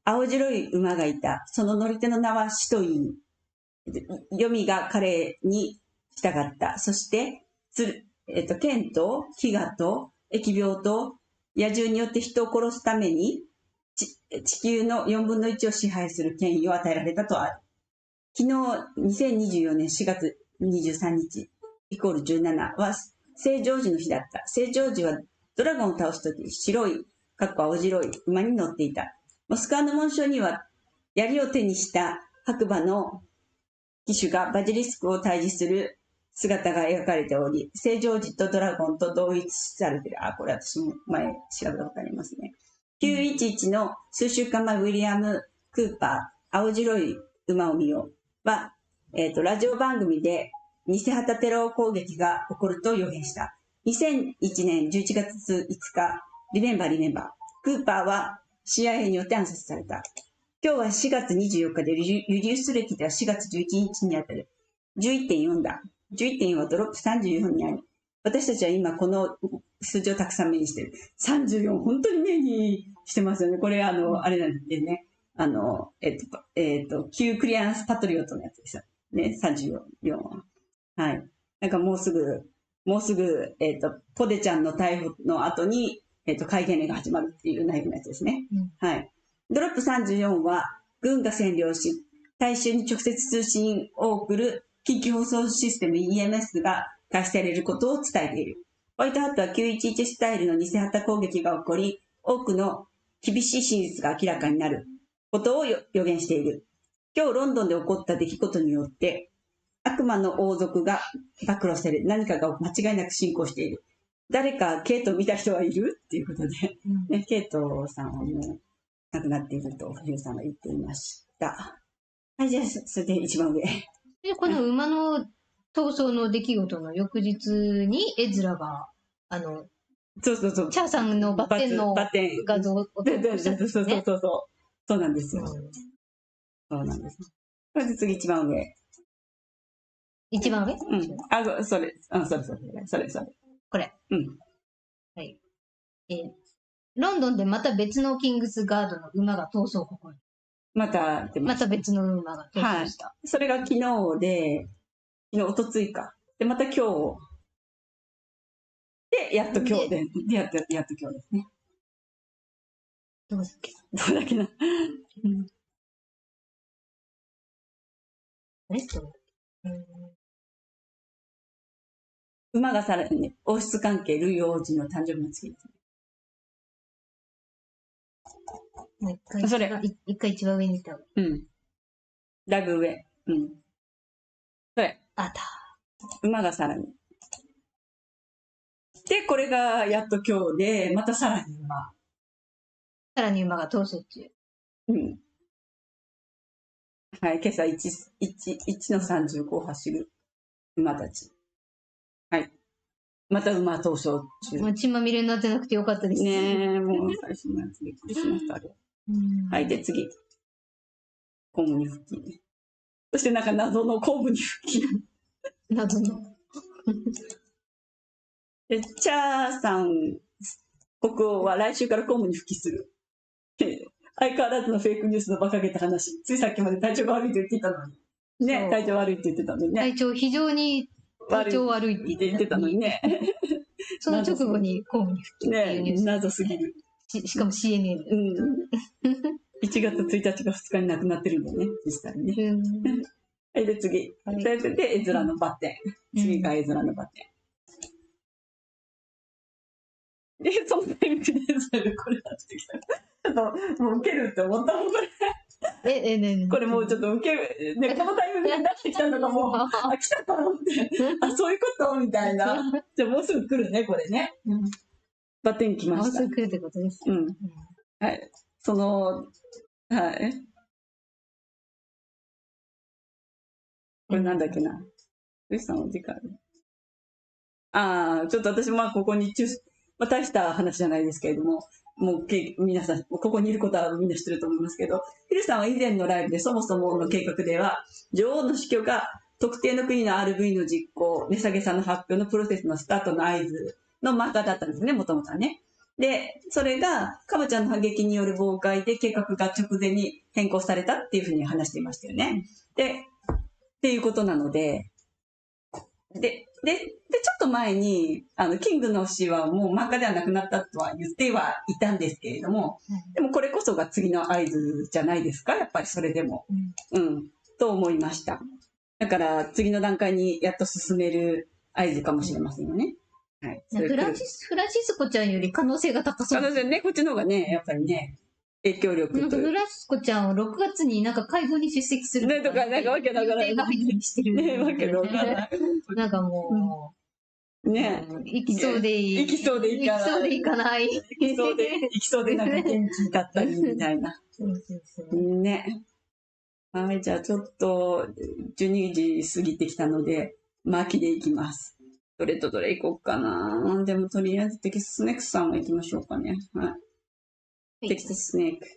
B: 青白い馬がいた。その乗り手の名はシトイン。読みが彼に従った。そして、剣と飢餓と疫病と野獣によって人を殺すために地球の4分の1を支配する権威を与えられたとある。昨日2024年4月23日イコール17は聖ジョージの日だった。聖ジョージはドラゴンを倒すとき白い、青白い馬に乗っていた。モスクワの紋章には槍を手にした白馬の騎手がバジリスクを退治する姿が描かれており、聖ジョージとドラゴンと同一されている。これ私も前調べたことありますね。911の数週間前、ウィリアム・クーパー、青白い馬を見よは、ラジオ番組で偽旗テロ攻撃が起こると予言した。2001年11月5日、リメンバー。クーパーは CIA によって暗殺された。今日は4月24日で、ユリウス歴では4月11日にあたる。11.4 だ。11.4 はドロップ34にあり、私たちは今この数字をたくさん目にしている。34、本当に目にしてますよね。これあれなんでね。旧クリアンスパトリオットのやつですよ。ね、34は。はい。なんかもうすぐ、ポデちゃんの逮捕の後に、戒厳令が始まるっていう内容のやつですね。はい。ドロップ34は、軍が占領し、大衆に直接通信を送る緊急放送システム EMS が開始されることを伝えている。ホワイトハットは911スタイルの偽旗攻撃が起こり、多くの厳しい真実が明らかになることを予言している。今日ロンドンで起こった出来事によって、悪魔の王族が暴露され、何かが間違いなく進行している。誰かケイトを見た人はいるっていうことで、ね、ケイトさんはもう亡くなっていると、ヒューさんが言っていました。はい、じゃあ、それで一番上。
A: で、この馬の逃走の出来事の翌日に、エズラが、
B: そう。
A: チャーさんのバッテンの画像を投稿したんですね。
B: そうなんですよ。そうなんです。それで次一番上。
A: 一番上？
B: それ。
A: これ。はい。ロンドンでまた別のキングスガードの馬が逃走を試み。また別の馬が逃走した。
B: それが昨日で、おとついか。で、また今日。で、やっと今日で、やっと今日ですね。
A: どうだっけな。
B: 馬がさらに、王室関係、ルイ王子の誕生日の月です
A: ね。一回一番上にいた。
B: だいぶ上。それ。
A: あった。
B: 馬がさらに。で、これがやっと今日で、またさらに馬。
A: さらに馬が逃走中。
B: うん。はい、今朝1の35を走る馬たち。はい。また馬逃走中。
A: もう血まみれになってなくてよかったです。
B: ねえ、もう最初のやつびっくりしました、あれ。はい、で次。公務に復帰。そしてなんか謎の公務に復帰。
A: 謎の。
B: で、チャーさん国王は来週から公務に復帰する。相変わらずのフェイクニュースの馬鹿げた話。ついさっきまで体調が悪いと言っていたのに。ね、体調悪いって言ってたのにね。
A: 非常に体調悪いって
B: 言ってたのにね。
A: その直後に公務に復帰っていうニュース。
B: ね、謎すぎる。
A: しかも CNN。
B: 1月1日が2日に亡くなってるんだよね、実際にね。はい、で次。で、絵面のバッテン。次が絵面のバッテン。で、そのタイミングでこれ出してきた。ちょっと、もう受けるって思ったもん、これ。これもうちょっと受ける。ね、このタイミングで出してきたのがもう、あ、来たと思って。あ、そういうことみたいな。じゃあもうすぐ来るね、これね。バッテン来ました。
A: もうすぐ来るってことです。
B: はい。その、はい。これなんだっけな。ウィスさんお時間ちょっと私もここに大した話じゃないですけれども、もう皆さん、ここにいることはみんな知ってると思いますけど、ヒルさんは以前のライブでそもそもの計画では、女王の死去が特定の国の RV の実行、値下げさんの発表のプロセスのスタートの合図のマーカーだったんですね、もともとはね。で、それが、カムちゃんの反撃による妨害で計画が直前に変更されたっていうふうに話していましたよね。で、っていうことなので、で、ちょっと前に、キングの死はもう漫画ではなくなったとは言ってはいたんですけれども、でもこれこそが次の合図じゃないですか、やっぱりそれでも。と思いました。だから次の段階にやっと進める合図かもしれませんよね。はい。
A: フランシスコちゃんより可能性が高そう
B: ですね。こっちの方がね、やっぱりね、影響力と。
A: フランシスコちゃんを6月になんか会合に出席する
B: ねとか、なんかわけだから。
A: 予定が入ったりしてる。
B: ね、わけだから。
A: なんかも
B: う、ね、
A: 行きそうでいい。
B: 行きそうでいかない。
A: 行きそうでいかない。
B: 行きそうでなんか元気だったりみたいな。ね。はい、じゃあちょっと12時過ぎてきたので、巻きでいきます。どれとどれ行こうかな。でもとりあえずテキススネークさんは行きましょうかね。はい。テキススネーク。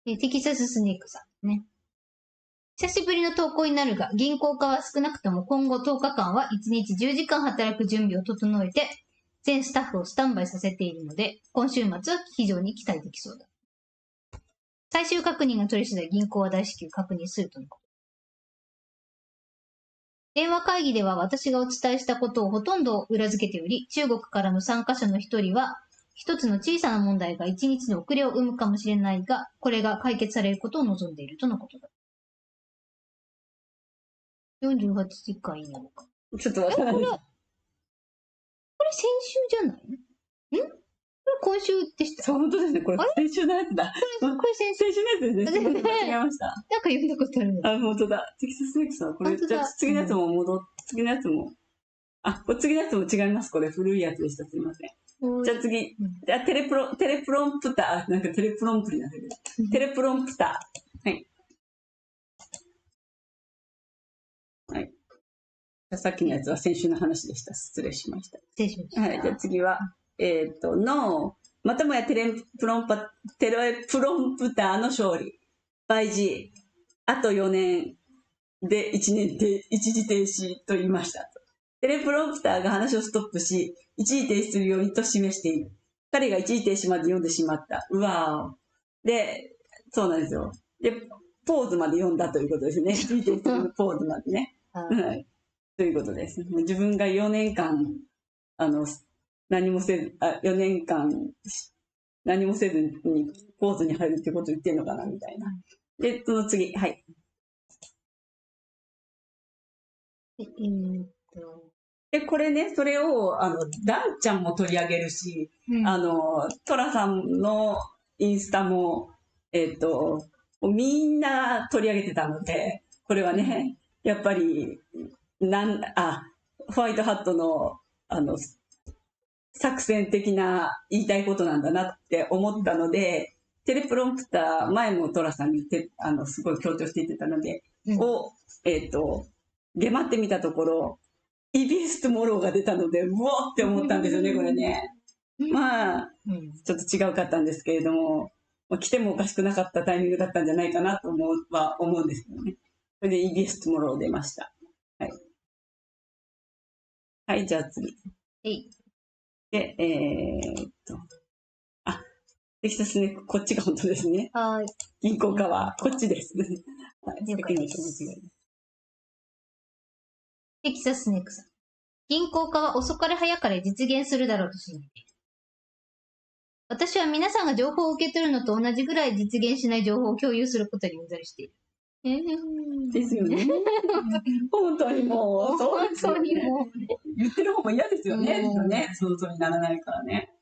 A: テキサススネークさんね。久しぶりの投稿になるが、銀行家は少なくとも今後10日間は1日10時間働く準備を整えて、全スタッフをスタンバイさせているので、今週末は非常に期待できそうだ。最終確認が取れ次第銀行は大至急確認するとのこと。電話会議では私がお伝えしたことをほとんど裏付けており、中国からの参加者の一人は、一つの小さな問題が1日の遅れを生むかもしれないが、これが解決されることを望んでいるとのことだ。48時間以内か。
B: ちょっとわからない。こ
A: れ先週じゃないの？これ今週でした。
B: そう、本当ですね。これ先週のやつだ。
A: これ先週
B: のやつですね。間違えました。
A: なんか読んだことある
B: の。本当だ。テキサスネークさん、これ、じゃあ次のやつも次のやつも、これ次のやつも違います。これ古いやつでした。すみません。じゃあ次。じゃあテレプロンプター。なんかテレプロンプになってる。テレプロンプター。はい。はい。さっきのやつは先週の話でした。失礼しました。
A: 失礼しました。
B: はい。じゃあ次は、またもやテレプロンプターの勝利。倍 G。あと4年で1年で一時停止と言いました。テレプロンプターが話をストップし、一時停止するようにと示している。彼が一時停止まで読んでしまった。うわー。で、そうなんですよ。で、ポーズまで読んだということですね。一時停止するポーズまでね。はい。ということです。自分が4年間、何もせず、4年間、何もせずにポーズに入るってことを言ってんのかな、みたいな。で、その次、はい。で、これね、それを、ダンちゃんも取り上げるし、トラさんのインスタも、みんな取り上げてたので、これはね、やっぱり、ホワイトハットの、作戦的な言いたいことなんだなって思ったので、テレプロンプター、前もトラさんに言って、すごい強調して言ってたので、ゲマってみたところ、EBS トゥモローが出たので、うおーって思ったんですよね、これね。まあ、ちょっと違うかったんですけれども、来てもおかしくなかったタイミングだったんじゃないかなと思うんですけどね。それで EBS トゥモロー出ました。はい。はい、じゃあ次。で、テキサスネック、こっちが本当ですね。
A: はい。
B: 銀行家は、こっちです。
A: はい、了解です。テキサスネックさん。銀行家は遅かれ早かれ実現するだろうと信じている。私は皆さんが情報を受け取るのと同じぐらい実現しない情報を共有することにうんざりしている。
B: ですよね。本当にもう、そうですよね。言ってる方も嫌ですよね。想像にならないからね。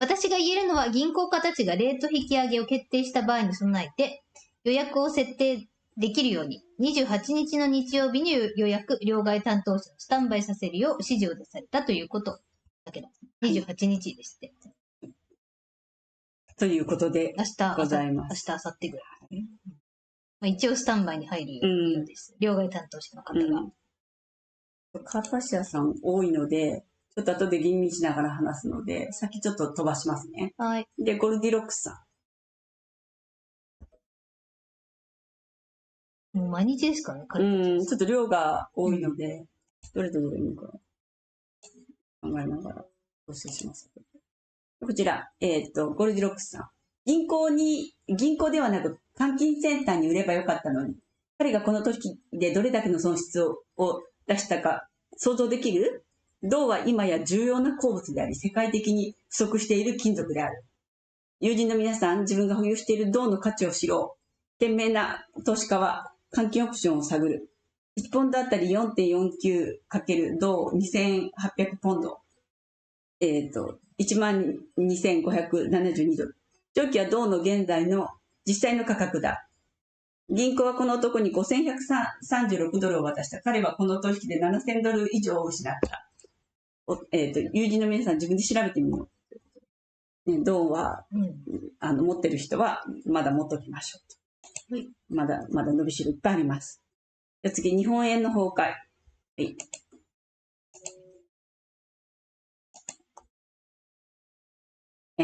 A: 私が言えるのは銀行家たちがレート引き上げを決定した場合に備えて予約を設定できるように28日の日曜日に予約両替担当者をスタンバイさせるよう指示を出されたということだけど、28日ですって。
B: ということでございます。
A: 明日、明後日ぐらい。一応スタンバイに入るようです。両替担当者の方が。
B: カーパシアさん多いので、ちょっと後で吟味しながら話すので、先ちょっと飛ばしますね。
A: はい。
B: で、ゴルディロックスさ
A: ん。もう毎日ですからね、
B: ちょっと量が多いので、どれとどれいいのか考えながら、ご紹介します。こちら、ゴルディロックスさん。銀行ではなく、換金センターに売ればよかったのに、彼がこの時でどれだけの損失を出したか想像できる？銅は今や重要な鉱物であり、世界的に不足している金属である。友人の皆さん、自分が保有している銅の価値を知ろう。賢明な投資家は換金オプションを探る。1ポンドあたり 4.49× 銅2800ポンド。12,572ドル。上記は銅の現在の実際の価格だ。銀行はこの男に5136ドルを渡した。彼はこの取引で7000ドル以上を失った。友人の皆さん自分で調べてみよう。ね、銅は、持ってる人はまだ持っときましょう。はい、まだ伸びしろいっぱいあります。じゃあ次、日本円の崩壊。は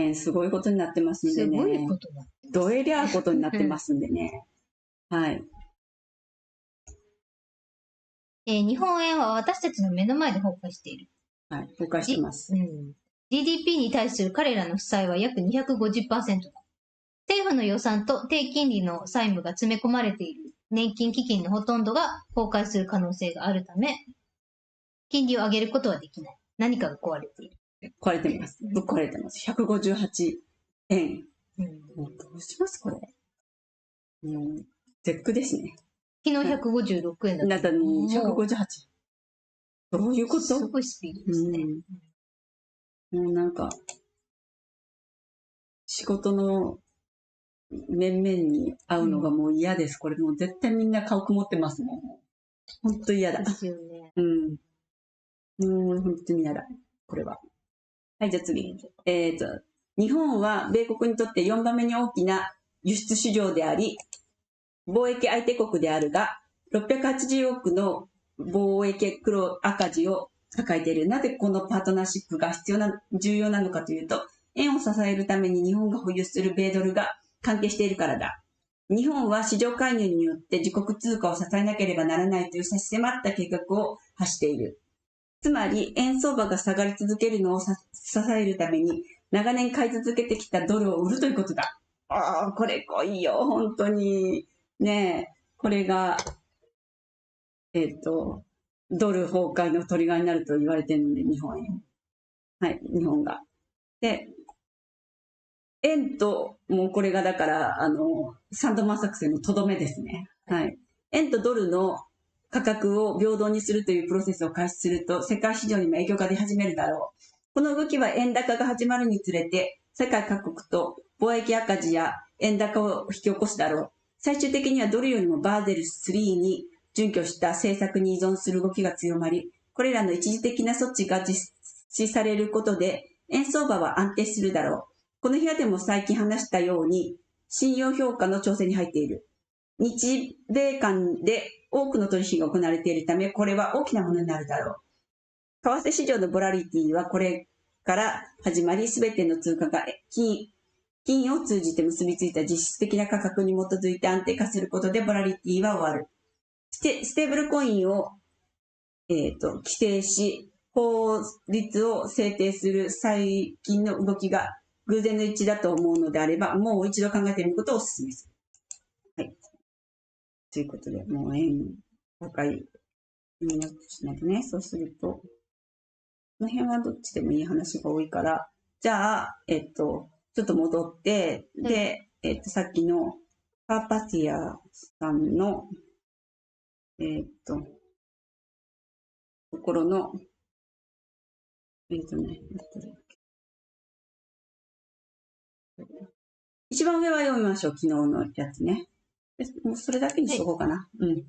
B: い。すごいことになってますんでね。
A: すごいことだ。
B: どえりゃことになってますんでね。はい。
A: 日本円は私たちの目の前で崩壊している。
B: はい、崩壊してます。
A: GDP に対する彼らの負債は約250%だ。政府の予算と低金利の債務が詰め込まれている年金基金のほとんどが崩壊する可能性があるため、金利を上げることはできない。何かが壊れている。
B: 壊れてます。ぶっ壊れてます。158円。もうどうしますこれ。絶句ですね。
A: 昨日156円だった
B: のに158。どういうこと？
A: すごいスピードですね。
B: もうなんか、仕事の面々に会うのがもう嫌です。これもう絶対みんな顔曇ってますもん。ほんと嫌だ。
A: ですよね。
B: もう本当に嫌だ。これは。はい、じゃあ次。日本は米国にとって4番目に大きな輸出市場であり、貿易相手国であるが、680億の貿易赤字を抱えている。なぜこのパートナーシップが重要なのかというと、円を支えるために日本が保有する米ドルが関係しているからだ。日本は市場介入によって自国通貨を支えなければならないという差し迫った計画を発している。つまり、円相場が下がり続けるのを支えるために、長年買い続けてきたドルを売るということだ。これ濃いよ、本当に。ねえ、これが、ドル崩壊のトリガーになると言われてるので、日本円。はい、日本が。で、円と、もうこれがだから、サンドマン作戦のとどめですね。はい。円とドルの価格を平等にするというプロセスを開始すると、世界市場にも影響が出始めるだろう。この動きは円高が始まるにつれて、世界各国と貿易赤字や円高を引き起こすだろう。最終的にはドルよりもバーゼル3に準拠した政策に依存する動きが強まり、これらの一時的な措置が実施されることで、円相場は安定するだろう。この部屋でも最近話したように、信用評価の調整に入っている。日米間で多くの取引が行われているため、これは大きなものになるだろう。為替市場のボラリティはこれから始まり、すべての通貨が金を通じて結びついた実質的な価格に基づいて安定化することでボラリティは終わる。ステーブルコインを、規制し、法律を制定する最近の動きが偶然の一致だと思うのであれば、もう一度考えてみることをお勧めする。はい。ということで、もう円高いになってしないとね。そうすると、この辺はどっちでもいい話が多いから、じゃあ、ちょっと戻って、で、さっきのパーパティアさんの、ところの、一番上は読みましょう、昨日のやつね。もうそれだけにしとこうかな。うん。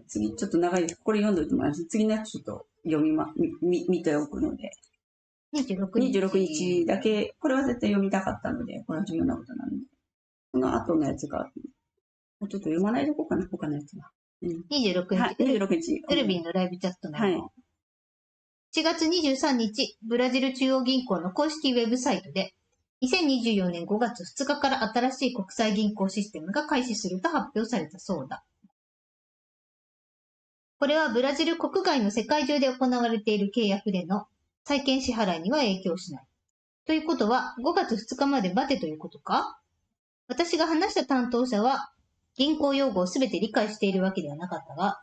B: 次、ちょっと長いです。これ読んどいてもらいます。次のやつちょっと見ておくので。26日だけ、これは絶対読みたかったので、これは重要なことなので。この後のやつが、もうちょっと読まないでおこうかな、他のやつは。
A: 26日。
B: はい、26日。
A: ウルビンのライブチャットの。
B: はい。
A: 4月23日、ブラジル中央銀行の公式ウェブサイトで、2024年5月2日から新しい国際銀行システムが開始すると発表されたそうだ。これはブラジル国外の世界中で行われている契約での債券支払いには影響しない。ということは、5月2日まで待てということか？私が話した担当者は、銀行用語をすべて理解しているわけではなかったが、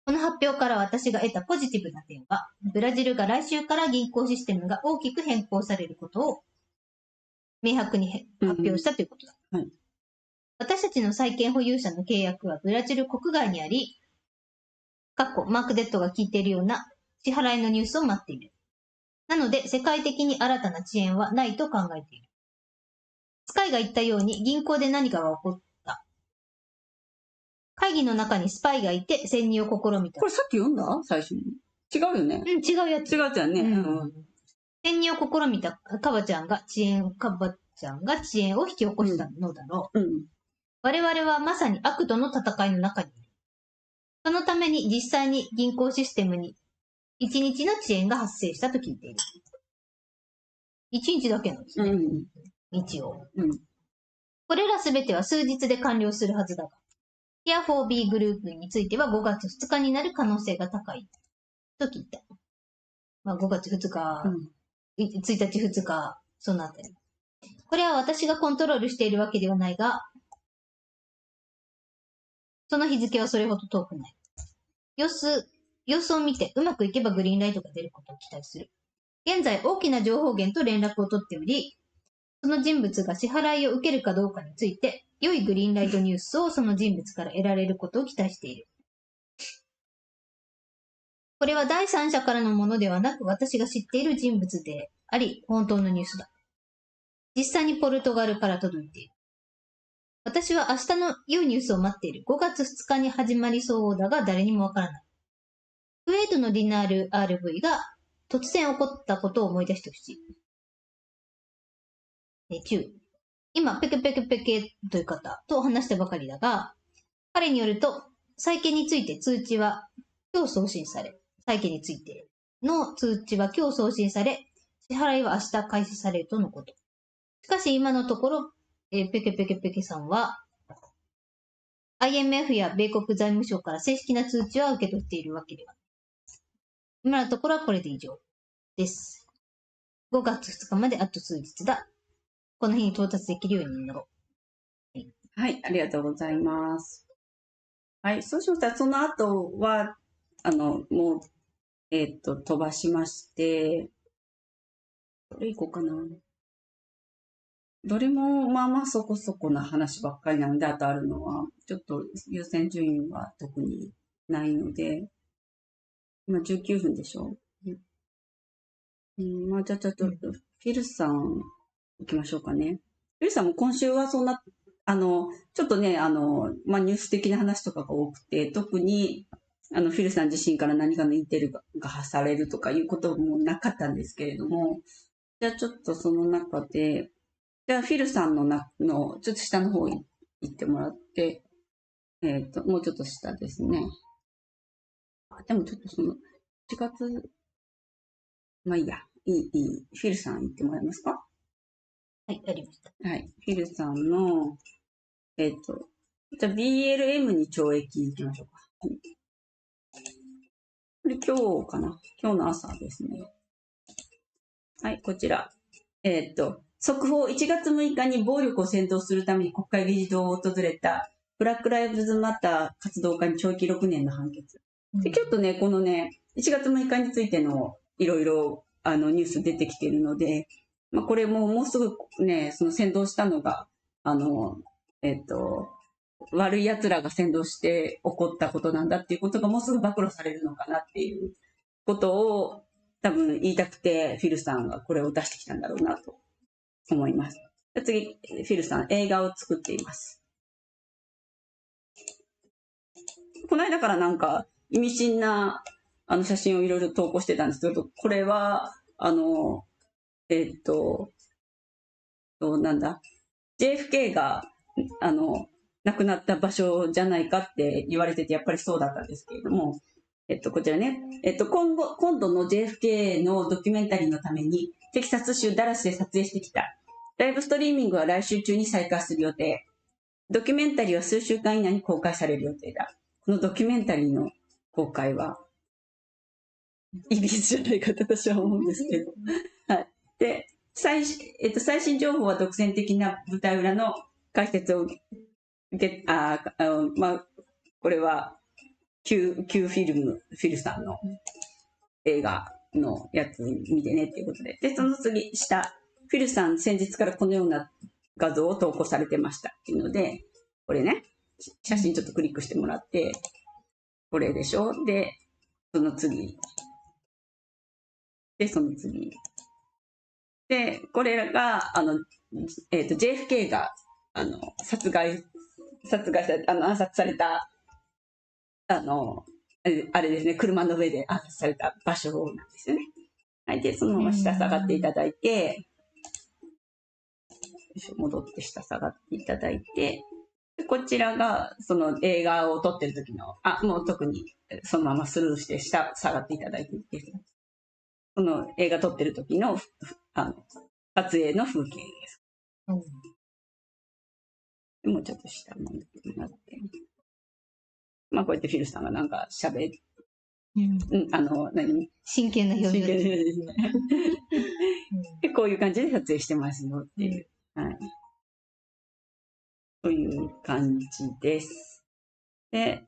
A: この発表から私が得たポジティブな点は、ブラジルが来週から銀行システムが大きく変更されることを明白に発表したということだ。
B: はい、
A: 私たちの債券保有者の契約はブラジル国外にあり、マークデッドが聞いているような支払いのニュースを待っている。なので、世界的に新たな遅延はないと考えている。スカイが言ったように銀行で何かが起こった。会議の中にスパイがいて潜入を試みた。
B: これさっき読んだ最初に。違うよね。
A: うん、違うやつ。
B: 違うやつやね。
A: 潜入を試みたカバちゃんが遅延を引き起こしたのだろう。我々はまさに悪との戦いの中にいる。そのために実際に銀行システムに1日の遅延が発生したと聞いている。1日だけなんですね。一応。これらすべては数日で完了するはずだが、Here4B グループについては5月2日になる可能性が高いと聞いた。まあ5月2日、1日2日、そのあたり。これは私がコントロールしているわけではないが、その日付はそれほど遠くない。様子を見てうまくいけばグリーンライトが出ることを期待する。現在大きな情報源と連絡を取っており、その人物が支払いを受けるかどうかについて、良いグリーンライトニュースをその人物から得られることを期待している。これは第三者からのものではなく、私が知っている人物であり、本当のニュースだ。実際にポルトガルから届いている。私は明日の良いニュースを待っている。5月2日に始まりそうだが誰にもわからない。クウェートのディナール RV が突然起こったことを思い出してほしい。注意。今、ペケペケペケという方と話したばかりだが、彼によると、債券について通知は今日送信され、債券についての通知は今日送信され、支払いは明日開始されるとのこと。しかし今のところ、ペケペケペケさんは、IMF や米国財務省から正式な通知は受け取っているわけではない。今のところはこれで以上です。5月2日まであと数日だ。この日に到達できるようになろ
B: う。はい、ありがとうございます。はい、そうしましたら、その後は、もう、飛ばしまして、どれ行こうかな。どれも、まあまあそこそこな話ばっかりなので、あとあるのは、ちょっと優先順位は特にないので、今19分でしょ。まあじゃあちょっと、フィルさん行きましょうかね。ルさんも今週はそんな、ちょっとね、ニュース的な話とかが多くて、特に、フィルさん自身から何かのインテルが発されるとかいうこともなかったんですけれども、じゃあちょっとその中で、じゃあフィルさんのちょっと下の方に行ってもらって、もうちょっと下ですね。でもちょっとその、4月、まあいいや、いい。フィルさん行ってもらえますか？
A: はい、ありました。
B: はい。フィルさんの、じゃあ BLM に懲役行きましょうか。これ今日かな？今日の朝ですね。はい、こちら。速報1月6日に暴力を扇動するために国会議事堂を訪れたブラックライブズマター活動家に懲役6年の判決。でちょっとね、このね、1月6日についてのいろいろニュース出てきているので、まあ、これもうすぐね、その扇動したのが、悪い奴らが扇動して起こったことなんだっていうことがもうすぐ暴露されるのかなっていうことを多分言いたくて、フィルさんがこれを出してきたんだろうなと思います。次、フィルさん、映画を作っています。この間からなんか、意味深な写真をいろいろ投稿してたんですけど、これは、なんだ、JFK が、亡くなった場所じゃないかって言われてて、やっぱりそうだったんですけれども、こちらね、今度の JFK のドキュメンタリーのために、テキサス州ダラスで撮影してきた。ライブストリーミングは来週中に再開する予定。ドキュメンタリーは数週間以内に公開される予定だ。このドキュメンタリーの公開は、イギリスじゃないかと私は思うんですけど。はい。で、最新情報は独占的な舞台裏の解説をこれは、Q フィルさんの映画のやつ見てねっていうことで。で、その次、下、フィルさん先日からこのような画像を投稿されてましたっていうので、これね、写真ちょっとクリックしてもらって、これでしょ？で、その次。で、その次。で、これが、JFK が、殺害され、暗殺された、あれですね、車の上で暗殺された場所なんですよね。はい。で、そのまま下下がっていただいて、戻って下下がっていただいて、こちらがその映画を撮ってる時の、もう特にそのままスルーして下下がっていただいていいですか？その映画撮ってる時の、撮影の風景です。もうちょっと下になって。まあこうやってフィルさんがなんか喋って、
A: 真剣な表情
B: ですね。で、こういう感じで撮影してますよっていう。はい。という感じです。で、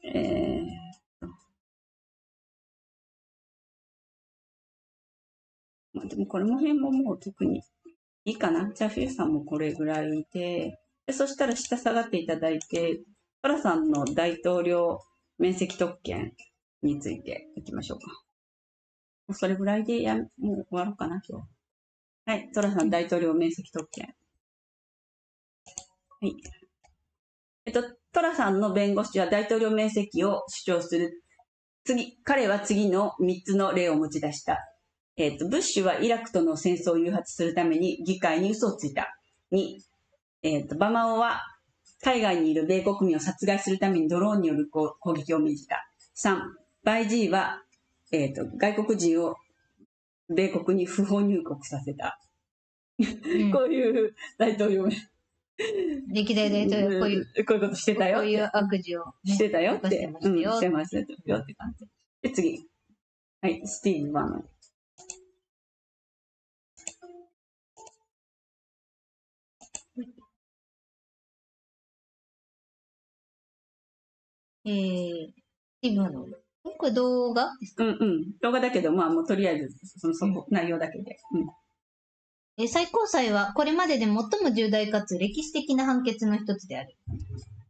B: まあ、でもこれも辺ももう特にいいかな。じゃあフィルさんもこれぐらいで、そしたら下下がっていただいて、トラさんの大統領免責特権についていきましょうか。それぐらいでもう終わろうかな、今日。はい、トラさん大統領免責特権。はい。トラさんの弁護士は大統領免責を主張する。彼は次の3つの例を持ち出した。ブッシュはイラクとの戦争を誘発するために議会に嘘をついた。2、バマオは海外にいる米国民を殺害するためにドローンによる攻撃を命じた。3、バイジーは、外国人を米国に不法入国させた。こういう大統領
A: 歴代大統領
B: こういうことしてたよ。
A: こういう悪事を、
B: してたよって。
A: して
B: ましたよって感じ。で、次。はい、スティーブ・バーマン。
A: スティーブ・バーマン。これ動画ですか？
B: 動画だけど、まあもうとりあえず、その内容だけで。
A: 最高裁はこれまでで最も重大かつ歴史的な判決の一つである。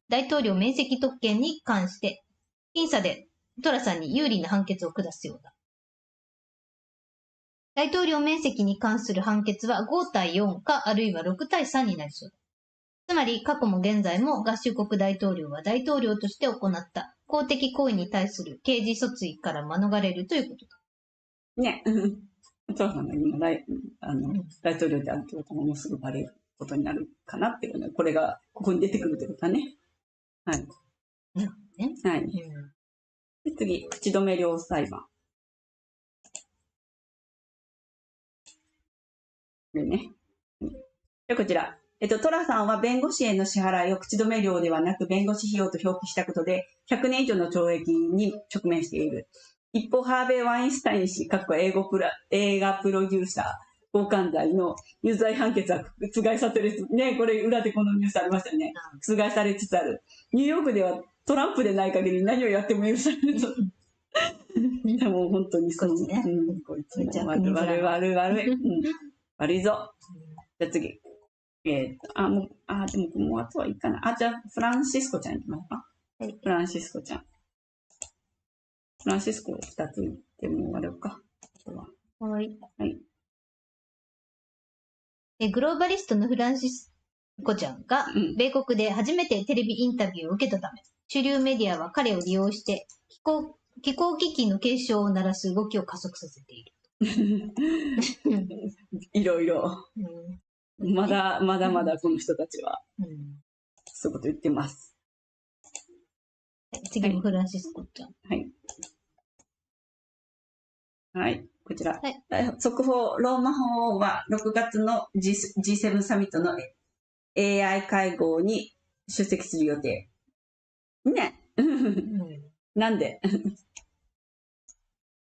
A: 大統領免責特権に関して、審査でトラさんに有利な判決を下すようだ。大統領免責に関する判決は5対4かあるいは6対3になりそうだ。つまり、過去も現在も合衆国大統領は大統領として行った公的行為に対する刑事訴追から免れるということだ。
B: ね。お父さんが今大統領であるってことももうすぐバレることになるかなっていうね。これが、ここに出てくるってことだね。はい。
A: なるほどね。
B: はい。で次、口止め料裁判。でね。で、こちら。トラさんは弁護士への支払いを口止め料ではなく弁護士費用と表記したことで100年以上の懲役に直面している。一方、ハーベイ・ワインスタイン氏、映画プロデューサー、強姦罪の有罪判決は覆されつつ、ね、これ裏でこのニュースありましたよね。覆されつつある。ニューヨークではトランプでない限り何をやっても許されると。でも本当にそう。
A: ね。
B: こいつも悪い。悪いぞ。じゃあ次。でももうあとはいいかな。じゃあ、フランシスコちゃんいきますか。はい。フランシスコちゃん。フランシスコ2つ言っても終わるか。
A: はい。
B: はい。
A: グローバリストのフランシスコちゃんが、米国で初めてテレビインタビューを受けたため、主流メディアは彼を利用して、気候危機の警鐘を鳴らす動きを加速させている。
B: いろいろ。まだまだこの人たちは、そういうこと言ってます。
A: 次もフランシスコちゃん。
B: はい。はい、こちら。速報、ローマ法は6月の G7 サミットの AI 会合に出席する予定。ね。なんで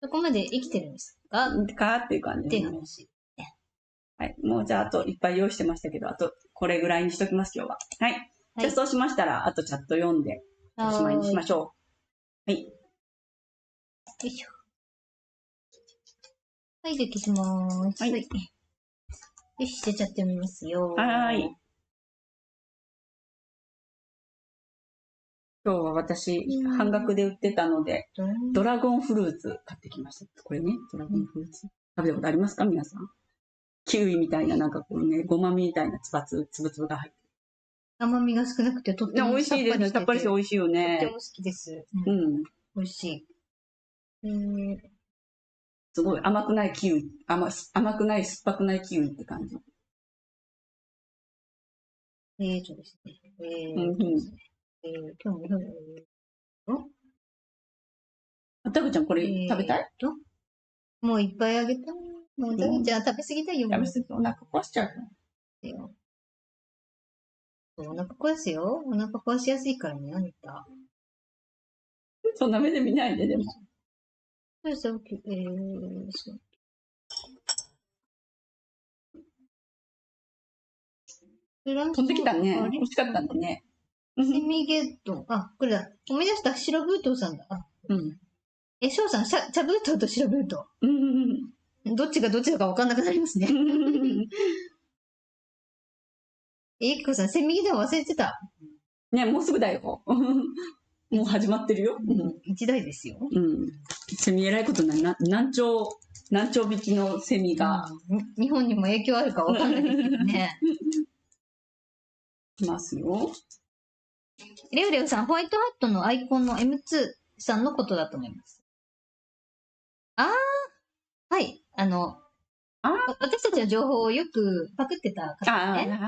A: そこまで生きてるんですか
B: っていう感じで。はい。もうじゃあ、あといっぱい用意してましたけど、あとこれぐらいにしときます、今日は。はい。じゃあそうしましたら、あとチャット読んで、おしまいにしましょう。はい。よ
A: いしょ。はい、できます。はい。よし、じゃあチャット読みますよ。
B: はい。今日は私、半額で売ってたので、ドラゴンフルーツ買ってきました。これね、ドラゴンフルーツ。食べたことありますか皆さん。キウイみたいな、なんかこうね、ごまみたいなつぶつぶが入ってる。
A: 甘みが少なくてとっても
B: 美味しいですね。さっぱりして美味しいよね。
A: とっても好きです。美味しい。
B: すごい甘くないキウイ。甘くない、酸っぱくないキウイって感じ。
A: ですね。今日も、
B: たくちゃんこれ食べたい
A: もういっぱいあげた。もうじゃあ食べ過ぎたよ。
B: 食べ過ぎてお腹壊しちゃう
A: よ。お腹壊すよ。お腹壊しやすいからね、あんた。
B: そんな目で見ないで、でも。
A: そう
B: 飛んできたね。欲しかったんだね。
A: セミゲット。これだ。思い出した。白ブートさんだ。翔さん、茶ブートと白ブート。どっちがどっちだか分かんなくなりますね。ゆきこさん、セミゲット忘れてた。
B: ね、もうすぐだよ。もう始まってるよ。
A: 一台ですよ。
B: セミ偉いことない。何兆引きのセミが。
A: 日本にも影響あるか分かんないですけどね。
B: いますよ。
A: レオレオさん、ホワイトハットのアイコンの M2 さんのことだと思います。はい。私たちの情報をよくパクってた方ね。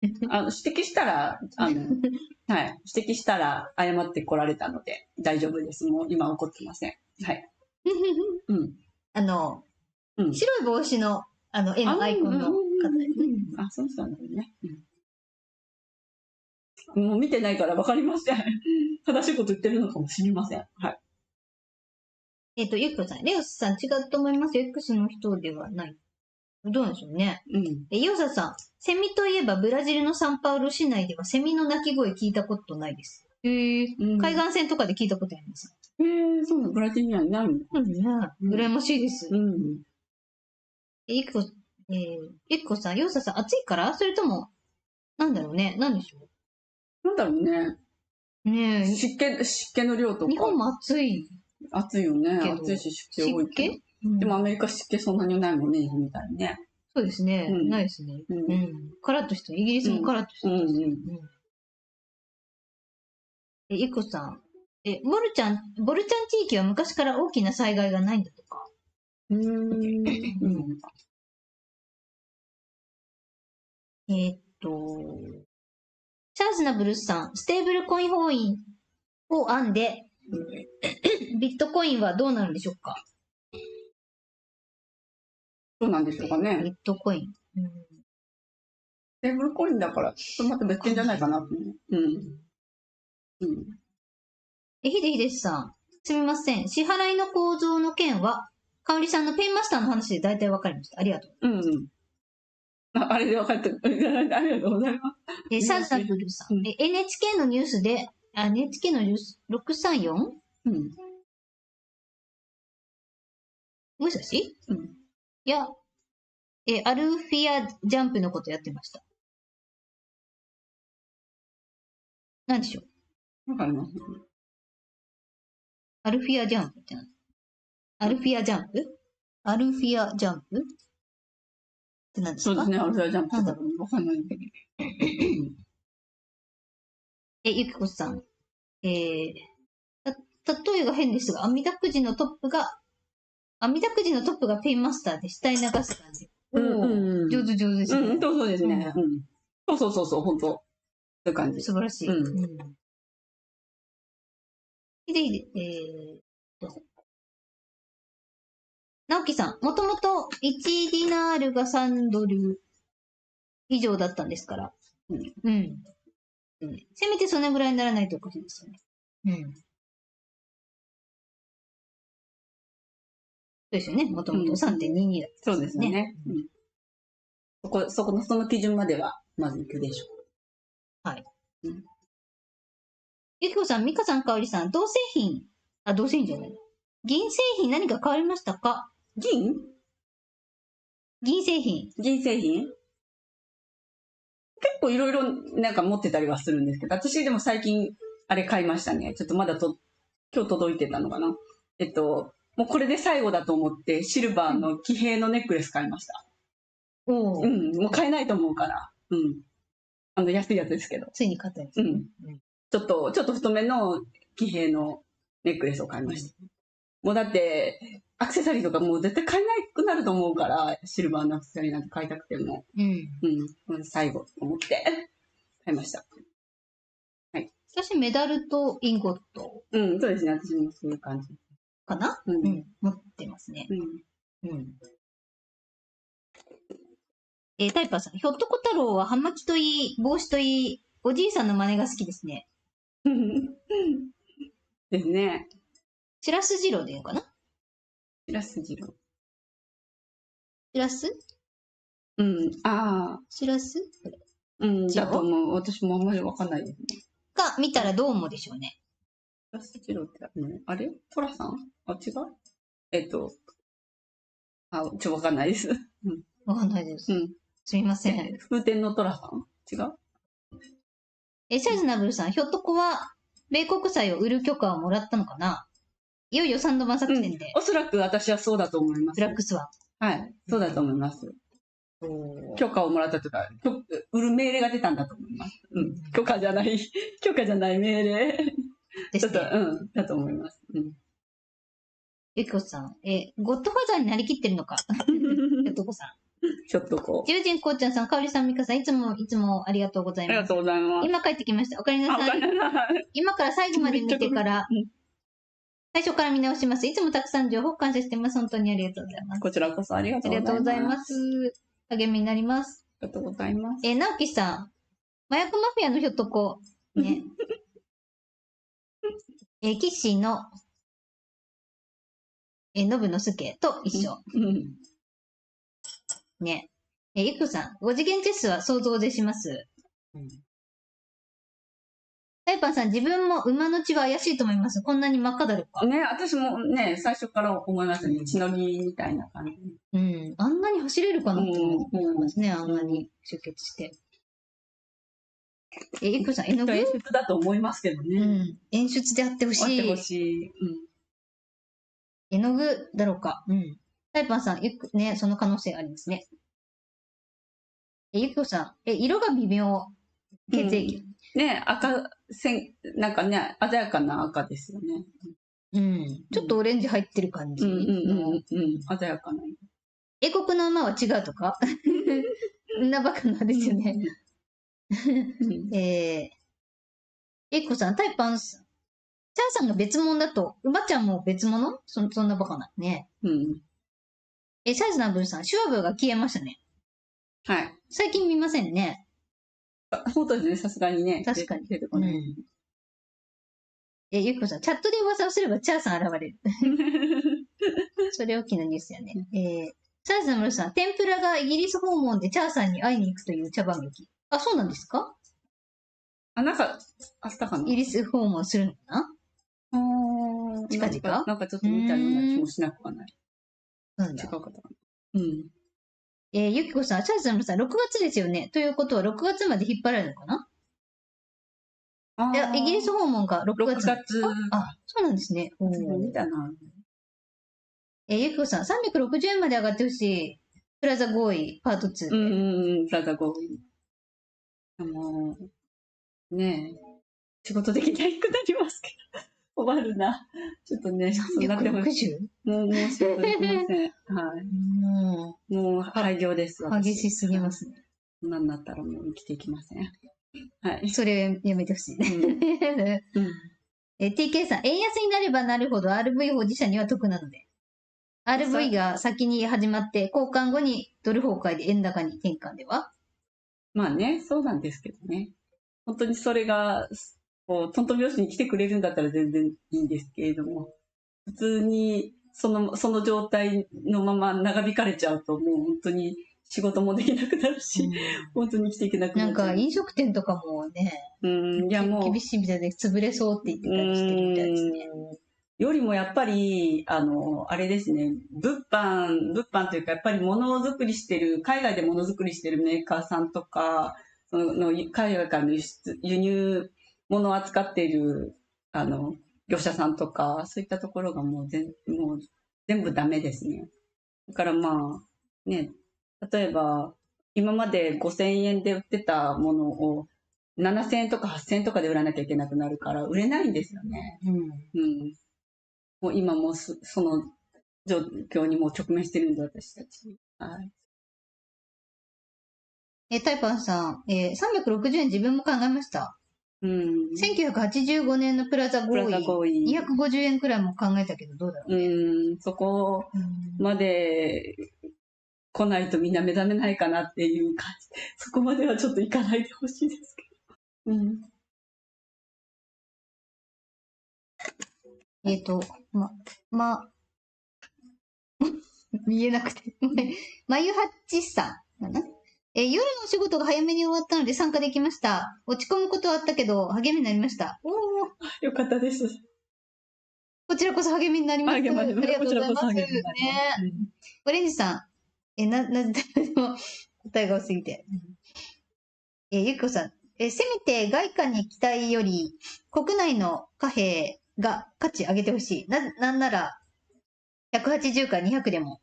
B: 指摘したら、はい。指摘したら謝って来られたので大丈夫です。もう今怒ってません。はい。
A: 白い帽子の、絵のアイコンの方ですね。
B: そうしたんだね。もう見てないから分かりません。正しいこと言ってるのかもしれません。はい。
A: ゆきこさん、レオスさん違うと思いますよ。X の人ではない。どうなんでしょうね。ヨウサさん、セミといえばブラジルのサンパウロ市内ではセミの鳴き声聞いたことないです。海岸線とかで聞いたことあります。
B: そうなの、ブラジルにはいないの。
A: 羨ましいです。ゆきこさん、ヨウサさん、暑いからそれとも、なんだろうね。なんでしょう。
B: なんだろうね。
A: ねえ。
B: 湿気の量とか。
A: 日本も暑い。
B: 暑いよね。暑いし湿気多いけど。でもアメリカ湿気そんなにないもんね、みたいにね。
A: そうですね。ないですね。カラッとした。イギリスもカラッとした。ゆこさん。ボルちゃん地域は昔から大きな災害がないんだとか。チャーズナブルスさん。ステーブルコイン法院を編んで、ビットコインはどうなるんでしょうか。
B: どうなんでしょうかね。
A: ビットコイン。
B: ステーブルコインだから、また別件じゃないかな。
A: ひでひでさん。すみません。支払いの構造の件は、かおりさんのペイマスターの話で大体わかりました。ありがとう。
B: あれで分かった。ありがとうございます。
A: サザブルさん。NHK のニュースで、NHK のニュース 634？ もしもし？いや、アルフィアジャンプのことやってました。何でしょう？
B: わかります。
A: アルフィアジャンプって何？アルフィアジャンプ？アルフィアジャンプって何ですか？
B: そうですね、アルフィアジャンプってわかんないけど。
A: ゆきこさん。例えが変ですが、網だくじのトップがペイマスターで下に流す感じ。上手ですね。
B: そうですね。そう、本当。そういう感じ。
A: 素晴らしい。直樹さん、もともと1ディナールが3ドル以上だったんですから。せめてそのぐらいにならないとおかしいですよね。そうですよね。もともと 3.22 だった、
B: そうですよね。その基準までは、まずいくでしょう。
A: はい。ゆきこさん、みかさん、かおりさん、銅製品じゃない。銀製品何か変わりましたか？
B: 銀製品結構いろいろなんか持ってたりはするんですけど、私でも最近あれ買いましたね。ちょっとまだ今日届いてたのかな。もうこれで最後だと思ってシルバーの騎兵のネックレス買いました。もう買えないと思うから。安いやつですけど。
A: ついに買ったやつ。
B: ちょっと太めの騎兵のネックレスを買いました。もうだって、アクセサリーとかもう絶対買えなくなると思うから、シルバーのアクセサリーなんて買いたくても。最後と思って買いました。はい。
A: 私、メダルとインゴット。
B: そうですね。私もそういう感じ。
A: かな？持ってますね。タイパーさん、ひょっとこ太郎は葉巻といい、帽子といい、おじいさんの真似が好きですね。
B: ですね。
A: しらす二郎でいいのかな？
B: しらす二郎。
A: しらす？しらす？
B: だと思う。私もあんまりわかんないですね。
A: が、見たらどう思うでしょうね。
B: しらす二郎って、あれトラさん？違う？わかんないです。
A: わかんないです。すみません。
B: 風天のトラさん？違う？
A: サイズナブルさん、ひょっとこは、米国債を売る許可をもらったのかな？いよいよ3度版作戦で。
B: おそらく私はそうだと思います。
A: ブラックスワ
B: ン。はい、そうだと思います。許可をもらったとか、売る命令が出たんだと思います。許可じゃない命令。ですね。だと思います。
A: ゆきこさん、ゴッドファーザーになりきってるのか。ひょっとこさん。
B: ちょっとこう。
A: 友人こうちゃんさん、かおりさん、みかさん、いつもありがとうございます。
B: ありがとうございます。
A: 今帰ってきました。おかえりなさい。今から最後まで見てから、最初から見直します。いつもたくさん情報感謝してます。本当にありがとうございます。
B: こちらこそありがとうございます。
A: 励みになります。
B: ありがとうございます。
A: 直樹さん、麻薬マフィアのひょっとこ、ね。キッシーの、ノブのすけと一緒。ね。ゆきこさん、5次元チェスは想像でします。タイパンさん、自分も馬の血は怪しいと思います。こんなに真っ赤だろうか。
B: ね、私もね、最初から思いましたね。血のりみたいな感じ。
A: あんなに走れるかなって思いますね。あんなに出血して。ゆきこさん、絵の具
B: 演出だと思いますけどね。
A: 演出であってほしい。
B: あってほしい。
A: 絵の具だろうか。タイパンさん、ね、その可能性ありますね。ゆきこさん、色が微妙。血液。
B: ね、なんかね、鮮やかな赤ですよね。
A: うん。ちょっとオレンジ入ってる感じ。
B: 鮮やかな。
A: 英国の馬は違うとかそんなバカなんですよね。ゆきこさん、タイパンさん。チャーさんが別物だと、馬ちゃんも別物そんなバカなね。サイズナブルさん、シュワブが消えましたね。
B: はい。
A: 最近見ませんね。
B: 本当ですね、さすがにね。
A: 確かに。ゆきこさん、チャットで噂をすればチャーさん現れる。それ大きなニュースやね。サイズナブルさん、天ぷらがイギリス訪問でチャーさんに会いに行くという茶番劇。あ、そうなんですか？
B: なんか、あったかな？
A: イギリス訪問するのかな？近々？
B: なんかちょっと見たような気もしなくはない。
A: なんだ。
B: 違うかったかな。
A: ゆきこさん、サイズナブルさん、6月ですよね。ということは6月まで引っ張られるのかな？いや、イギリス訪問が6月。
B: 6月。
A: あ、そうなんですね。
B: 見たな。
A: ゆきこさん、360円まで上がってほしい。プラザ合意、パート2で。
B: プラザ合意。ねえ、仕事できなくなりますけど。困るな。ちょっとね、
A: 360？
B: もう仕事できません。はい。もう廃業です。
A: 激しすぎますね。
B: そんなんなったらもう生きていきません。はい。
A: それやめてほしい。TK さん、円安になればなるほど RV 保持者には得なので。RV が先に始まって、交換後にドル崩壊で円高に転換では？
B: まあね、そうなんですけどね。本当にそれが、こう、トントン拍子に来てくれるんだったら全然いいんですけれども、普通にその状態のまま長引かれちゃうと、もう本当に仕事もできなくなるし、本当に生きていけなくなる。
A: なんか飲食店とかもね、
B: いやもう
A: 厳しいみたいで潰れそうって言ってたりしてるみたいですね。
B: よりもやっぱり、あれですね、物販というか、やっぱり物をづくりしてる、海外で物づくりしてるメーカーさんとか、海外からの輸入物を扱っている、業者さんとか、そういったところがもう全部ダメですね。だからまあ、ね、例えば、今まで5000円で売ってたものを7000円とか8000円とかで売らなきゃいけなくなるから、売れないんですよね。もう今もその状況にもう直面してるんで、私たち。はい。
A: タイパンさん、360円自分も考えました。1985年のプラザ合意、250円くらいも考えたけど、どうだろうね。
B: そこまで来ないとみんな目覚めないかなっていう感じ。そこまではちょっといかないでほしいですけ
A: ど。見えなくて。まゆはっちさんかな。夜のお仕事が早めに終わったので参加できました。落ち込むことはあったけど、励みになりました。
B: よかったです。
A: こちらこそ励みになります。ありがとうございます。ね。オレンジさん。なぜでも答えが多すぎて。ゆきこさん。せめて外貨に期待より、国内の貨幣が価値上げてほしい。なんなら、180か200でも。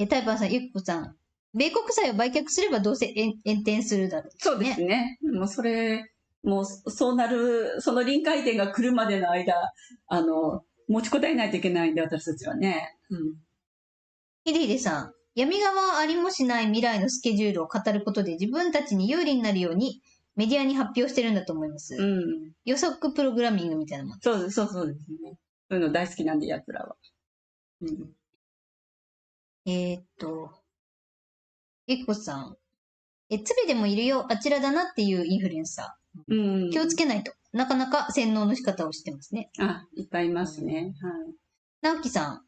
A: タイパンさん、ゆきこさん。米国債を売却すればどうせ炎転するだろう、ね。
B: そうですね。もうそうなる、その臨界点が来るまでの間、持ちこたえないといけないんで、私たちはね。
A: ヒデヒデさん。闇側ありもしない未来のスケジュールを語ることで自分たちに有利になるようにメディアに発表してるんだと思います。予測プログラミングみたいなもん。
B: そうですね。そういうの大好きなんで、奴らは。
A: ゆきこさん。つべでもいるよ、あちらだなっていうインフルエンサー。気をつけないと。なかなか洗脳の仕方をしてますね。
B: いっぱいいますね。
A: 直樹さん。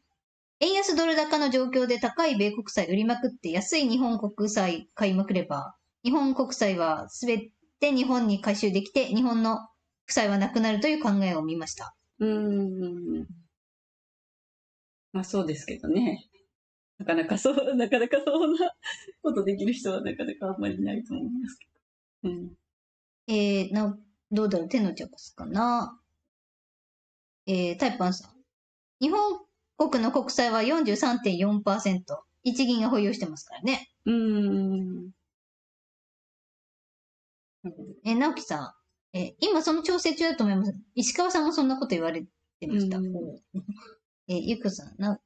A: 円安ドル高の状況で高い米国債売りまくって安い日本国債買いまくれば、日本国債はすべて日本に回収できて、日本の負債はなくなるという考えを見ました。
B: まあそうですけどね。なかなかそんなことできる人はなかなかあんまりいないと思いますけど。
A: どうだろう、手の着すかな。タイパンさん。日本国の国債は 43.4%。日銀が保有してますからね。直樹さん、今その調整中だと思います。石川さんもそんなこと言われてました。ゆきこさん、フ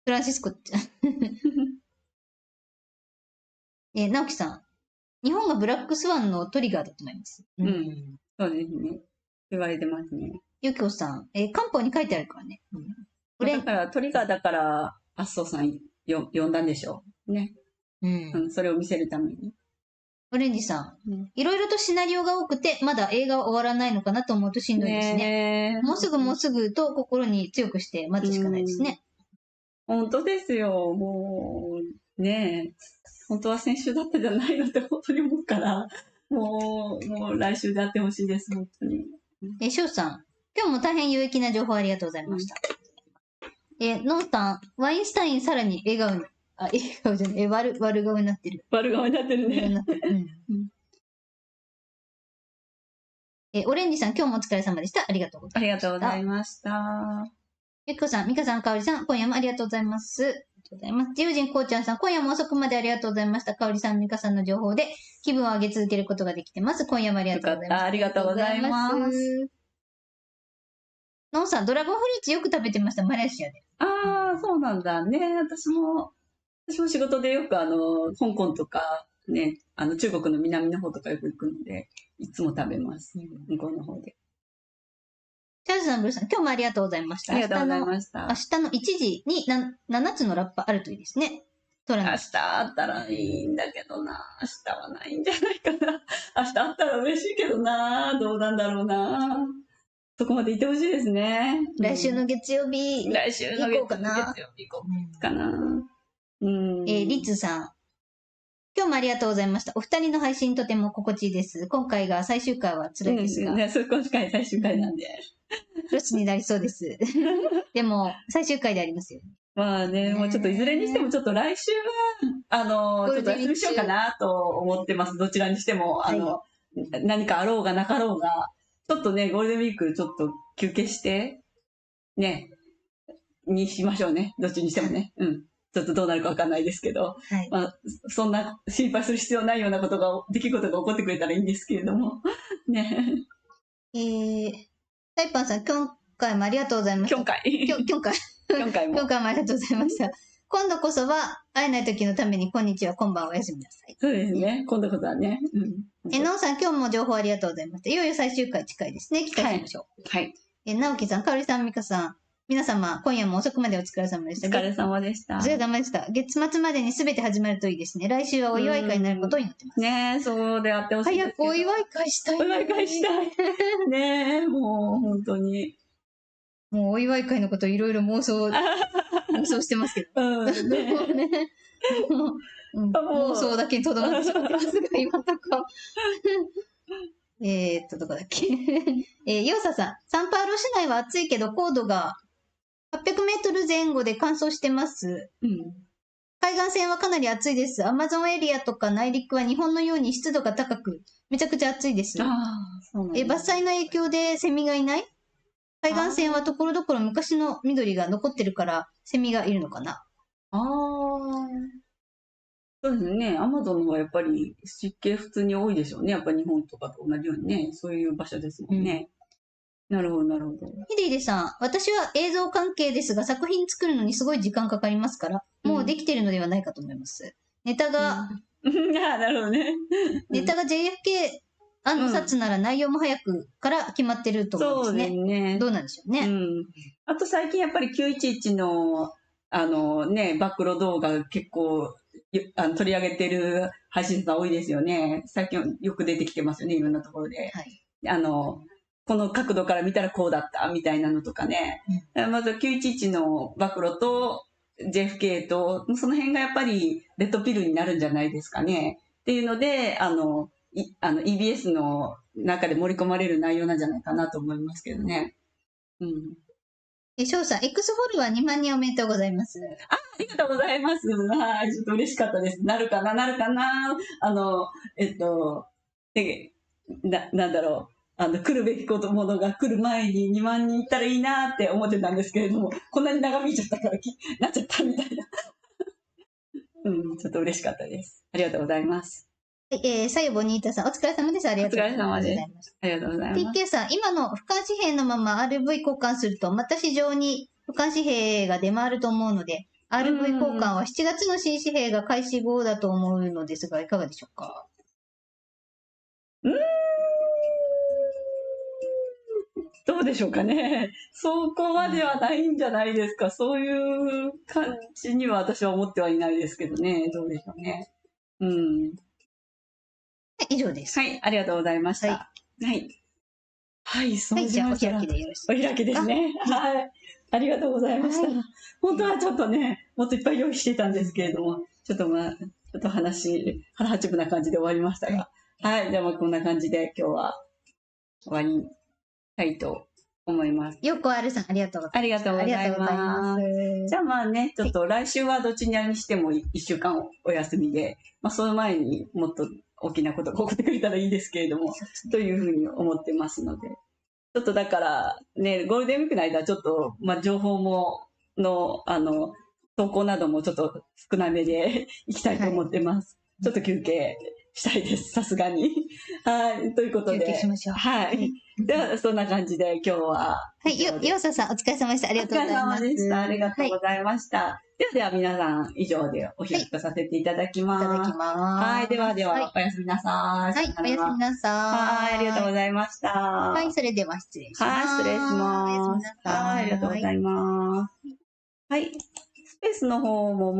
A: ランシスコちゃん。直樹さん、日本がブラックスワンのトリガーだと思います。
B: そうですね。言われてますね。
A: ゆきこさん、漢方に書いてあるからね。
B: だから、トリガーだから、麻生さん呼んだんでしょう。ね。それを見せるために。
A: オレンジさん、いろいろとシナリオが多くて、まだ映画は終わらないのかなと思うとしんどいですね。もうすぐと心に強くして待つしかないですね。
B: 本当ですよ。もう、ねえ。本当は先週だったじゃないのって本当に思うから、もう来週であってほしいです、本当に。
A: 翔さん、今日も大変有益な情報ありがとうございました。ノンさん、ワインスタインさらに笑顔に、笑顔じゃない、悪顔になってる。
B: 悪顔になってるね。
A: オレンジさん、今日もお疲れ様でした。ありがとうございました。
B: ありがとうございました。
A: ゆきこさん、みかさん、かおりさん、今夜もありがとうございます。ありがとうございます。自由人こうちゃんさん、今夜も遅くまでありがとうございました。かおりさん、みかさんの情報で気分を上げ続けることができてます。今夜もありがとうございます。
B: ありがとうございます。
A: のんさん、ドラゴンフルーツよく食べてました、マレーシアで。
B: ああ、そうなんだね。私も仕事でよく香港とかね、中国の南の方とかよく行くので、いつも食べます。向こうの方で。
A: チャールズさん、ブルーさん、今日もありがとうございました。
B: ありがとうございました。
A: 明日の1時に7つのラッパあるといいですね。
B: 明日あったらいいんだけどな。明日はないんじゃないかな。明日あったら嬉しいけどな。どうなんだろうな。そこまで行ってほしいですね。
A: 来週の月曜日。
B: 来週の月曜日行こうかな。
A: リッツさん。今日もありがとうございました。お二人の配信とても心地いいです。今回が最終回は辛いですが。
B: 今回最終回なんで。
A: ロスになりそうです。でも、最終回でありますよね。
B: まあね、もうちょっといずれにしてもちょっと来週は、ちょっと休みしようかなと思ってます。どちらにしても、何かあろうがなかろうが、ちょっとね、ゴールデンウィークちょっと休憩して、ね、にしましょうね。どっちにしてもね。ちょっとどうなるかわかんないですけど、まあ、そんな心配する必要ないようなことが、出来事が起こってくれたらいいんですけれども。ね。
A: タイパンさん、今回もありがとうございました。今回もありがとうございました。今度こそは、会えない時のために、こんにちは、こんばんは、おやすみなさい。
B: そうですね。今度こそはね。
A: のんさん、今日も情報ありがとうございました。いよいよ最終回近いですね。期待しましょう。
B: はい。
A: 直樹さん、かおりさん、みかさん、皆様、今夜も遅くまでお疲れ様でした。
B: お疲れ様でした。
A: お疲れ様でした。月末までに全て始まるといいですね。来週はお祝い会になることになってます。
B: ねえ、そうであってほしい。
A: 早くお祝い会したい。
B: お祝い会したい。ねえ、もう本当に。
A: もうお祝い会のこといろいろ妄想してますけど。妄想だけにとどまってしまってますが、今のとこ。どこだっけ。ヨーサさん、サンパウロ市内は暑いけど高度が800メートル前後で乾燥してます。海岸線はかなり暑いです。アマゾンエリアとか内陸は日本のように湿度が高く、めちゃくちゃ暑いです。伐採の影響でセミがいない？海岸線はところどころ昔の緑が残ってるからセミがいるのかな？
B: そうですね。アマゾンはやっぱり湿気普通に多いでしょうね。やっぱ日本とかと同じようにね、そういう場所ですもんね。なるほど、なるほど。
A: ヒデヒデさん、私は映像関係ですが、作品作るのにすごい時間かかりますから、もうできてるのではないかと思います。ネタが、
B: なるほどね。
A: ネタが JFK の札なら内容も早くから決まってると思うんですね。そうですね。どうなんでしょうね。
B: あと最近やっぱり911の、暴露動画結構、取り上げてる配信者多いですよね。最近よく出てきてますよね、いろんなところで。この角度から見たらこうだったみたいなのとかね。まず911の暴露と JFK と、その辺がやっぱりレッドピルになるんじゃないですかね。っていうので、EBS の中で盛り込まれる内容なんじゃないかなと思いますけどね。
A: 翔さん、X フォロワー2万人おめでとうございます。
B: ありがとうございます。はい、ちょっと嬉しかったです。なるかな。なんだろう。来るべきものが来る前に2万人いったらいいなって思ってたんですけれども、こんなに長引いちゃったからなっちゃったみたいな。ちょっと嬉しかったです。ありがとうございます。
A: はい、さゆボニータさん、お疲れ様です。ありがとうございます。
B: お疲れ様です。ありがとうございます。
A: TK さん、今の俯瞰紙幣のまま RV 交換すると、また市場に俯瞰紙幣が出回ると思うので、RV 交換は7月の新紙幣が開始後だと思うのですが、いかがでしょうか？
B: どうでしょうかね。そこまではないんじゃないですか。そういう感じには私は思ってはいないですけどね。どうでしょうね。はい、
A: 以上です。
B: はい、ありがとうございました。はい。はい、そう
A: じゃあお開きでよろしいですか？
B: お開きですね。はい。ありがとうございました。本当はちょっとね、もっといっぱい用意していたんですけれども、ちょっと腹八分な感じで終わりましたが。はい、じゃあこんな感じで今日は終わりたいと思います。
A: よこあるさん、ありがとうございます。
B: ありがとうございます。じゃあね、ちょっと来週はどっちにしても1週間お休みで、その前にもっと大きなことが起こってくれたらいいですけれども、というふうに思ってますので。ちょっとだからね、ゴールデンウィークの間ちょっと、情報投稿などもちょっと少なめでいきたいと思ってます。ちょっと休憩したいです、さすがに。はい、ということで。
A: 休憩しましょう。
B: はい。では、そんな感じで今日は。
A: はい、ようささん、お疲れ様でした。ありがとうございます。
B: お疲れ様でした。ありがとうございました。では皆さん、以上でお開きとさせていただきます。はい、では、おやすみなさい。
A: はい、おやすみなさい。
B: はい、ありがとうございました。
A: はい、それでは失礼します。
B: はい、失礼します。はい、ありがとうございます。はい、スペースの方ももう